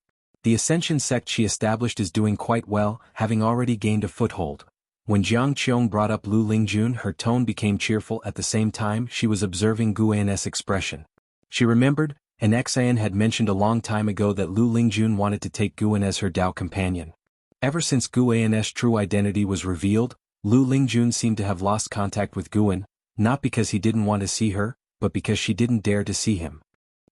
The Ascension sect she established is doing quite well, having already gained a foothold. When Jiang Qiong brought up Lu Lingjun, her tone became cheerful. At the same time, she was observing Guan's expression. She remembered, an Xian had mentioned a long time ago that Lu Lingjun wanted to take Guan as her Dao companion. Ever since Guan's true identity was revealed, Lu Lingjun seemed to have lost contact with Guan, not because he didn't want to see her, but because she didn't dare to see him.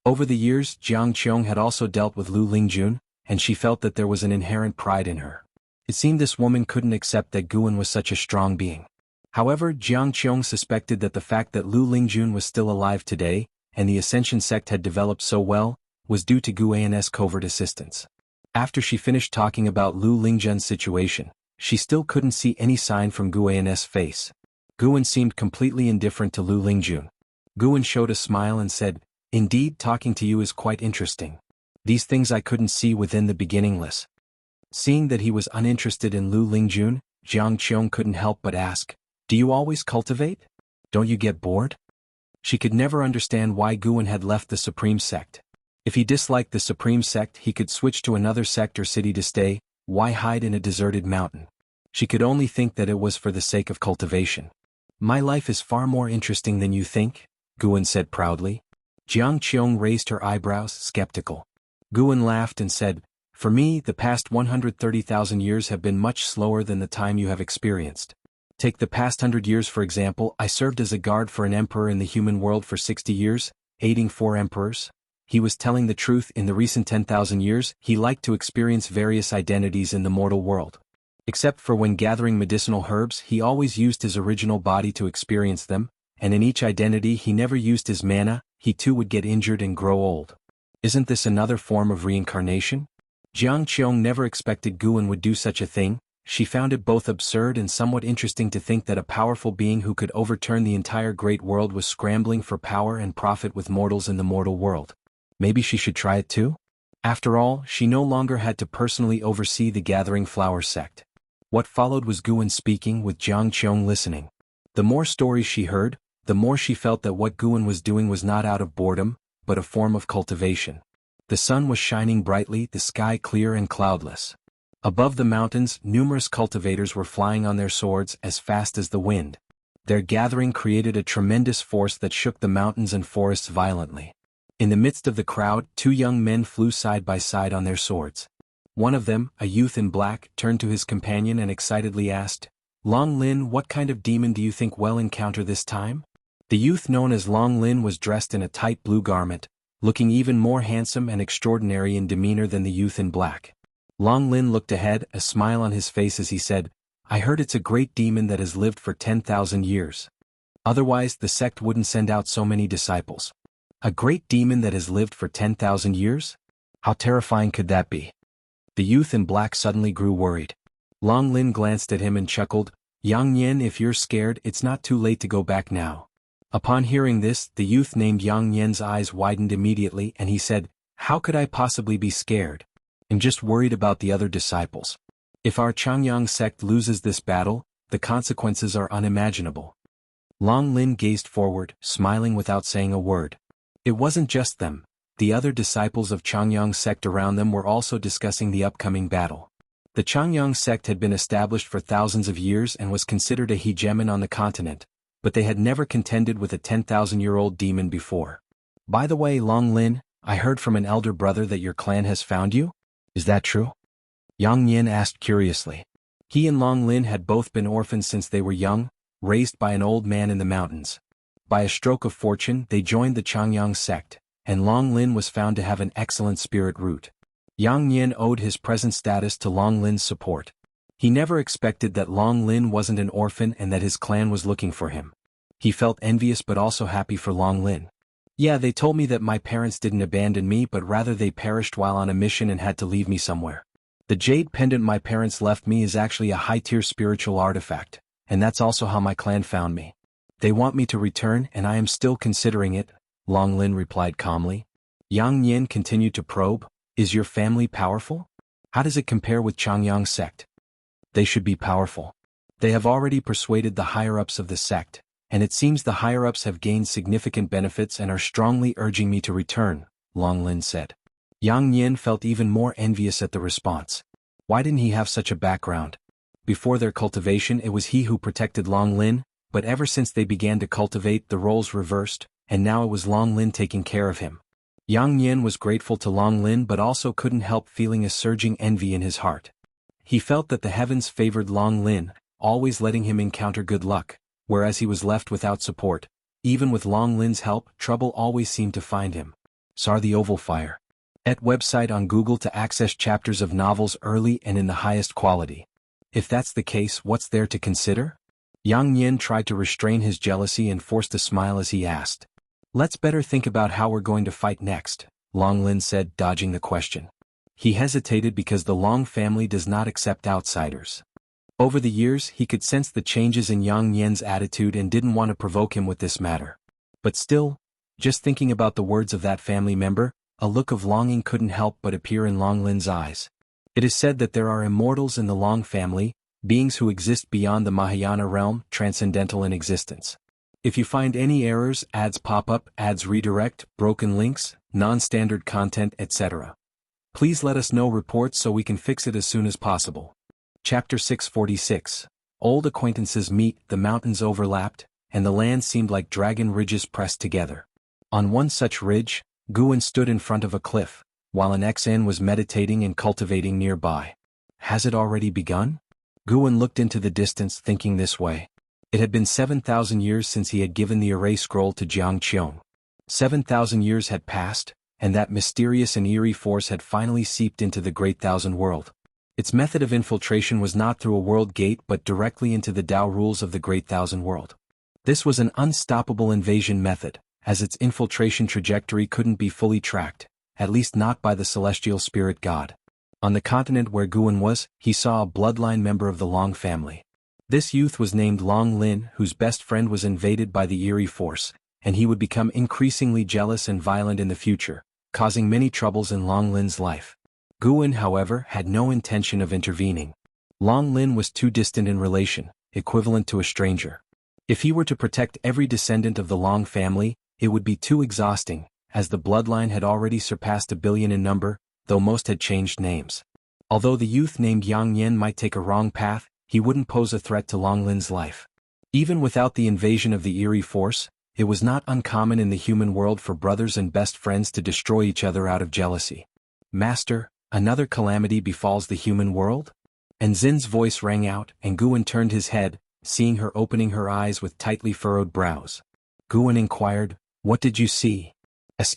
Over the years, Jiang Qiong had also dealt with Lu Lingjun, and she felt that there was an inherent pride in her. It seemed this woman couldn't accept that Guan was such a strong being. However, Jiang Qiong suspected that the fact that Lu Lingjun was still alive today, and the Ascension sect had developed so well, was due to Guan's covert assistance. After she finished talking about Lu Lingjun's situation, she still couldn't see any sign from Guan's face. Guan seemed completely indifferent to Lu Lingjun. Guan showed a smile and said, "Indeed, talking to you is quite interesting. These things I couldn't see within the beginningless." Seeing that he was uninterested in Lu Lingjun, Jiang Qiong couldn't help but ask, "Do you always cultivate? Don't you get bored?" She could never understand why Guan had left the Supreme Sect. If he disliked the Supreme Sect, he could switch to another sect or city to stay. Why hide in a deserted mountain? She could only think that it was for the sake of cultivation. "My life is far more interesting than you think," Guan said proudly. Jiang Qiong raised her eyebrows, skeptical. Guan laughed and said, "For me, the past 130,000 years have been much slower than the time you have experienced. Take the past 100 years for example. I served as a guard for an emperor in the human world for 60 years, aiding 4 emperors. He was telling the truth. In the recent 10,000 years, he liked to experience various identities in the mortal world. Except for when gathering medicinal herbs, he always used his original body to experience them, and in each identity he never used his mana. He too would get injured and grow old. Isn't this another form of reincarnation?" Jiang Qiong never expected Guan would do such a thing. She found it both absurd and somewhat interesting to think that a powerful being who could overturn the entire great world was scrambling for power and profit with mortals in the mortal world. Maybe she should try it too? After all, she no longer had to personally oversee the Gathering Flower sect. What followed was Guan speaking with Jiang Qiong listening. The more stories she heard, the more she felt that what Guan was doing was not out of boredom, but a form of cultivation. The sun was shining brightly, the sky clear and cloudless. Above the mountains, numerous cultivators were flying on their swords as fast as the wind. Their gathering created a tremendous force that shook the mountains and forests violently. In the midst of the crowd, 2 young men flew side by side on their swords. One of them, a youth in black, turned to his companion and excitedly asked, "Long Lin, what kind of demon do you think we'll encounter this time?" The youth known as Long Lin was dressed in a tight blue garment, looking even more handsome and extraordinary in demeanor than the youth in black. Long Lin looked ahead, a smile on his face as he said, "I heard it's a great demon that has lived for 10,000 years. Otherwise the sect wouldn't send out so many disciples." "A great demon that has lived for 10,000 years? How terrifying could that be?" The youth in black suddenly grew worried. Long Lin glanced at him and chuckled, "Yang Yan, if you're scared, it's not too late to go back now." Upon hearing this, the youth named Yang Yan's eyes widened immediately and he said, "How could I possibly be scared? I'm just worried about the other disciples. If our Changyang sect loses this battle, the consequences are unimaginable." Long Lin gazed forward, smiling without saying a word. It wasn't just them. The other disciples of Changyang sect around them were also discussing the upcoming battle. The Changyang sect had been established for thousands of years and was considered a hegemon on the continent, but they had never contended with a 10,000-year-old demon before. "By the way, Long Lin, I heard from an elder brother that your clan has found you? Is that true?" Yang Yan asked curiously. He and Long Lin had both been orphans since they were young, raised by an old man in the mountains. By a stroke of fortune, they joined the Changyang sect, and Long Lin was found to have an excellent spirit root. Yang Yan owed his present status to Long Lin's support. He never expected that Long Lin wasn't an orphan and that his clan was looking for him. He felt envious but also happy for Long Lin. "Yeah, they told me that my parents didn't abandon me but rather they perished while on a mission and had to leave me somewhere. The jade pendant my parents left me is actually a high-tier spiritual artifact, and that's also how my clan found me. They want me to return and I am still considering it," Long Lin replied calmly. Yang Yin continued to probe, is your family powerful? How does it compare with Changyang sect? They should be powerful. They have already persuaded the higher-ups of the sect, and it seems the higher-ups have gained significant benefits and are strongly urging me to return, Long Lin said. Yang Yin felt even more envious at the response. Why didn't he have such a background? Before their cultivation it was he who protected Long Lin, but ever since they began to cultivate the roles reversed, and now it was Long Lin taking care of him. Yang Yin was grateful to Long Lin but also couldn't help feeling a surging envy in his heart. He felt that the heavens favored Long Lin, always letting him encounter good luck, whereas he was left without support. Even with Long Lin's help, trouble always seemed to find him. Sar the Oval Fire. Et website on Google to access chapters of novels early and in the highest quality. If that's the case, what's there to consider? Yang Yin tried to restrain his jealousy and forced a smile as he asked. Let's better think about how we're going to fight next, Long Lin said, dodging the question. He hesitated because the Long family does not accept outsiders. Over the years he could sense the changes in Yang Yin's attitude and didn't want to provoke him with this matter. But still, just thinking about the words of that family member, a look of longing couldn't help but appear in Long Lin's eyes. It is said that there are immortals in the Long family, beings who exist beyond the Mahayana realm, transcendental in existence. If you find any errors, ads pop up, ads redirect, broken links, non-standard content, etc., please let us know reports so we can fix it as soon as possible. Chapter 646. Old acquaintances meet, the mountains overlapped, and the land seemed like dragon ridges pressed together. On one such ridge, Guan stood in front of a cliff, while an XN was meditating and cultivating nearby. Has it already begun? Guan looked into the distance thinking this way. It had been 7,000 years since he had given the array scroll to Jiang Qiong. 7,000 years had passed, and that mysterious and eerie force had finally seeped into the Great Thousand World. Its method of infiltration was not through a world gate but directly into the Tao rules of the Great Thousand World. This was an unstoppable invasion method, as its infiltration trajectory couldn't be fully tracked, at least not by the celestial spirit god. On the continent where Guan was, he saw a bloodline member of the Long family. This youth was named Long Lin, whose best friend was invaded by the eerie force, and he would become increasingly jealous and violent in the future, causing many troubles in Long Lin's life. Guan, however, had no intention of intervening. Long Lin was too distant in relation, equivalent to a stranger. If he were to protect every descendant of the Long family, it would be too exhausting, as the bloodline had already surpassed 1 billion in number, though most had changed names. Although the youth named Yang Yin might take a wrong path, he wouldn't pose a threat to Long Lin's life. Even without the invasion of the eerie force, it was not uncommon in the human world for brothers and best friends to destroy each other out of jealousy. Master, another calamity befalls the human world? And Zin's voice rang out, and Guan turned his head, seeing her opening her eyes with tightly furrowed brows. Guan inquired, what did you see?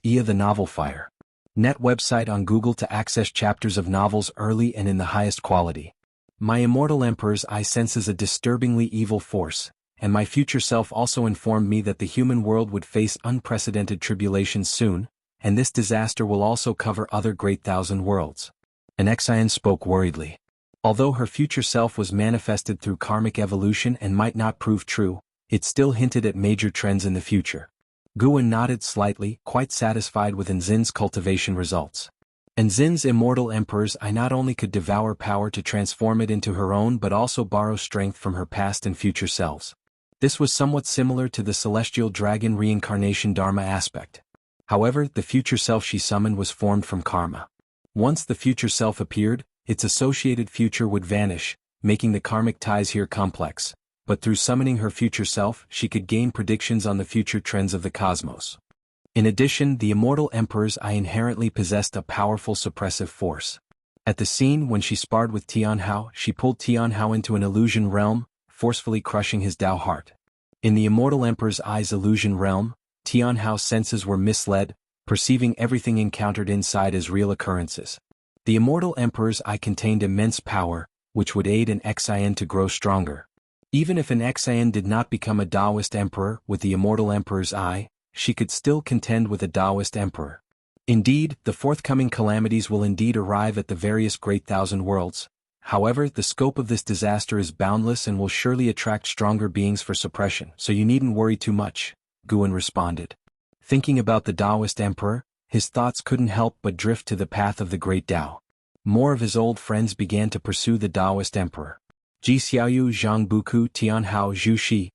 Ia the Novel Fire. Net website on Google to access chapters of novels early and in the highest quality. My immortal emperor's eye senses a disturbingly evil force, and my future self also informed me that the human world would face unprecedented tribulations soon, and this disaster will also cover other Great Thousand Worlds. An Xian spoke worriedly. Although her future self was manifested through karmic evolution and might not prove true, it still hinted at major trends in the future. Guan nodded slightly, quite satisfied with Nzin's cultivation results. Nzin's immortal emperor's eye not only could devour power to transform it into her own but also borrow strength from her past and future selves. This was somewhat similar to the celestial dragon reincarnation dharma aspect. However, the future self she summoned was formed from karma. Once the future self appeared, its associated future would vanish, making the karmic ties here complex. But through summoning her future self, she could gain predictions on the future trends of the cosmos. In addition, the immortal emperor's eye inherently possessed a powerful suppressive force. At the scene when she sparred with Tianhao, she pulled Tianhao into an illusion realm, forcefully crushing his Tao heart. In the immortal emperor's eye's illusion realm, Tianhao's senses were misled, perceiving everything encountered inside as real occurrences. The immortal emperor's eye contained immense power, which would aid an Xian to grow stronger. Even if an Xian did not become a Taoist emperor with the immortal emperor's eye, she could still contend with a Taoist emperor. Indeed, the forthcoming calamities will indeed arrive at the various Great Thousand Worlds. However, the scope of this disaster is boundless and will surely attract stronger beings for suppression, so you needn't worry too much, Guan responded. Thinking about the Taoist emperor, his thoughts couldn't help but drift to the path of the great Tao. More of his old friends began to pursue the Taoist emperor. Ji Xiaoyu Zhangbuku Tianhao Zhu.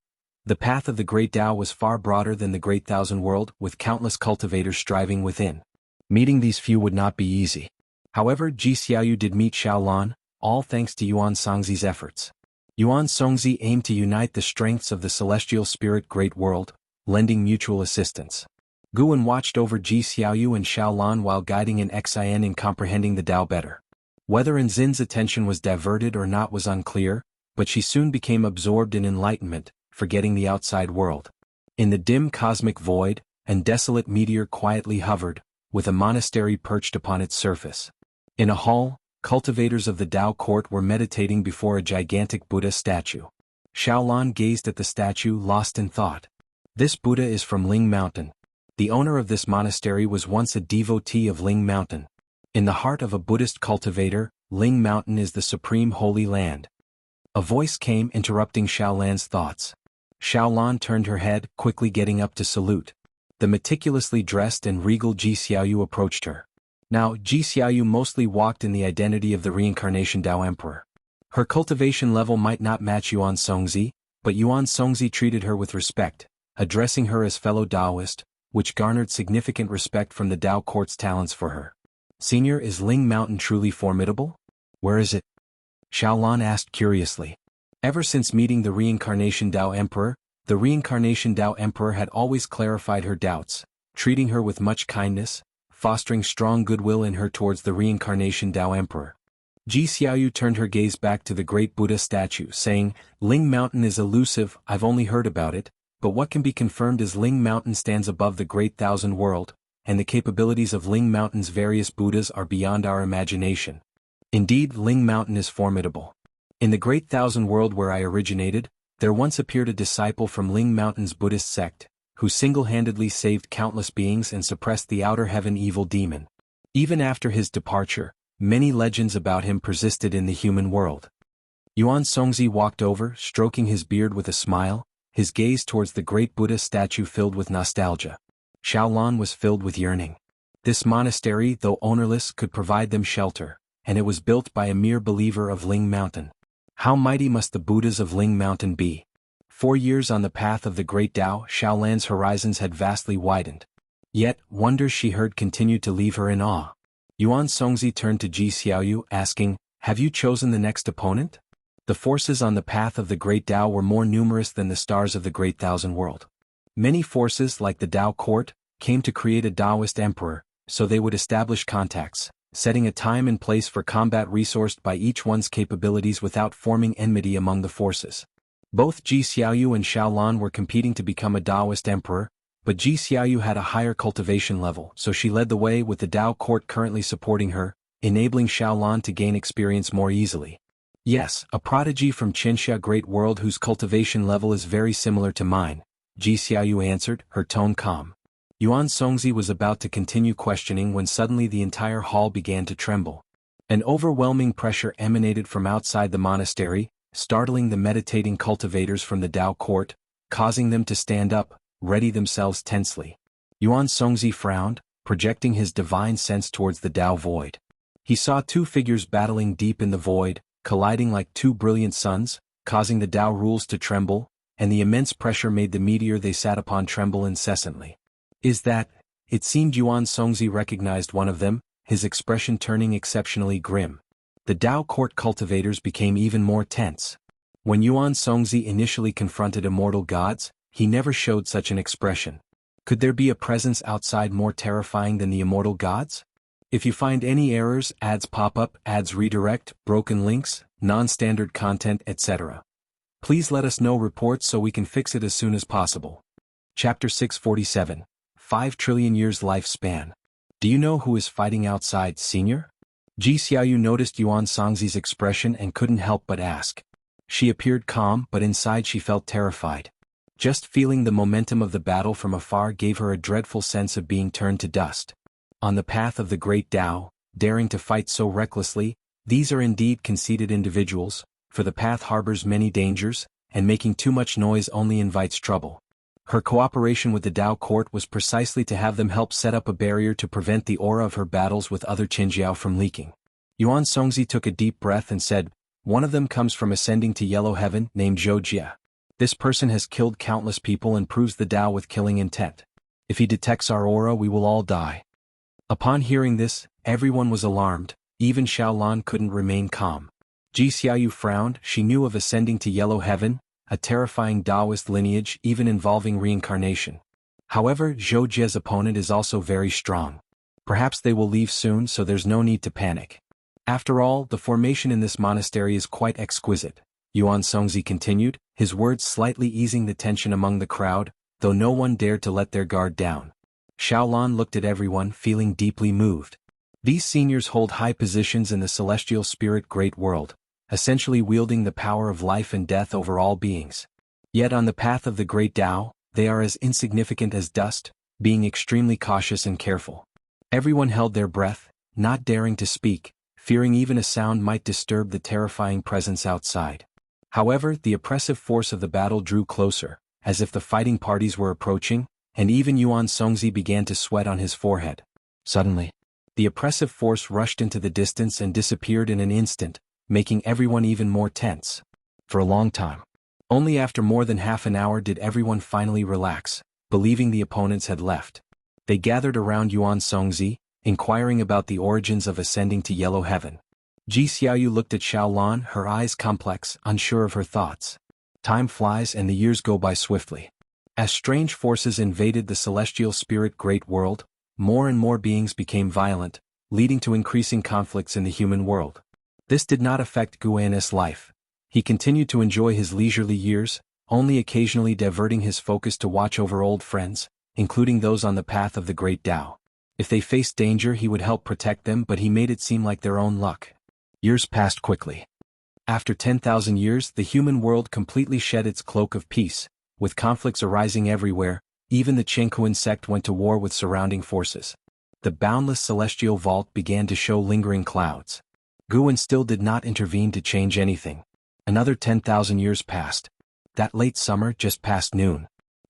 The path of the great Tao was far broader than the great thousand world, with countless cultivators striving within. Meeting these few would not be easy. However, Ji Xiaoyu did meet Xiaolan, all thanks to Yuan Songzi's efforts. Yuan Songzi aimed to unite the strengths of the celestial spirit great world, lending mutual assistance. Guan watched over Ji Xiaoyu and Xiaolan while guiding an Xin in comprehending the Tao better. Whether Nzin's attention was diverted or not was unclear, but she soon became absorbed in enlightenment, forgetting the outside world. In the dim cosmic void, an desolate meteor quietly hovered, with a monastery perched upon its surface. In a hall, cultivators of the Tao court were meditating before a gigantic Buddha statue. Xiaolan gazed at the statue, lost in thought. This Buddha is from Ling Mountain. The owner of this monastery was once a devotee of Ling Mountain. In the heart of a Buddhist cultivator, Ling Mountain is the supreme holy land. A voice came interrupting Xiaolan's thoughts. Xiaolan turned her head, quickly getting up to salute. The meticulously dressed and regal Ji Xiaoyu approached her. Now, Ji Xiaoyu mostly walked in the identity of the reincarnation Tao Emperor. Her cultivation level might not match Yuan Songzi, but Yuan Songzi treated her with respect, addressing her as fellow Taoist, which garnered significant respect from the Tao court's talents for her. Senior, is Ling Mountain truly formidable? Where is it? Xiaolan asked curiously. Ever since meeting the reincarnation Tao Emperor, the reincarnation Tao Emperor had always clarified her doubts, treating her with much kindness, fostering strong goodwill in her towards the reincarnation Tao Emperor. Ji Xiaoyu turned her gaze back to the great Buddha statue, saying, Ling Mountain is elusive, I've only heard about it, but what can be confirmed is Ling Mountain stands above the great thousand world, and the capabilities of Ling Mountain's various Buddhas are beyond our imagination. Indeed, Ling Mountain is formidable. In the great thousand world where I originated, there once appeared a disciple from Ling Mountain's Buddhist sect, who single-handedly saved countless beings and suppressed the outer heaven evil demon. Even after his departure, many legends about him persisted in the human world. Yuan Songzi walked over, stroking his beard with a smile, his gaze towards the great Buddha statue filled with nostalgia. Xiaolan was filled with yearning. This monastery, though ownerless, could provide them shelter, and it was built by a mere believer of Ling Mountain. How mighty must the Buddhas of Ling Mountain be? 4 years on the path of the great Tao, Xiaolan's horizons had vastly widened. Yet, wonders she heard continued to leave her in awe. Yuan Songzi turned to Ji Xiaoyu, asking, Have you chosen the next opponent? The forces on the path of the great Tao were more numerous than the stars of the great thousand world. Many forces, like the Tao court, came to create a Taoist emperor, so they would establish contacts, setting a time and place for combat resourced by each one's capabilities without forming enmity among the forces. Both Ji Xiaoyu and Xiaolan were competing to become a Taoist emperor, but Ji Xiaoyu had a higher cultivation level, so she led the way with the Tao court currently supporting her, enabling Xiaolan to gain experience more easily. Yes, a prodigy from Qianxia Great World whose cultivation level is very similar to mine, Ji Xiaoyu answered, her tone calm. Yuan Songzi was about to continue questioning when suddenly the entire hall began to tremble. An overwhelming pressure emanated from outside the monastery, startling the meditating cultivators from the Tao court, causing them to stand up, ready themselves tensely. Yuan Songzi frowned, projecting his divine sense towards the Tao void. He saw 2 figures battling deep in the void, colliding like 2 brilliant suns, causing the Tao rules to tremble, and the immense pressure made the meteor they sat upon tremble incessantly. Is that? It seemed Yuan Songzi recognized one of them, his expression turning exceptionally grim. The Tao court cultivators became even more tense. When Yuan Songzi initially confronted immortal gods, he never showed such an expression. Could there be a presence outside more terrifying than the immortal gods? If you find any errors, ads pop up, ads redirect, broken links, non-standard content, etc. Please let us know reports so we can fix it as soon as possible. Chapter 647. 5 trillion years lifespan. Do you know who is fighting outside, Senior? Ji Xiaoyu noticed Yuan Songzi's expression and couldn't help but ask. She appeared calm, but inside she felt terrified. Just feeling the momentum of the battle from afar gave her a dreadful sense of being turned to dust. On the path of the great Tao, daring to fight so recklessly, these are indeed conceited individuals, for the path harbors many dangers, and making too much noise only invites trouble. Her cooperation with the Tao court was precisely to have them help set up a barrier to prevent the aura of her battles with other Qinjiao from leaking. Yuan Songzi took a deep breath and said, "One of them comes from ascending to yellow heaven, named Zhou Jia. This person has killed countless people and proves the Tao with killing intent. If he detects our aura, we will all die." Upon hearing this, everyone was alarmed. Even Xiaolan couldn't remain calm. Ji Xiaoyu frowned. She knew of ascending to yellow heaven, a terrifying Taoist lineage even involving reincarnation. However, Zhou Jia's opponent is also very strong. Perhaps they will leave soon, so there's no need to panic. After all, the formation in this monastery is quite exquisite, Yuan Songzi continued, his words slightly easing the tension among the crowd, though no one dared to let their guard down. Xiaolan looked at everyone, feeling deeply moved. These seniors hold high positions in the celestial spirit great world, essentially wielding the power of life and death over all beings. Yet on the path of the great Tao, they are as insignificant as dust, being extremely cautious and careful. Everyone held their breath, not daring to speak, fearing even a sound might disturb the terrifying presence outside. However, the oppressive force of the battle drew closer, as if the fighting parties were approaching, and even Yuan Songzi began to sweat on his forehead. Suddenly, the oppressive force rushed into the distance and disappeared in an instant, making everyone even more tense. For a long time. Only after more than half an hour did everyone finally relax, believing the opponents had left. They gathered around Yuan Songzi, inquiring about the origins of ascending to yellow heaven. Ji Xiaoyu looked at Xiaolan, her eyes complex, unsure of her thoughts. Time flies and the years go by swiftly. As strange forces invaded the celestial spirit great world, more and more beings became violent, leading to increasing conflicts in the human world. This did not affect Guan's life. He continued to enjoy his leisurely years, only occasionally diverting his focus to watch over old friends, including those on the path of the great Tao. If they faced danger, he would help protect them, but he made it seem like their own luck. Years passed quickly. After 10,000 years, the human world completely shed its cloak of peace, with conflicts arising everywhere. Even the Chengkuan sect went to war with surrounding forces. The boundless celestial vault began to show lingering clouds. Guan still did not intervene to change anything. Another 10,000 years passed. That late summer, just past noon,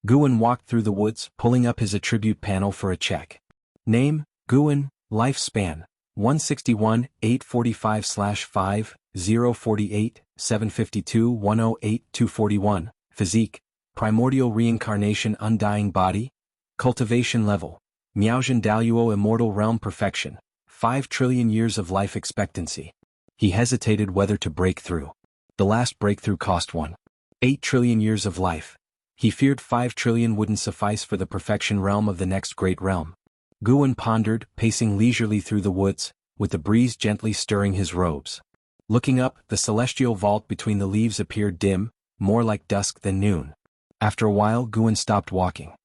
Guan walked through the woods, pulling up his attribute panel for a check. Name, Guan, lifespan, 161, 845/5, 048, 752, 108, 241, physique, primordial reincarnation undying body, cultivation level, Miaozhen Daluo immortal realm perfection, 5 trillion years of life expectancy. He hesitated whether to break through. The last breakthrough cost 8 trillion years of life. He feared 5 trillion wouldn't suffice for the perfection realm of the next great realm. Guan pondered, pacing leisurely through the woods, with the breeze gently stirring his robes. Looking up, the celestial vault between the leaves appeared dim, more like dusk than noon. After a while, Guan stopped walking.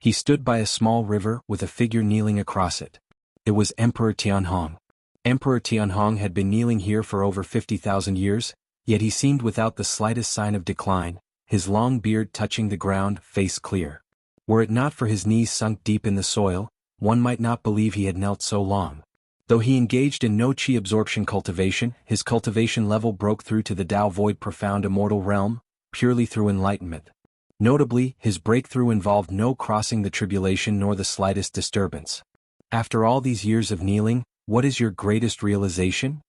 He stood by a small river with a figure kneeling across it. It was Emperor Tianhong. Emperor Tianhong had been kneeling here for over 50,000 years, yet he seemed without the slightest sign of decline, his long beard touching the ground, face clear. Were it not for his knees sunk deep in the soil, one might not believe he had knelt so long. Though he engaged in no qi absorption cultivation, his cultivation level broke through to the Tao void profound immortal realm, purely through enlightenment. Notably, his breakthrough involved no crossing the tribulation nor the slightest disturbance. After all these years of kneeling, what is your greatest realization?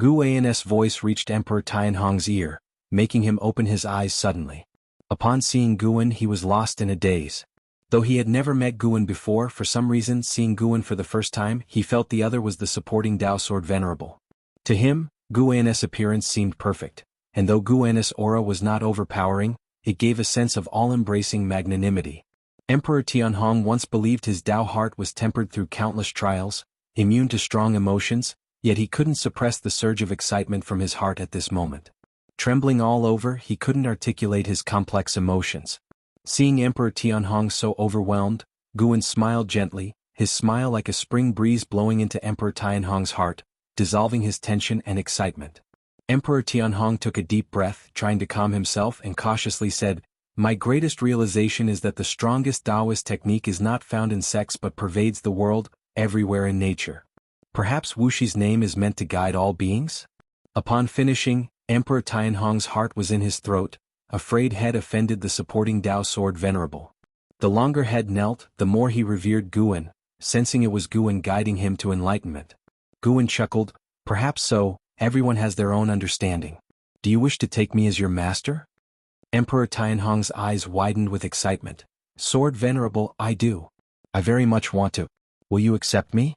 Guan's voice reached Emperor Tianhong's ear, making him open his eyes suddenly. Upon seeing Guan, he was lost in a daze. Though he had never met Guan before, for some reason seeing Guan for the first time, he felt the other was the supporting Tao sword venerable. To him, Guan's appearance seemed perfect, and though Guan's aura was not overpowering, it gave a sense of all-embracing magnanimity. Emperor Tianhong once believed his Tao heart was tempered through countless trials, immune to strong emotions, yet he couldn't suppress the surge of excitement from his heart at this moment. Trembling all over, he couldn't articulate his complex emotions. Seeing Emperor Tianhong so overwhelmed, Guan smiled gently, his smile like a spring breeze blowing into Emperor Tianhong's heart, dissolving his tension and excitement. Emperor Tianhong took a deep breath, trying to calm himself, and cautiously said, "My greatest realization is that the strongest Taoist technique is not found in sects but pervades the world, everywhere in nature. Perhaps Wuxi's name is meant to guide all beings?" Upon finishing, Emperor Tianhong's heart was in his throat, a frayed head offended the supporting Tao sword venerable. The longer head knelt, the more he revered Guan, sensing it was Guan guiding him to enlightenment. Guan chuckled, "Perhaps so, everyone has their own understanding. Do you wish to take me as your master?" Emperor Tianhong's eyes widened with excitement. "Sword Venerable, I do. I very much want to. Will you accept me?"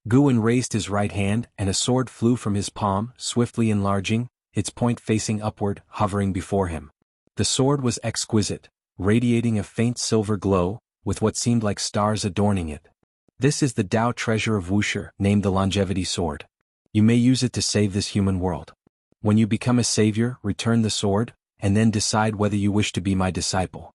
Guan raised his right hand and a sword flew from his palm, swiftly enlarging, its point facing upward, hovering before him. The sword was exquisite, radiating a faint silver glow, with what seemed like stars adorning it. "This is the Tao treasure of Wuxia, named the Longevity Sword. You may use it to save this human world. When you become a savior, return the sword, and then decide whether you wish to be my disciple."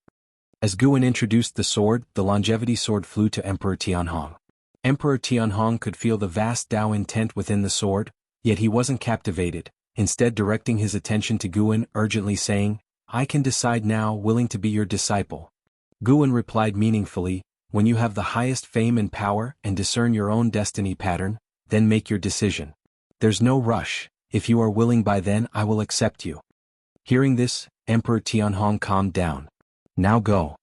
As Guan introduced the sword, the Longevity Sword flew to Emperor Tianhong. Emperor Tianhong could feel the vast Tao intent within the sword, yet he wasn't captivated, instead directing his attention to Guan, urgently saying, "I can decide now, willing to be your disciple." Guan replied meaningfully, "When you have the highest fame and power and discern your own destiny pattern, then make your decision. There's no rush. If you are willing by then, I will accept you." Hearing this, Emperor Tianhong calmed down. "Now go."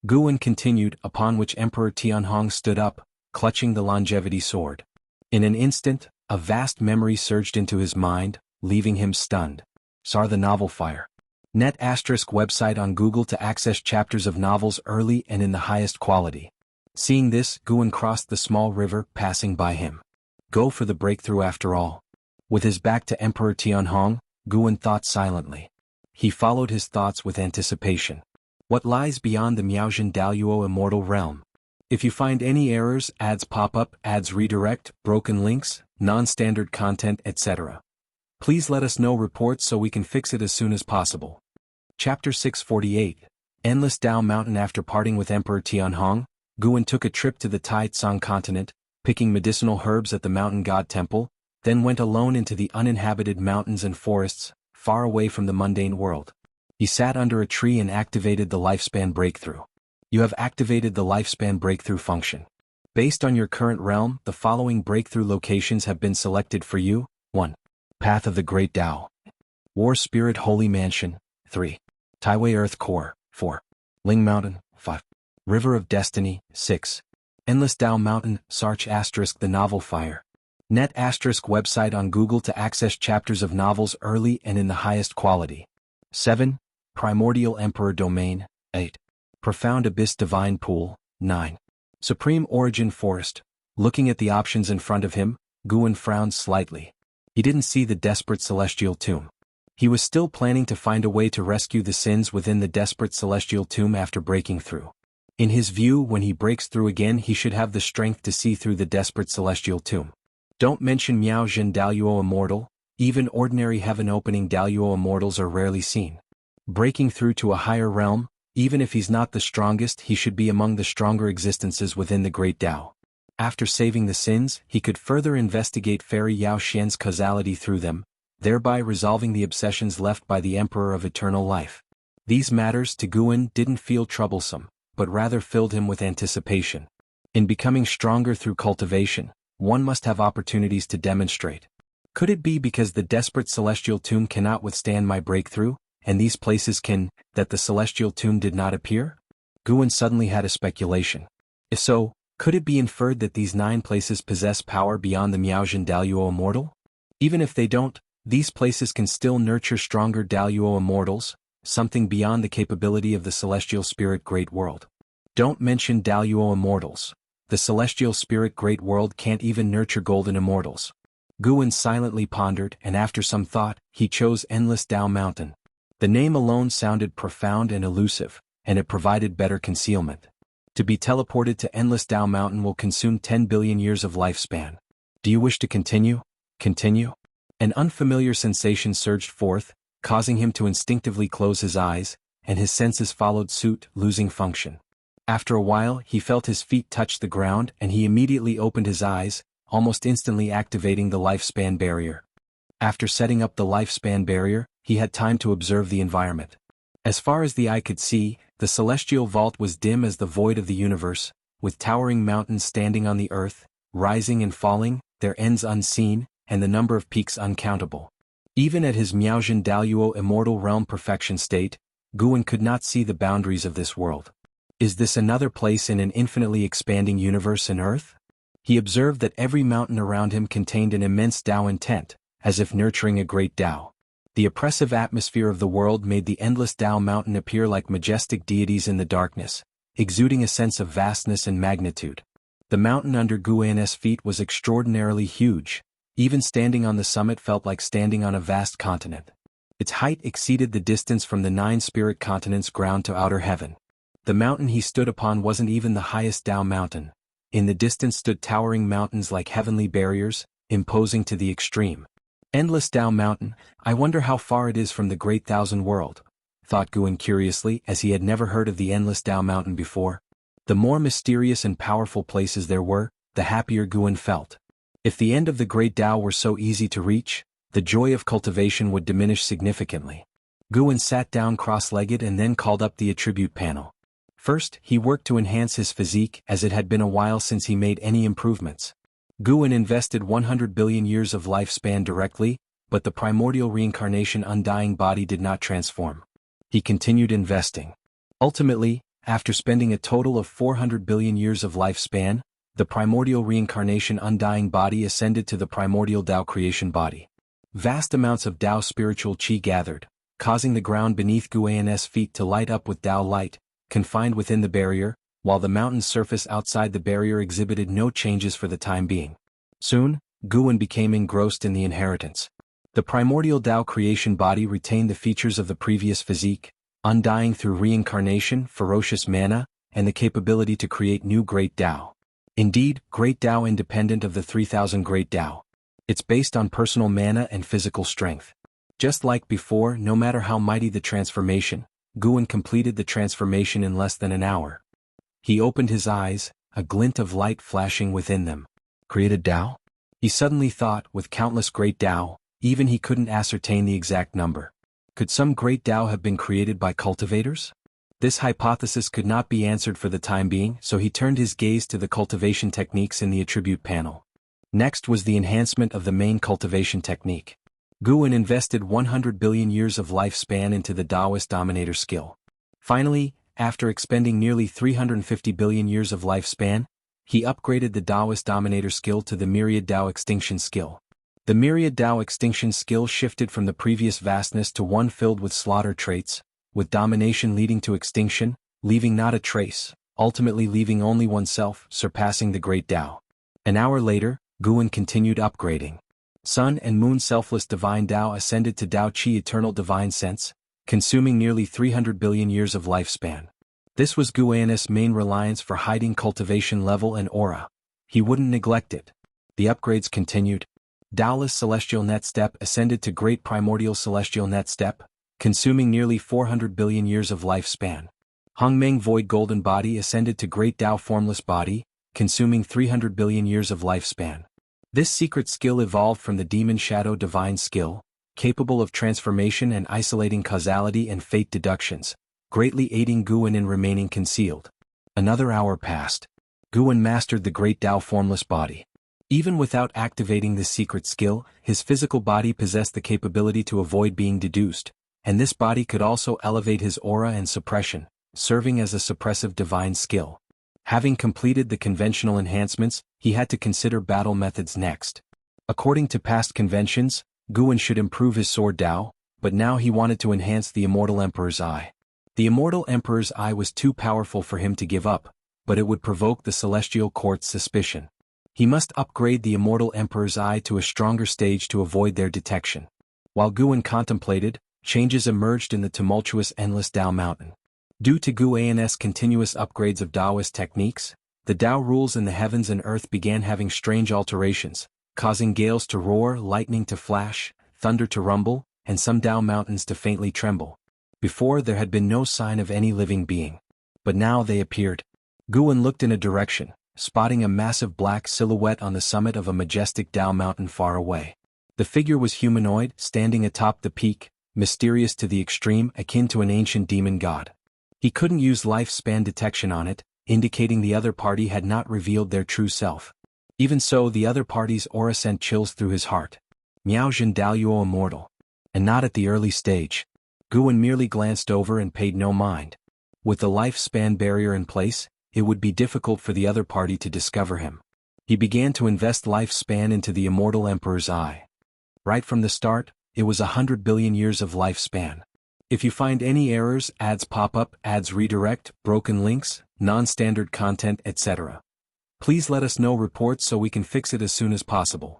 Guan continued, upon which Emperor Tianhong stood up, clutching the Longevity Sword. In an instant, a vast memory surged into his mind, leaving him stunned. Sar the Novel Fire. Net ** website on Google to access chapters of novels early and in the highest quality. Seeing this, Guan crossed the small river, passing by him. Go for the breakthrough after all. With his back to Emperor Tianhong, Guan thought silently. He followed his thoughts with anticipation. What lies beyond the Miaozhen Daluo immortal realm? If you find any errors, ads pop up, ads redirect, broken links, non-standard content, etc., please let us know reports so we can fix it as soon as possible. Chapter 648. Endless Tao Mountain. After parting with Emperor Tianhong, Guan took a trip to the Tai Tsang continent, picking medicinal herbs at the mountain god temple, then went alone into the uninhabited mountains and forests, far away from the mundane world. He sat under a tree and activated the lifespan breakthrough. You have activated the lifespan breakthrough function. Based on your current realm, the following breakthrough locations have been selected for you. 1. Path of the Great Tao. War Spirit Holy Mansion. 3. Taiwei Earth Core. 4. Ling Mountain. 5. River of Destiny. 6. Endless Tao Mountain. Sarch * The Novel Fire. Net * website on Google to access chapters of novels early and in the highest quality. 7. Primordial Emperor Domain. 8. Profound Abyss Divine Pool. 9. Supreme Origin Forest. Looking at the options in front of him, Guan frowned slightly. He didn't see the desperate celestial tomb. He was still planning to find a way to rescue the sins within the desperate celestial tomb after breaking through. In his view, when he breaks through again, he should have the strength to see through the desperate celestial tomb. Don't mention Miaozhen Daluo Immortal, even ordinary heaven-opening Daluo Immortals are rarely seen. Breaking through to a higher realm, even if he's not the strongest, he should be among the stronger existences within the Great Tao. After saving the sins, he could further investigate Fairy Yao Xian's causality through them, thereby resolving the obsessions left by the Emperor of Eternal Life. These matters to Guan didn't feel troublesome, but rather filled him with anticipation. In becoming stronger through cultivation, one must have opportunities to demonstrate. Could it be because the desperate celestial tomb cannot withstand my breakthrough, and these places can, that the celestial tomb did not appear? Guan suddenly had a speculation. If so, could it be inferred that these 9 places possess power beyond the Miaozhen Daluo Immortal? Even if they don't, these places can still nurture stronger Daluo Immortals, something beyond the capability of the Celestial Spirit Great World. Don't mention Daluo Immortals. The Celestial Spirit Great World can't even nurture Golden Immortals. Guan silently pondered, and after some thought, he chose Endless Tao Mountain. The name alone sounded profound and elusive, and it provided better concealment. To be teleported to Endless Tao Mountain will consume 10 billion years of lifespan. Do you wish to continue? Continue? An unfamiliar sensation surged forth, causing him to instinctively close his eyes, and his senses followed suit, losing function. After a while, he felt his feet touch the ground and he immediately opened his eyes, almost instantly activating the lifespan barrier. After setting up the lifespan barrier, he had time to observe the environment. As far as the eye could see, the celestial vault was dim as the void of the universe, with towering mountains standing on the earth, rising and falling, their ends unseen, and the number of peaks uncountable. Even at his Miaozhen Daluo immortal realm perfection state, Guan could not see the boundaries of this world. Is this another place in an infinitely expanding universe and Earth? He observed that every mountain around him contained an immense Tao intent, as if nurturing a great Tao. The oppressive atmosphere of the world made the endless Tao mountain appear like majestic deities in the darkness, exuding a sense of vastness and magnitude. The mountain under Guan's feet was extraordinarily huge. Even standing on the summit felt like standing on a vast continent. Its height exceeded the distance from the 9 spirit continents' ground to outer heaven. The mountain he stood upon wasn't even the highest Tao mountain. In the distance stood towering mountains like heavenly barriers, imposing to the extreme. Endless Tao Mountain, I wonder how far it is from the Great Thousand World, thought Guan curiously, as he had never heard of the Endless Tao Mountain before. The more mysterious and powerful places there were, the happier Guan felt. If the end of the Great Tao were so easy to reach, the joy of cultivation would diminish significantly. Guan sat down cross-legged and then called up the attribute panel. First, he worked to enhance his physique, as it had been a while since he made any improvements. Guan invested 100 billion years of lifespan directly, but the primordial reincarnation undying body did not transform. He continued investing. Ultimately, after spending a total of 400 billion years of lifespan, the primordial reincarnation undying body ascended to the primordial Tao creation body. Vast amounts of Tao spiritual qi gathered, causing the ground beneath Guan's feet to light up with Tao light, confined within the barrier, while the mountain's surface outside the barrier exhibited no changes for the time being. Soon, Guan became engrossed in the inheritance. The primordial Tao creation body retained the features of the previous physique, undying through reincarnation, ferocious mana, and the capability to create new Great Tao. Indeed, Great Tao independent of the 3000 Great Tao. It's based on personal mana and physical strength. Just like before, no matter how mighty the transformation, Guan completed the transformation in less than an hour. He opened his eyes, a glint of light flashing within them. Created Tao? He suddenly thought, with countless Great Tao, even he couldn't ascertain the exact number. Could some Great Tao have been created by cultivators? This hypothesis could not be answered for the time being, so he turned his gaze to the cultivation techniques in the attribute panel. Next was the enhancement of the main cultivation technique. Guan invested 100 billion years of lifespan into the Taoist Dominator skill. Finally, after expending nearly 350 billion years of lifespan, he upgraded the Taoist Dominator skill to the Myriad Tao Extinction skill. The Myriad Tao Extinction skill shifted from the previous vastness to one filled with slaughter traits, with domination leading to extinction, leaving not a trace, ultimately leaving only oneself, surpassing the Great Tao. An hour later, Guan continued upgrading. Sun and Moon Selfless Divine Tao ascended to Tao Qi Eternal Divine Sense, consuming nearly 300 billion years of lifespan. This was Guan's main reliance for hiding cultivation level and aura. He wouldn't neglect it. The upgrades continued. Taoless Celestial Net Step ascended to Great Primordial Celestial Net Step, consuming nearly 400 billion years of lifespan. Hongmeng Void Golden Body ascended to Great Tao Formless Body, consuming 300 billion years of lifespan. This secret skill evolved from the Demon Shadow Divine Skill, capable of transformation and isolating causality and fate deductions, greatly aiding Guan in remaining concealed. Another hour passed. Guan mastered the Great Tao Formless Body. Even without activating this secret skill, his physical body possessed the capability to avoid being deduced, and this body could also elevate his aura and suppression, serving as a suppressive divine skill. Having completed the conventional enhancements, he had to consider battle methods next. According to past conventions, Guan should improve his sword Tao, but now he wanted to enhance the Immortal Emperor's Eye. The Immortal Emperor's Eye was too powerful for him to give up, but it would provoke the Celestial Court's suspicion. He must upgrade the Immortal Emperor's Eye to a stronger stage to avoid their detection. While Guan contemplated, changes emerged in the tumultuous Endless Tao Mountain. Due to Guan's continuous upgrades of Taoist techniques, the Tao rules in the heavens and earth began having strange alterations, causing gales to roar, lightning to flash, thunder to rumble, and some Tao mountains to faintly tremble. Before there had been no sign of any living being. But now they appeared. Guan looked in a direction, spotting a massive black silhouette on the summit of a majestic Tao mountain far away. The figure was humanoid, standing atop the peak, mysterious to the extreme, akin to an ancient demon god. He couldn't use lifespan detection on it, indicating the other party had not revealed their true self. Even so, the other party's aura sent chills through his heart. Miao Jin Daluo immortal. And not at the early stage. Guan merely glanced over and paid no mind. With the lifespan barrier in place, it would be difficult for the other party to discover him. He began to invest lifespan into the immortal emperor's eye. Right from the start, it was 100 billion years of lifespan. If you find any errors, ads pop up, ads redirect, broken links, non-standard content, etc., please let us know reports so we can fix it as soon as possible.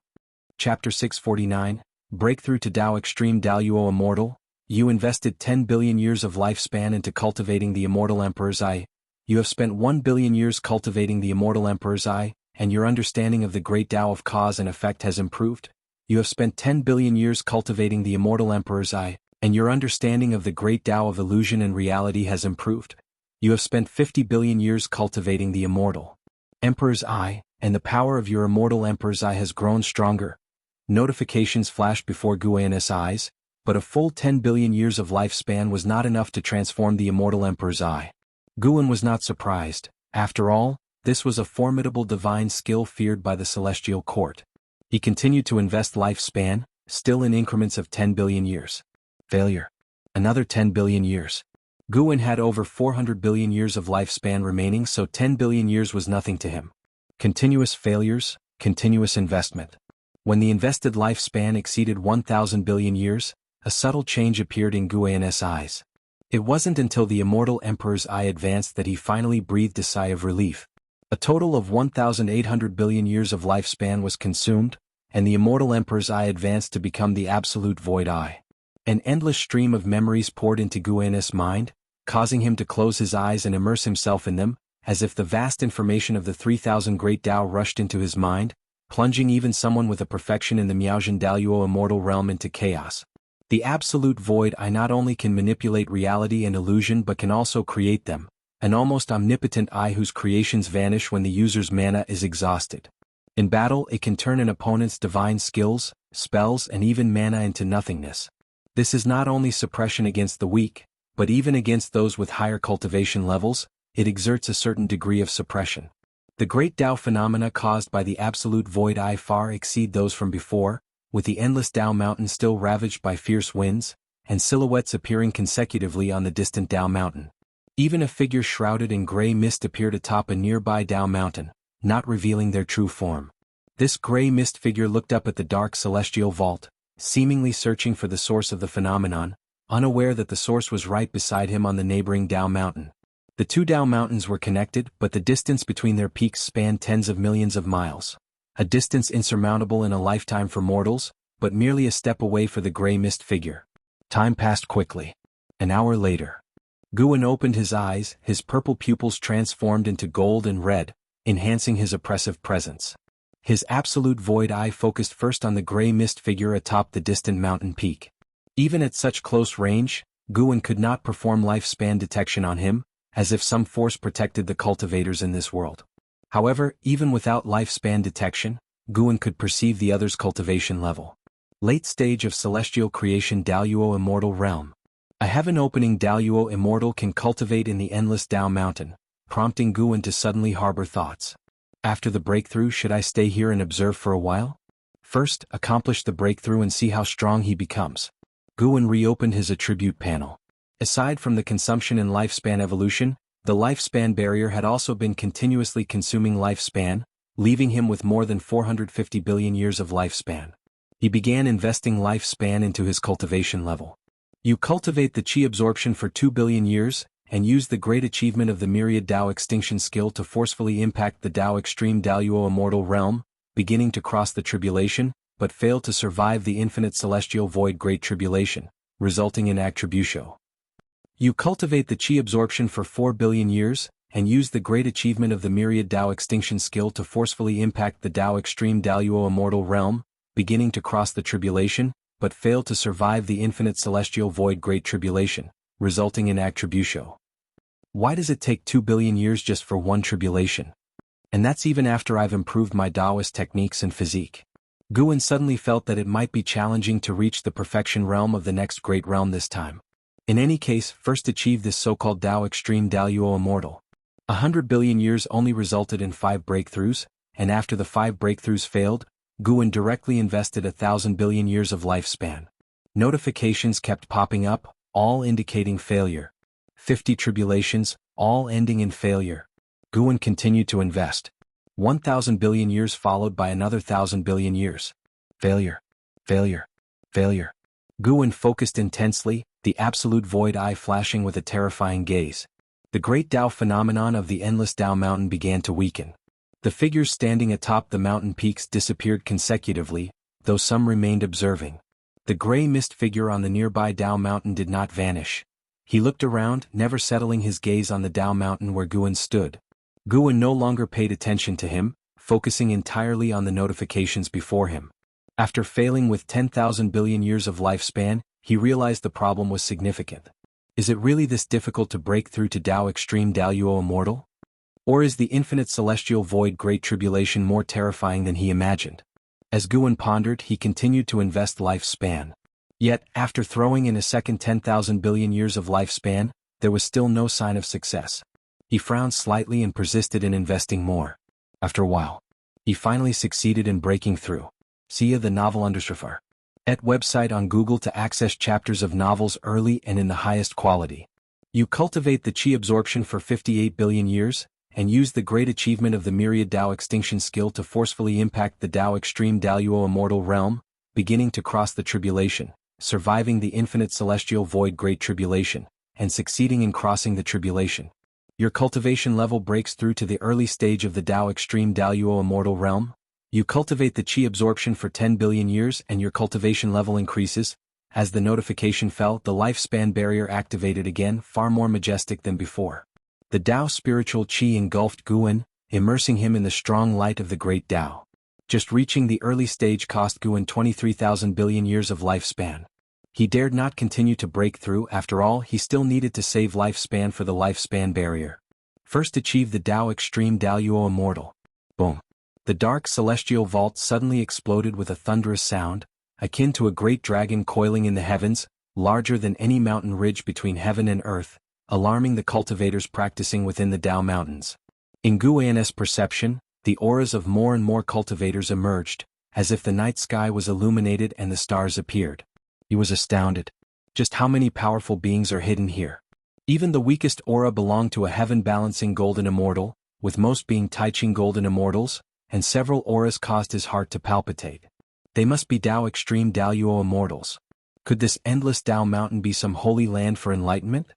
Chapter 649, Breakthrough to Dao Extreme Daluo Immortal. You invested 10 billion years of lifespan into cultivating the immortal emperor's eye. You have spent 1 billion years cultivating the immortal emperor's eye, and your understanding of the great Tao of cause and effect has improved. You have spent 10 billion years cultivating the immortal emperor's eye, and your understanding of the great Tao of illusion and reality has improved. You have spent 50 billion years cultivating the immortal emperor's eye, and the power of your immortal emperor's eye has grown stronger. Notifications flashed before Guiana's eyes, but a full 10 billion years of lifespan was not enough to transform the immortal emperor's eye. Guan was not surprised. After all, this was a formidable divine skill feared by the celestial court. He continued to invest lifespan, still in increments of 10 billion years. Failure. Another 10 billion years. Guan had over 400 billion years of lifespan remaining, so 10 billion years was nothing to him. Continuous failures, continuous investment. When the invested lifespan exceeded 1,000 billion years, a subtle change appeared in Guiana's eyes. It wasn't until the immortal emperor's eye advanced that he finally breathed a sigh of relief. A total of 1,800 billion years of lifespan was consumed, and the immortal emperor's eye advanced to become the absolute void eye. An endless stream of memories poured into Guiana's mind, causing him to close his eyes and immerse himself in them, as if the vast information of the 3,000 great Tao rushed into his mind, plunging even someone with a perfection in the Miaojian Daluo immortal realm into chaos. The absolute void eye not only can manipulate reality and illusion but can also create them, an almost omnipotent eye whose creations vanish when the user's mana is exhausted. In battle, it can turn an opponent's divine skills, spells, and even mana into nothingness. This is not only suppression against the weak, but even against those with higher cultivation levels, it exerts a certain degree of suppression. The great Tao phenomena caused by the absolute void eye far exceed those from before, with the endless Tao mountain still ravaged by fierce winds, and silhouettes appearing consecutively on the distant Tao mountain. Even a figure shrouded in gray mist appeared atop a nearby Tao mountain, not revealing their true form. This gray mist figure looked up at the dark celestial vault, seemingly searching for the source of the phenomenon, unaware that the source was right beside him on the neighboring Tao mountain. The two Tao mountains were connected, but the distance between their peaks spanned tens of millions of miles. A distance insurmountable in a lifetime for mortals, but merely a step away for the gray mist figure. Time passed quickly. An hour later. Guan opened his eyes, his purple pupils transformed into gold and red, enhancing his oppressive presence. His absolute void eye focused first on the gray mist figure atop the distant mountain peak. Even at such close range, Guan could not perform lifespan detection on him, as if some force protected the cultivators in this world. However, even without lifespan detection, Guan could perceive the other's cultivation level. Late stage of celestial creation Daluo immortal realm. A heaven-opening Daluo immortal can cultivate in the endless Tao mountain, prompting Guan to suddenly harbor thoughts. After the breakthrough, should I stay here and observe for a while? First, accomplish the breakthrough and see how strong he becomes. Guan reopened his attribute panel. Aside from the consumption and lifespan evolution, the lifespan barrier had also been continuously consuming lifespan, leaving him with more than 450 billion years of lifespan. He began investing lifespan into his cultivation level. You cultivate the Qi absorption for 2 billion years, and use the great achievement of the myriad Tao extinction skill to forcefully impact the Tao extreme Daluo immortal realm, beginning to cross the tribulation, but fail to survive the infinite celestial void great tribulation, resulting in attribution. You cultivate the Qi absorption for 4 billion years, and use the great achievement of the myriad Tao extinction skill to forcefully impact the Tao extreme Daluo immortal realm, beginning to cross the tribulation, but fail to survive the infinite celestial void great tribulation, resulting in attribution. Why does it take 2 billion years just for one tribulation? And that's even after I've improved my Taoist techniques and physique. Guan suddenly felt that it might be challenging to reach the perfection realm of the next great realm this time. In any case, first achieve this so-called Tao extreme Daluo immortal. 100 billion years only resulted in 5 breakthroughs, and after the 5 breakthroughs failed, Guan directly invested 1,000 billion years of lifespan. Notifications kept popping up, all indicating failure. 50 tribulations, all ending in failure. Guan continued to invest. 1,000 billion years followed by another 1,000 billion years. Failure. Failure. Failure. Guan focused intensely, the absolute void eye flashing with a terrifying gaze. The great Tao phenomenon of the endless Tao mountain began to weaken. The figures standing atop the mountain peaks disappeared consecutively, though some remained observing. The gray mist figure on the nearby Tao mountain did not vanish. He looked around, never settling his gaze on the Tao mountain where Guan stood. Guan no longer paid attention to him, focusing entirely on the notifications before him. After failing with 10,000 billion years of lifespan, he realized the problem was significant. Is it really this difficult to break through to Tao Extreme Daluo Immortal? Or is the infinite celestial void Great Tribulation more terrifying than he imagined? As Guan pondered, he continued to invest lifespan. Yet, after throwing in a second 10,000 billion years of lifespan, there was still no sign of success. He frowned slightly and persisted in investing more. After a while, he finally succeeded in breaking through. See the novel underscore at website on Google to access chapters of novels early and in the highest quality. You cultivate the Qi absorption for 58 billion years, and use the great achievement of the myriad Tao extinction skill to forcefully impact the Tao Extreme Daluo Immortal realm, beginning to cross the tribulation, surviving the infinite celestial void Great Tribulation, and succeeding in crossing the tribulation. Your cultivation level breaks through to the early stage of the Tao Extreme Daluo Immortal realm. You cultivate the Qi absorption for 10 billion years and your cultivation level increases. As the notification fell, the lifespan barrier activated again, far more majestic than before. The Tao spiritual Qi engulfed Guan, immersing him in the strong light of the great Tao. Just reaching the early stage cost Guan 23,000 billion years of lifespan. He dared not continue to break through. After all, he still needed to save lifespan for the lifespan barrier. First achieve the Tao Extreme Daluo Immortal. Boom. The dark celestial vault suddenly exploded with a thunderous sound, akin to a great dragon coiling in the heavens, larger than any mountain ridge between heaven and earth, alarming the cultivators practicing within the Tao mountains. In Guan's perception, the auras of more and more cultivators emerged, as if the night sky was illuminated and the stars appeared. He was astounded. Just how many powerful beings are hidden here? Even the weakest aura belonged to a heaven-balancing golden immortal, with most being Taiching golden immortals, and several auras caused his heart to palpitate. They must be Tao Extreme Daluo immortals. Could this endless Tao mountain be some holy land for enlightenment?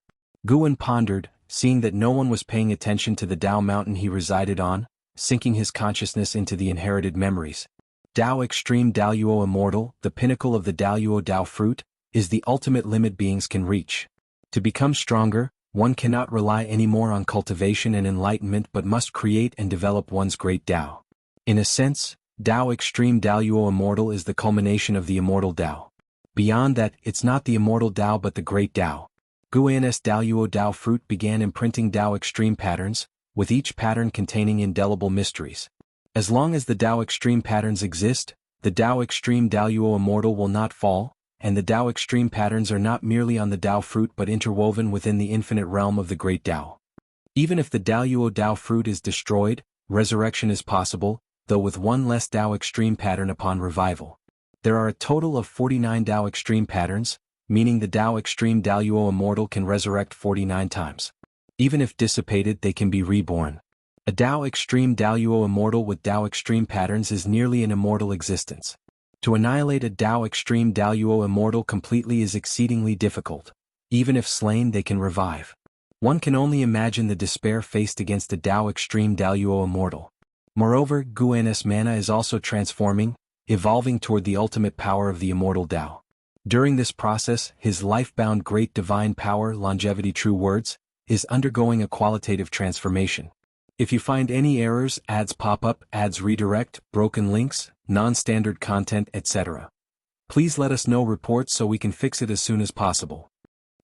Guan pondered, seeing that no one was paying attention to the Tao mountain he resided on, sinking his consciousness into the inherited memories. Tao Extreme Daluo Immortal, the pinnacle of the Daluo Tao fruit, is the ultimate limit beings can reach. To become stronger, one cannot rely anymore on cultivation and enlightenment but must create and develop one's great Tao. In a sense, Tao Extreme Daluo Immortal is the culmination of the immortal Tao. Beyond that, it's not the immortal Tao but the great Tao. Guan's Daluo Tao fruit began imprinting Tao Extreme patterns, with each pattern containing indelible mysteries. As long as the Tao Extreme patterns exist, the Tao Extreme Daluo Immortal will not fall, and the Tao Extreme patterns are not merely on the Tao fruit but interwoven within the infinite realm of the great Tao. Even if the Daluo Tao fruit is destroyed, resurrection is possible, though with one less Tao Extreme pattern upon revival. There are a total of 49 Tao Extreme patterns, meaning the Tao Extreme Daluo Immortal can resurrect 49 times. Even if dissipated, they can be reborn. A Tao Extreme Daluo Immortal with Tao Extreme patterns is nearly an immortal existence. To annihilate a Tao Extreme Daluo Immortal completely is exceedingly difficult. Even if slain, they can revive. One can only imagine the despair faced against a Tao Extreme Daluo Immortal. Moreover, Guan's mana is also transforming, evolving toward the ultimate power of the immortal Tao. During this process, his life-bound great divine power, longevity true words, is undergoing a qualitative transformation. If you find any errors, ads pop up, ads redirect, broken links, non-standard content, etc., please let us know reports so we can fix it as soon as possible.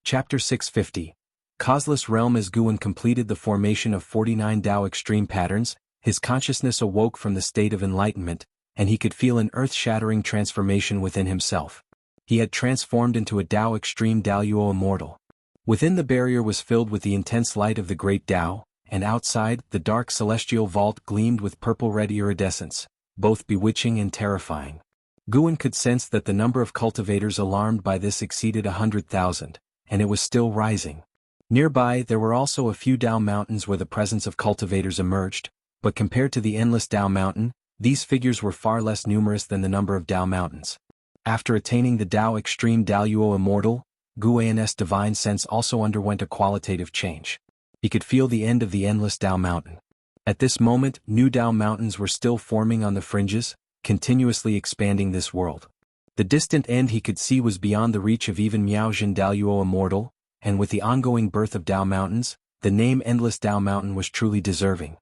Chapter 650. Causeless Realm. As Guan completed the formation of 49 Tao Extreme patterns, his consciousness awoke from the state of enlightenment, and he could feel an earth-shattering transformation within himself. He had transformed into a Tao Extreme Daluo Immortal. Within, the barrier was filled with the intense light of the great Tao, and outside, the dark celestial vault gleamed with purple-red iridescence, both bewitching and terrifying. Guan could sense that the number of cultivators alarmed by this exceeded 100,000, and it was still rising. Nearby there were also a few Dao mountains where the presence of cultivators emerged, but compared to the endless Dao mountain, these figures were far less numerous than the number of Dao mountains. After attaining the Dao Extreme Daluo Immortal, Guan's divine sense also underwent a qualitative change. He could feel the end of the endless Dao mountain. At this moment, new Dao mountains were still forming on the fringes, continuously expanding this world. The distant end he could see was beyond the reach of even Miaojin Daluo Immortal, and with the ongoing birth of Dao mountains, the name Endless Dao Mountain was truly deserving.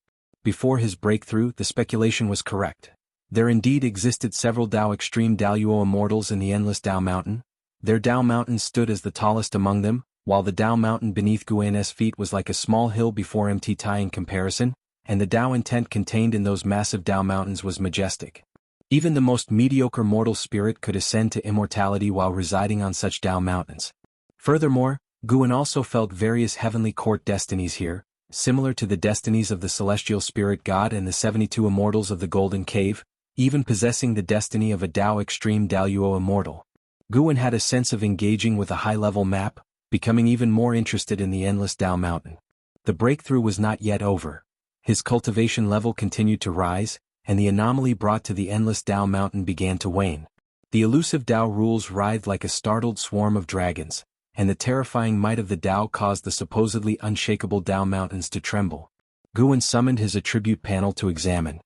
Before his breakthrough, the speculation was correct. There indeed existed several Dao Extreme Daluo Immortals in the Endless Dao Mountain. Their Dao Mountain stood as the tallest among them, while the Dao Mountain beneath Guan's feet was like a small hill before Mt Tai in comparison, and the Dao intent contained in those massive Dao Mountains was majestic. Even the most mediocre mortal spirit could ascend to immortality while residing on such Dao Mountains. Furthermore, Guan also felt various heavenly court destinies here, similar to the destinies of the celestial spirit god and the 72 immortals of the Golden Cave, even possessing the destiny of a Dao Extreme Daluo Immortal. Guan had a sense of engaging with a high-level map, becoming even more interested in the Endless Dao Mountain. The breakthrough was not yet over. His cultivation level continued to rise, and the anomaly brought to the Endless Dao Mountain began to wane. The elusive Dao rules writhed like a startled swarm of dragons, and the terrifying might of the Dao caused the supposedly unshakable Dao Mountains to tremble. Guan summoned his attribute panel to examine.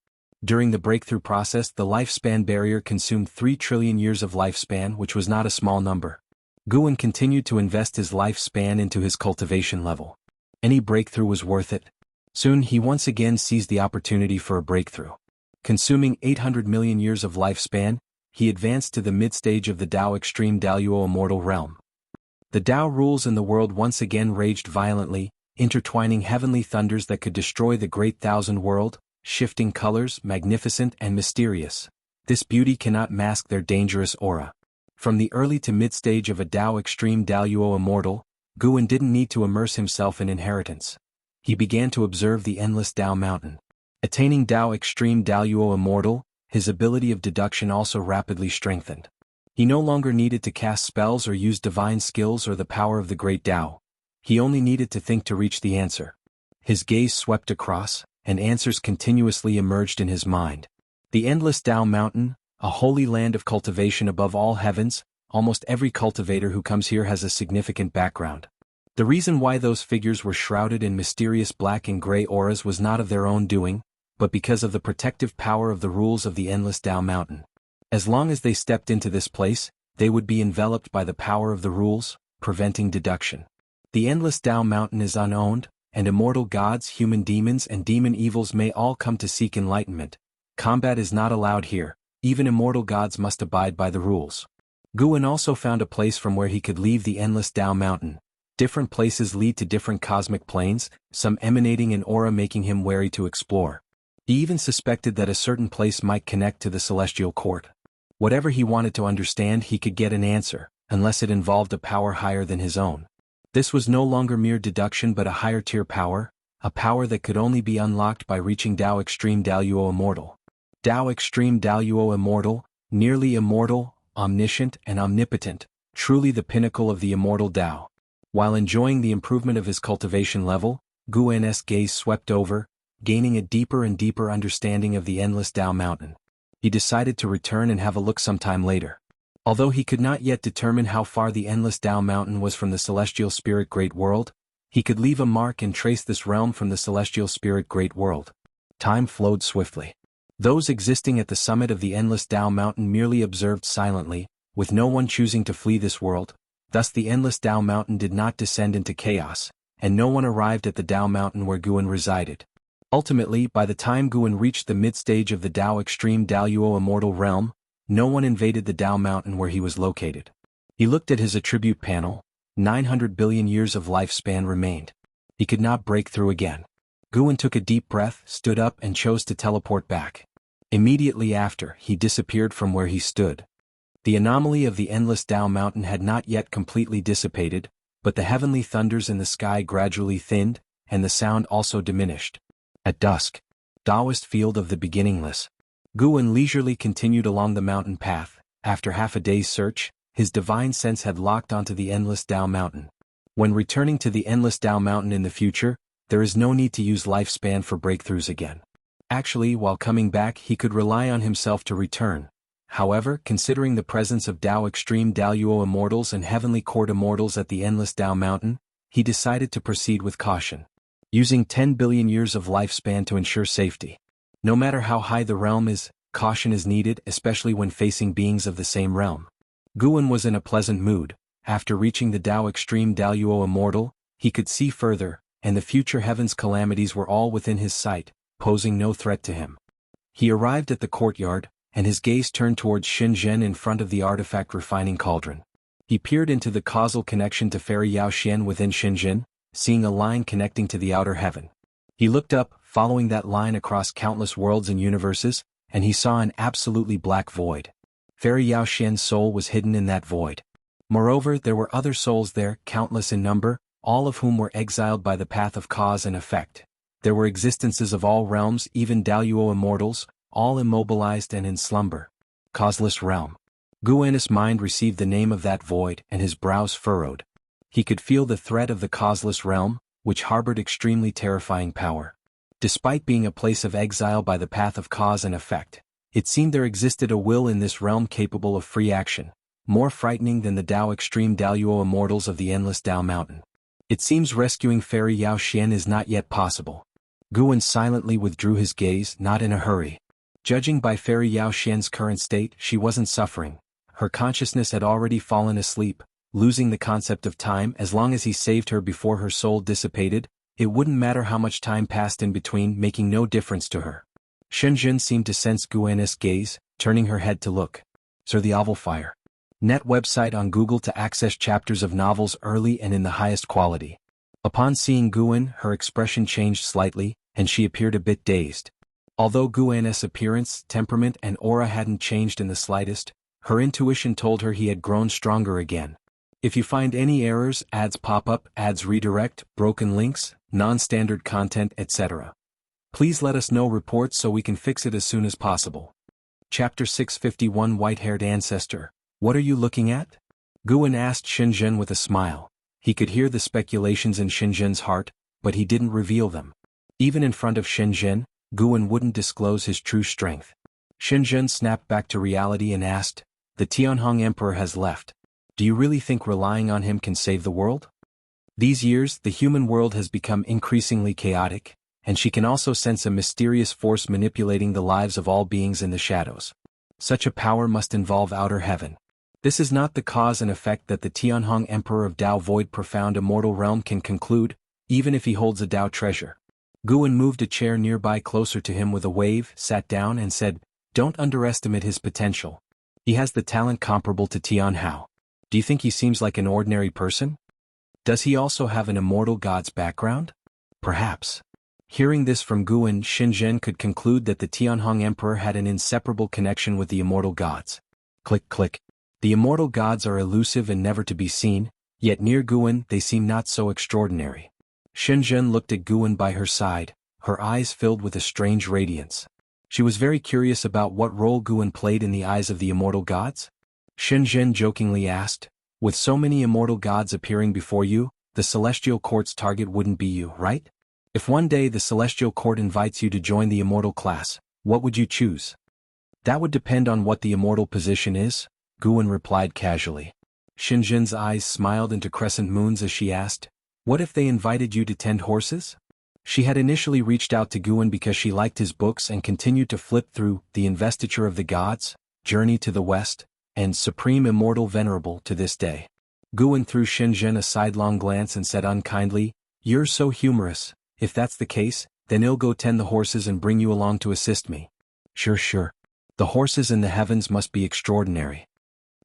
During the breakthrough process, the lifespan barrier consumed 3 trillion years of lifespan, which was not a small number. Guan continued to invest his lifespan into his cultivation level. Any breakthrough was worth it. Soon he once again seized the opportunity for a breakthrough. Consuming 800 million years of lifespan, he advanced to the mid-stage of the Dao Extreme Daluo Immortal realm. The Dao rules in the world once again raged violently, intertwining heavenly thunders that could destroy the great thousand world, shifting colors, magnificent and mysterious. This beauty cannot mask their dangerous aura. From the early to mid-stage of a Dao Extreme Daluo Immortal, Guan didn't need to immerse himself in inheritance. He began to observe the Endless Dao Mountain. Attaining Dao Extreme Daluo Immortal, his ability of deduction also rapidly strengthened. He no longer needed to cast spells or use divine skills or the power of the great Dao. He only needed to think to reach the answer. His gaze swept across, and answers continuously emerged in his mind. The Endless Dao Mountain, a holy land of cultivation above all heavens, almost every cultivator who comes here has a significant background. The reason why those figures were shrouded in mysterious black and gray auras was not of their own doing, but because of the protective power of the rules of the Endless Dao Mountain. As long as they stepped into this place, they would be enveloped by the power of the rules, preventing deduction. The Endless Dao Mountain is unowned, and immortal gods, human demons and demon evils may all come to seek enlightenment. Combat is not allowed here, even immortal gods must abide by the rules. Guan also found a place from where he could leave the Endless Dao Mountain. Different places lead to different cosmic planes, some emanating an aura making him wary to explore. He even suspected that a certain place might connect to the celestial court. Whatever he wanted to understand, he could get an answer, unless it involved a power higher than his own. This was no longer mere deduction but a higher tier power, a power that could only be unlocked by reaching Dao Extreme Daluo Immortal. Dao Extreme Daluo Immortal, nearly immortal, omniscient and omnipotent, truly the pinnacle of the immortal Dao. While enjoying the improvement of his cultivation level, Guan's gaze swept over, gaining a deeper and deeper understanding of the Endless Dao Mountain. He decided to return and have a look sometime later. Although he could not yet determine how far the Endless Dao Mountain was from the Celestial Spirit Great World, he could leave a mark and trace this realm from the Celestial Spirit Great World. Time flowed swiftly. Those existing at the summit of the Endless Dao Mountain merely observed silently, with no one choosing to flee this world. Thus the Endless Dao Mountain did not descend into chaos, and no one arrived at the Dao Mountain where Guan resided. Ultimately, by the time Guan reached the mid-stage of the Dao Extreme Daluo Immortal Realm, no one invaded the Dao Mountain where he was located. He looked at his attribute panel. 900 billion years of lifespan remained. He could not break through again. Guan took a deep breath, stood up and chose to teleport back. Immediately after, he disappeared from where he stood. The anomaly of the Endless Dao Mountain had not yet completely dissipated, but the heavenly thunders in the sky gradually thinned, and the sound also diminished. At dusk, Taoist field of the beginningless. Guan leisurely continued along the mountain path. After half a day's search, his divine sense had locked onto the Endless Dao Mountain. When returning to the endless Tao mountain in the future, there is no need to use lifespan for breakthroughs again. Actually, while coming back he could rely on himself to return. However, considering the presence of Tao Extreme Daluo Immortals and Heavenly Court Immortals at the endless Tao mountain, he decided to proceed with caution. Using 10 billion years of lifespan to ensure safety. No matter how high the realm is, caution is needed, especially when facing beings of the same realm. Guan was in a pleasant mood. After reaching the Tao Extreme Daluo Immortal, he could see further, and the future heaven's calamities were all within his sight, posing no threat to him. He arrived at the courtyard, and his gaze turned towards Shenzhen in front of the artifact refining cauldron. He peered into the causal connection to Fairy Yao Xian within Shenzhen, seeing a line connecting to the outer heaven. He looked up, following that line across countless worlds and universes, and he saw an absolutely black void. Fairy Yao Xian's soul was hidden in that void. Moreover, there were other souls there, countless in number, all of whom were exiled by the path of cause and effect. There were existences of all realms, even Daluo Immortals, all immobilized and in slumber. Causeless realm. Guan's mind received the name of that void, and his brows furrowed. He could feel the threat of the causeless realm, which harbored extremely terrifying power. Despite being a place of exile by the path of cause and effect, it seemed there existed a will in this realm capable of free action, more frightening than the Tao Extreme Daluo Immortals of the endless Tao mountain. It seems rescuing Fairy Yao Xian is not yet possible. Guan silently withdrew his gaze, not in a hurry. Judging by Fairy Yao Xian's current state, she wasn't suffering. Her consciousness had already fallen asleep, losing the concept of time. As long as he saved her before her soul dissipated, it wouldn't matter how much time passed in between, making no difference to her. Shenzhen seemed to sense Guan's gaze, turning her head to look. Sir, the Oval Fire. Net website on Google to access chapters of novels early and in the highest quality. Upon seeing Guan, her expression changed slightly, and she appeared a bit dazed. Although Guan's appearance, temperament and aura hadn't changed in the slightest, her intuition told her he had grown stronger again. If you find any errors, ads pop up, ads redirect, broken links, non-standard content, etc., please let us know reports so we can fix it as soon as possible. Chapter 651 White-Haired Ancestor. What are you looking at? Guan asked Shenzhen with a smile. He could hear the speculations in Shenzhen's heart, but he didn't reveal them. Even in front of Shenzhen, Guan wouldn't disclose his true strength. Shenzhen snapped back to reality and asked, "The Tianhong Emperor has left. Do you really think relying on him can save the world?" These years, the human world has become increasingly chaotic, and she can also sense a mysterious force manipulating the lives of all beings in the shadows. Such a power must involve outer heaven. This is not the cause and effect that the Tianhong Emperor of Tao Void Profound Immortal Realm can conclude, even if he holds a Tao treasure. Guan moved a chair nearby closer to him with a wave, sat down and said, "Don't underestimate his potential. He has the talent comparable to Tian Hao. Do you think he seems like an ordinary person? Does he also have an immortal god's background? Perhaps." Hearing this from Guan, Shenzhen could conclude that the Tianhong Emperor had an inseparable connection with the immortal gods. Click click. The immortal gods are elusive and never to be seen, yet near Guan they seem not so extraordinary. Shenzhen looked at Guan by her side, her eyes filled with a strange radiance. She was very curious about what role Guan played in the eyes of the immortal gods. Shenzhen jokingly asked, "With so many immortal gods appearing before you, the Celestial Court's target wouldn't be you, right? If one day the Celestial Court invites you to join the immortal class, what would you choose?" "That would depend on what the immortal position is," Guan replied casually. Shenzhen's eyes smiled into crescent moons as she asked, "What if they invited you to tend horses?" She had initially reached out to Guan because she liked his books and continued to flip through The Investiture of the Gods, Journey to the West, and Supreme Immortal Venerable to this day. Guan threw Shenzhen a sidelong glance and said unkindly, "You're so humorous. If that's the case, then I'll go tend the horses and bring you along to assist me." Sure. The horses in the heavens must be extraordinary,"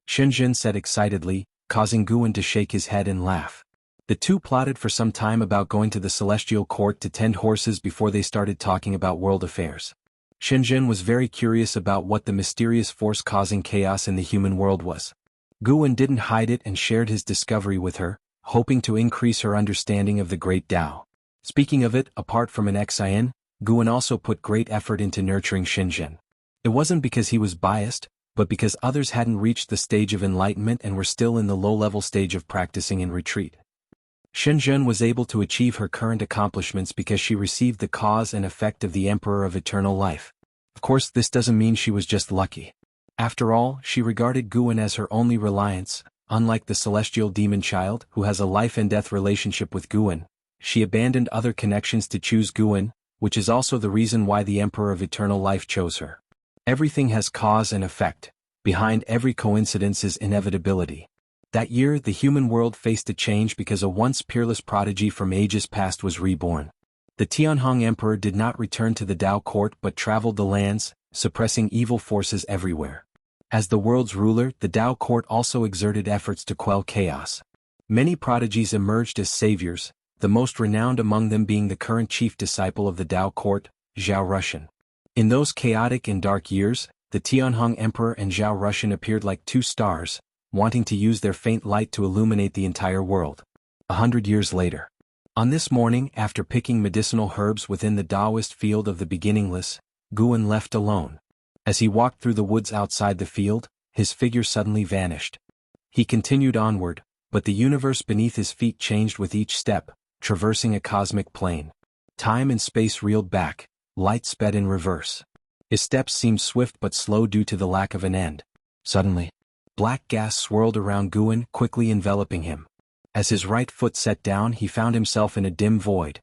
Shenzhen said excitedly, causing Guan to shake his head and laugh. The two plotted for some time about going to the Celestial Court to tend horses before they started talking about world affairs. Shenzhen was very curious about what the mysterious force causing chaos in the human world was. Guan didn't hide it and shared his discovery with her, hoping to increase her understanding of the Great Tao. Speaking of it, apart from an Xin, Guan also put great effort into nurturing Shenzhen. It wasn't because he was biased, but because others hadn't reached the stage of enlightenment and were still in the low-level stage of practicing in retreat. Shenzhen was able to achieve her current accomplishments because she received the cause and effect of the Emperor of Eternal Life. Of course, this doesn't mean she was just lucky. After all, she regarded Guwen as her only reliance. Unlike the celestial demon child, who has a life-and-death relationship with Guwen, she abandoned other connections to choose Guwen, which is also the reason why the Emperor of Eternal Life chose her. Everything has cause and effect. Behind every coincidence is inevitability. That year, the human world faced a change because a once peerless prodigy from ages past was reborn. The Tianhong Emperor did not return to the Dao court but traveled the lands, suppressing evil forces everywhere. As the world's ruler, the Dao court also exerted efforts to quell chaos. Many prodigies emerged as saviors, the most renowned among them being the current chief disciple of the Dao court, Zhao Rushan. In those chaotic and dark years, the Tianhong Emperor and Zhao Rushan appeared like two stars, wanting to use their faint light to illuminate the entire world. 100 years later. On this morning, after picking medicinal herbs within the Taoist field of the beginningless, Guwen left alone. As he walked through the woods outside the field, his figure suddenly vanished. He continued onward, but the universe beneath his feet changed with each step, traversing a cosmic plane. Time and space reeled back, light sped in reverse. His steps seemed swift but slow due to the lack of an end. Suddenly, black gas swirled around Guwen, quickly enveloping him. As his right foot set down, he found himself in a dim void.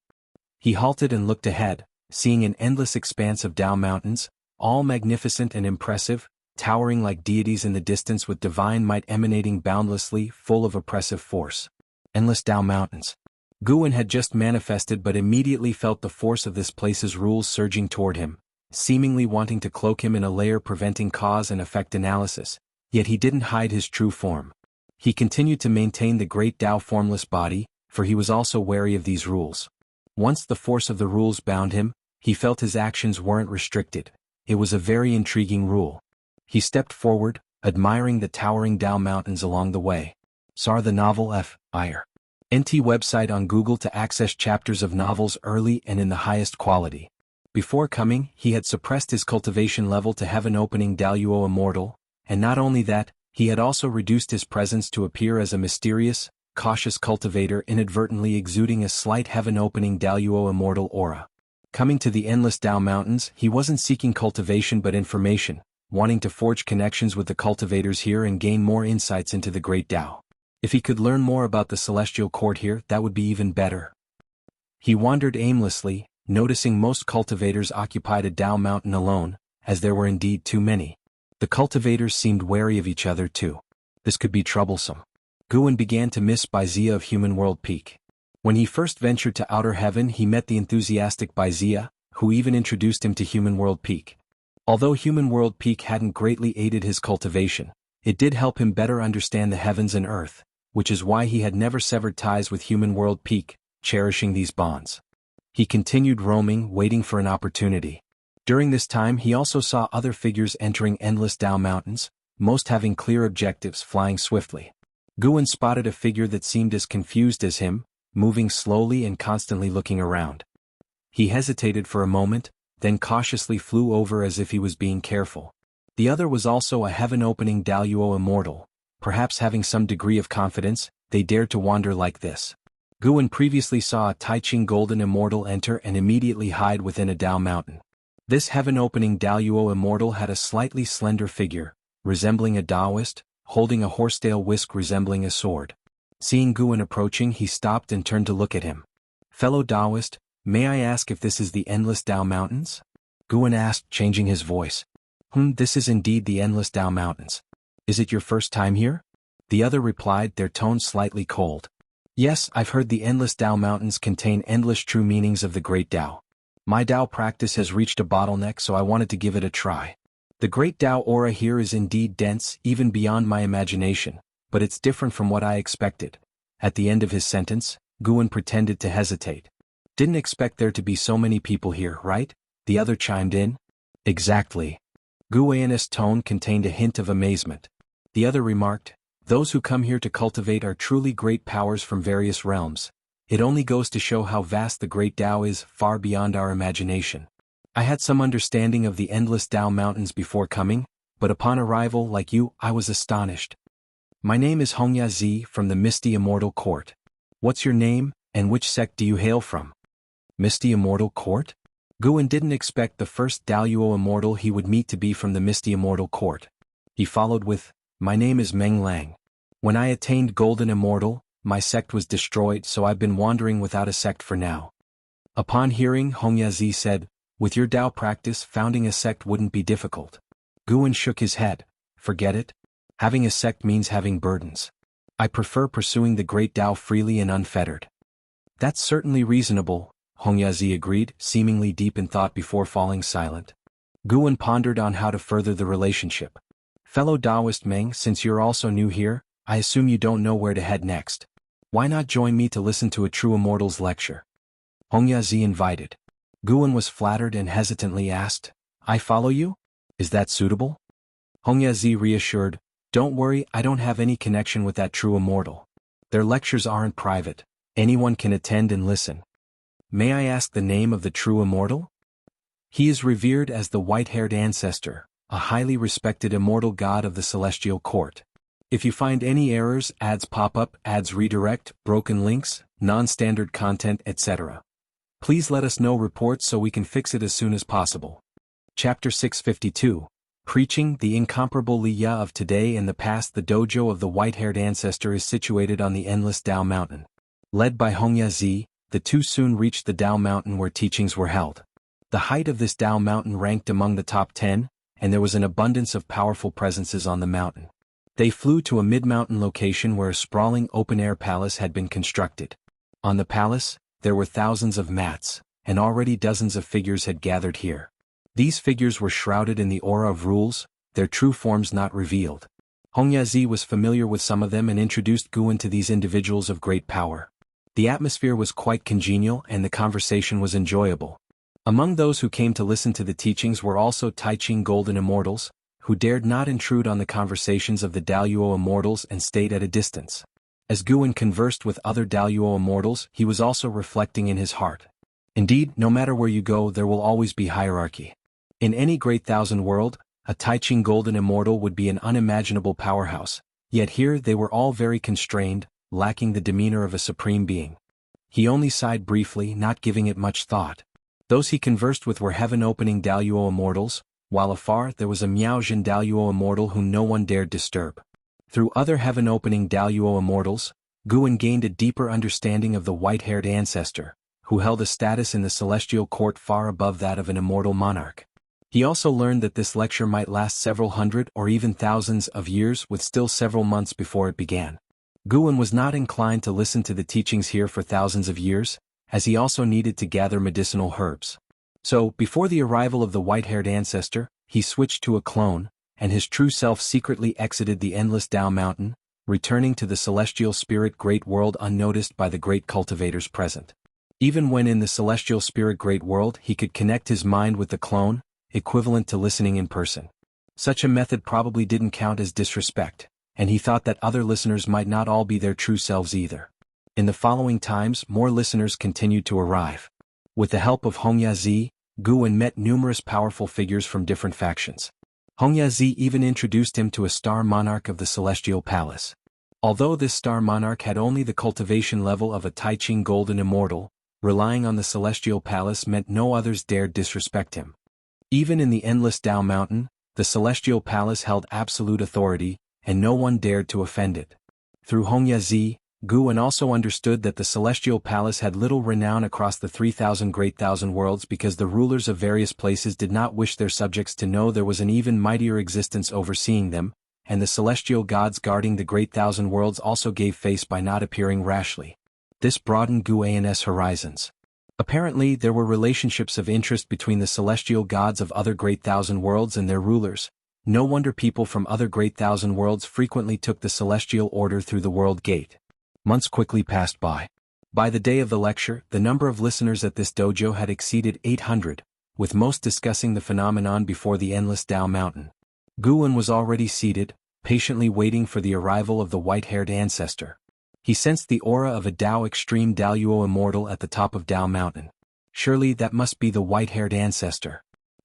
He halted and looked ahead, seeing an endless expanse of Dao mountains, all magnificent and impressive, towering like deities in the distance with divine might emanating boundlessly, full of oppressive force. Endless Dao mountains. Guwen had just manifested but immediately felt the force of this place's rules surging toward him, seemingly wanting to cloak him in a layer preventing cause and effect analysis, yet he didn't hide his true form. He continued to maintain the great Dao formless body, for he was also wary of these rules. Once the force of the rules bound him, he felt his actions weren't restricted. It was a very intriguing rule. He stepped forward, admiring the towering Dao mountains along the way. Sar the novel F.I.R. NT website on Google to access chapters of novels early and in the highest quality. Before coming, he had suppressed his cultivation level to heaven opening Daluo Immortal, and not only that, he had also reduced his presence to appear as a mysterious, cautious cultivator inadvertently exuding a slight heaven opening Daluo Immortal aura. Coming to the endless Dao mountains, he wasn't seeking cultivation but information, wanting to forge connections with the cultivators here and gain more insights into the great Dao. If he could learn more about the celestial court here, that would be even better. He wandered aimlessly, noticing most cultivators occupied a Dao mountain alone, as there were indeed too many. The cultivators seemed wary of each other too. This could be troublesome. Guwen began to miss Baizia of Human World Peak. When he first ventured to outer heaven, he met the enthusiastic Baizia, who even introduced him to Human World Peak. Although Human World Peak hadn't greatly aided his cultivation, it did help him better understand the heavens and earth, which is why he had never severed ties with Human World Peak, cherishing these bonds. He continued roaming, waiting for an opportunity. During this time he also saw other figures entering endless Dao mountains, most having clear objectives, flying swiftly. Guwen spotted a figure that seemed as confused as him, moving slowly and constantly looking around. He hesitated for a moment, then cautiously flew over as if he was being careful. The other was also a heaven-opening Daluo Immortal. Perhaps having some degree of confidence, they dared to wander like this. Guwen previously saw a Taiching Golden Immortal enter and immediately hide within a Dao mountain. This heaven-opening Daluo Immortal had a slightly slender figure, resembling a Taoist, holding a horsetail whisk resembling a sword. Seeing Guwen approaching, he stopped and turned to look at him. "Fellow Taoist, may I ask if this is the Endless Dao Mountains?" Guwen asked, changing his voice. This is indeed the Endless Dao Mountains. Is it your first time here?" The other replied, their tone slightly cold. "Yes, I've heard the Endless Dao Mountains contain endless true meanings of the Great Dao. My Dao practice has reached a bottleneck, so I wanted to give it a try. The Great Dao aura here is indeed dense, even beyond my imagination, but it's different from what I expected." At the end of his sentence, Guwen pretended to hesitate. "Didn't expect there to be so many people here, right?" the other chimed in. "Exactly." Guwen's tone contained a hint of amazement. The other remarked, "Those who come here to cultivate are truly great powers from various realms. It only goes to show how vast the Great Dao is, far beyond our imagination. I had some understanding of the Endless Dao Mountains before coming, but upon arrival, like you, I was astonished. My name is Hongya Zi from the Misty Immortal Court. What's your name, and which sect do you hail from? Misty Immortal Court? Guan didn't expect the first Daluo Immortal he would meet to be from the Misty Immortal Court. He followed with, "My name is Meng Lang. When I attained Golden Immortal, my sect was destroyed, so I've been wandering without a sect for now." Upon hearing, Hongyazi said, "With your Dao practice, founding a sect wouldn't be difficult." Guan shook his head. "Forget it. Having a sect means having burdens. I prefer pursuing the great Dao freely and unfettered." "That's certainly reasonable," Hongyazi agreed, seemingly deep in thought before falling silent. Guan pondered on how to further the relationship. "Fellow Taoist Meng, since you're also new here, I assume you don't know where to head next. Why not join me to listen to a true immortal's lecture?" Hongyazi invited. Guan was flattered and hesitantly asked, "I follow you? Is that suitable?" Hongyazi reassured, "Don't worry, I don't have any connection with that true immortal. Their lectures aren't private. Anyone can attend and listen." "May I ask the name of the true immortal?" "He is revered as the white-haired ancestor, a highly respected immortal god of the celestial court. If you find any errors, ads pop up, ads redirect, broken links, non-standard content, etc., please let us know reports so we can fix it as soon as possible." Chapter 652. Preaching the incomparable Liya of today and the past. The dojo of the white-haired ancestor is situated on the endless Dao Mountain. Led by Hongyazi, the two soon reached the Dao Mountain where teachings were held. The height of this Dao Mountain ranked among the top 10, and there was an abundance of powerful presences on the mountain. They flew to a mid-mountain location where a sprawling open-air palace had been constructed. On the palace, there were thousands of mats, and already dozens of figures had gathered here. These figures were shrouded in the aura of rules, their true forms not revealed. Hongyazi was familiar with some of them and introduced Guan to these individuals of great power. The atmosphere was quite congenial and the conversation was enjoyable. Among those who came to listen to the teachings were also Taiching Golden Immortals, who dared not intrude on the conversations of the Daluo Immortals and stayed at a distance. As Guan conversed with other Daluo Immortals, he was also reflecting in his heart. Indeed, no matter where you go, there will always be hierarchy. In any great thousand world, a Taiching Golden Immortal would be an unimaginable powerhouse, yet here they were all very constrained, lacking the demeanor of a supreme being. He only sighed briefly, not giving it much thought. Those he conversed with were heaven-opening Daluo Immortals, while afar there was a Miaojin Daluo Immortal whom no one dared disturb. Through other heaven-opening Daluo Immortals, Guan gained a deeper understanding of the white-haired ancestor, who held a status in the celestial court far above that of an immortal monarch. He also learned that this lecture might last several hundred or even thousands of years, with still several months before it began. Guan was not inclined to listen to the teachings here for thousands of years, as he also needed to gather medicinal herbs. So, before the arrival of the white-haired ancestor, he switched to a clone, and his true self secretly exited the endless Dao Mountain, returning to the celestial spirit great world unnoticed by the great cultivators present. Even when in the celestial spirit great world, he could connect his mind with the clone, equivalent to listening in person. Such a method probably didn't count as disrespect, and he thought that other listeners might not all be their true selves either. In the following times, more listeners continued to arrive. With the help of Hongyazi, Guan met numerous powerful figures from different factions. Hongyazi even introduced him to a star monarch of the celestial palace. Although this star monarch had only the cultivation level of a Taiching Golden Immortal, relying on the celestial palace meant no others dared disrespect him. Even in the endless Dao Mountain, the celestial palace held absolute authority, and no one dared to offend it. Through Hongyazi, Guan also understood that the celestial palace had little renown across the 3,000 great thousand worlds because the rulers of various places did not wish their subjects to know there was an even mightier existence overseeing them, and the celestial gods guarding the great thousand worlds also gave face by not appearing rashly. This broadened Guan's horizons. Apparently, there were relationships of interest between the celestial gods of other great thousand worlds and their rulers. No wonder people from other great thousand worlds frequently took the celestial order through the world gate. Months quickly passed by. By the day of the lecture, the number of listeners at this dojo had exceeded 800, with most discussing the phenomenon before the endless Dao Mountain. Guan was already seated, patiently waiting for the arrival of the white-haired ancestor. He sensed the aura of a Dao Extreme Daluo Immortal at the top of Dao Mountain. Surely that must be the white-haired ancestor.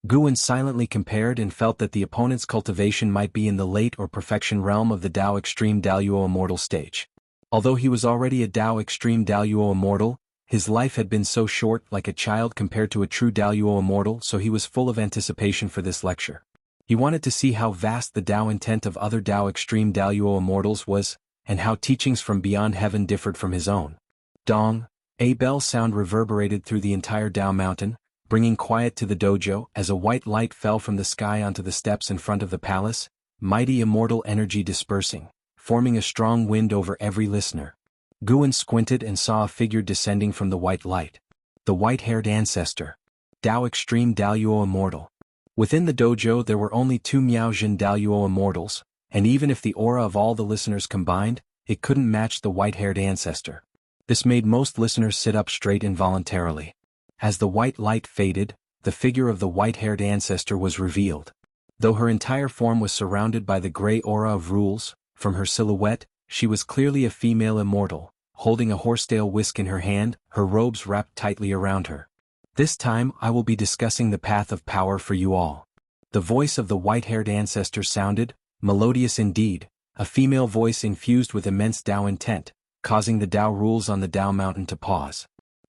Guan silently compared and felt that the opponent's cultivation might be in the late or perfection realm of the Dao Extreme Daluo Immortal stage. Although he was already a Dao Extreme Daluo Immortal, his life had been so short, like a child compared to a true Daluo Immortal, so he was full of anticipation for this lecture. He wanted to see how vast the Dao intent of other Dao Extreme Daluo Immortals was, and how teachings from beyond heaven differed from his own. Dong, a bell sound reverberated through the entire Dao mountain, bringing quiet to the dojo as a white light fell from the sky onto the steps in front of the palace, mighty immortal energy dispersing, forming a strong wind over every listener. Guan squinted and saw a figure descending from the white light. The white-haired ancestor. Dao Extreme Daluo Immortal. Within the dojo there were only 2 Miaojin Daluo Immortals, and even if the aura of all the listeners combined, it couldn't match the white-haired ancestor. This made most listeners sit up straight involuntarily. As the white light faded, the figure of the white-haired ancestor was revealed. Though her entire form was surrounded by the gray aura of rules, from her silhouette, she was clearly a female immortal, holding a horsetail whisk in her hand, her robes wrapped tightly around her. This time I will be discussing the path of power for you all. The voice of the white-haired ancestor sounded, melodious indeed, a female voice infused with immense Dao intent, causing the Dao rules on the Dao mountain to pause.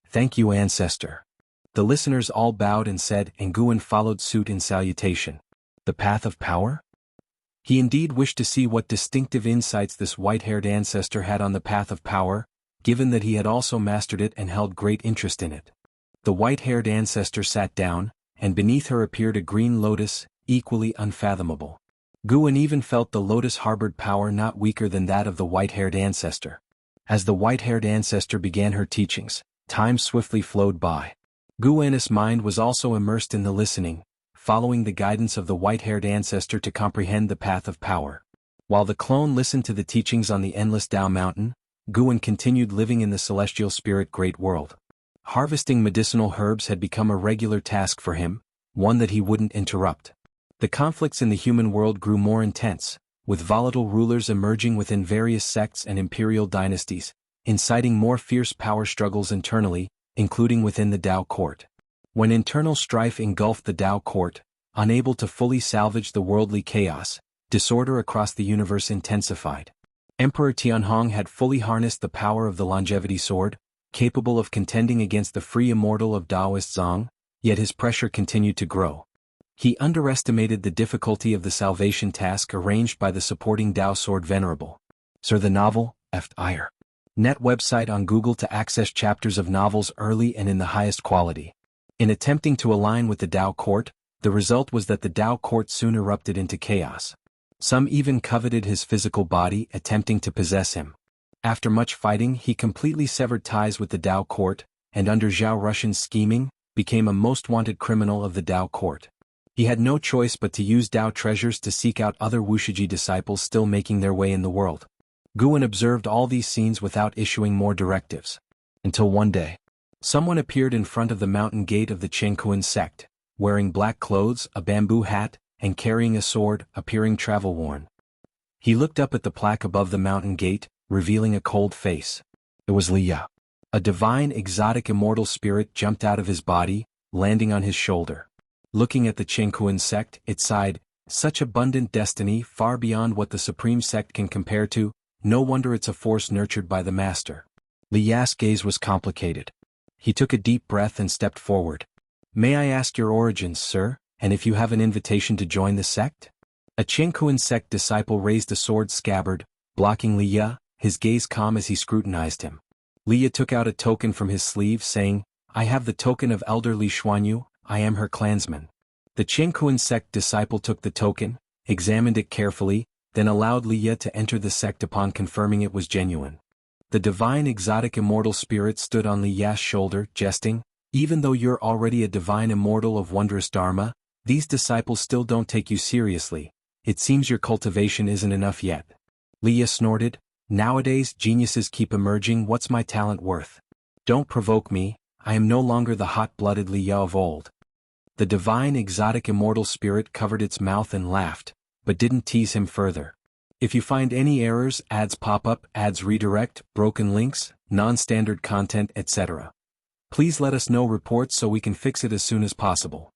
Thank you, ancestor. The listeners all bowed and said, and Guan followed suit in salutation. The path of power? He indeed wished to see what distinctive insights this white-haired ancestor had on the path of power, given that he had also mastered it and held great interest in it. The white-haired ancestor sat down, and beneath her appeared a green lotus, equally unfathomable. Guan even felt the lotus harbored power not weaker than that of the white-haired ancestor. As the white-haired ancestor began her teachings, time swiftly flowed by. Guan's mind was also immersed in the listening, following the guidance of the white-haired ancestor to comprehend the path of power. While the clone listened to the teachings on the endless Dao mountain, Guan continued living in the celestial spirit great world. Harvesting medicinal herbs had become a regular task for him, one that he wouldn't interrupt. The conflicts in the human world grew more intense, with volatile rulers emerging within various sects and imperial dynasties, inciting more fierce power struggles internally, including within the Dao court. When internal strife engulfed the Dao court, unable to fully salvage the worldly chaos, disorder across the universe intensified. Emperor Tianhong had fully harnessed the power of the longevity sword, capable of contending against the free immortal of Daoist Zhang, yet his pressure continued to grow. He underestimated the difficulty of the salvation task arranged by the supporting Dao sword venerable. Sir, the novel, Ire. Net website on Google to access chapters of novels early and in the highest quality. In attempting to align with the Dao court, the result was that the Dao court soon erupted into chaos. Some even coveted his physical body, attempting to possess him. After much fighting, he completely severed ties with the Dao court, and under Zhao Rushan's scheming, became a most wanted criminal of the Dao court. He had no choice but to use Dao treasures to seek out other Wuxia disciples still making their way in the world. Guan observed all these scenes without issuing more directives. Until one day, someone appeared in front of the mountain gate of the Chengkuan sect, wearing black clothes, a bamboo hat, and carrying a sword, appearing travel-worn. He looked up at the plaque above the mountain gate, revealing a cold face. It was Li Ya. A divine exotic immortal spirit jumped out of his body, landing on his shoulder. Looking at the Chengkuan sect, it sighed, such abundant destiny far beyond what the supreme sect can compare to, no wonder it's a force nurtured by the master. Li Ya's gaze was complicated. He took a deep breath and stepped forward. May I ask your origins, sir, and if you have an invitation to join the sect? A Chengkuan sect disciple raised a sword scabbard, blocking Li Ya, his gaze calm as he scrutinized him. Li Ya took out a token from his sleeve saying, I have the token of Elder Li Xuanyu, I am her clansman. The Chengkuan sect disciple took the token, examined it carefully, then allowed Li Ya to enter the sect upon confirming it was genuine. The divine exotic immortal spirit stood on Li Ya's shoulder, jesting, even though you're already a divine immortal of wondrous dharma, these disciples still don't take you seriously. It seems your cultivation isn't enough yet. Li Ya snorted, nowadays geniuses keep emerging, what's my talent worth? Don't provoke me, I am no longer the hot-blooded Li Ya of old. The divine exotic immortal spirit covered its mouth and laughed, but didn't tease him further. If you find any errors, ads pop up, ads redirect, broken links, non-standard content, etc. Please let us know reports so we can fix it as soon as possible.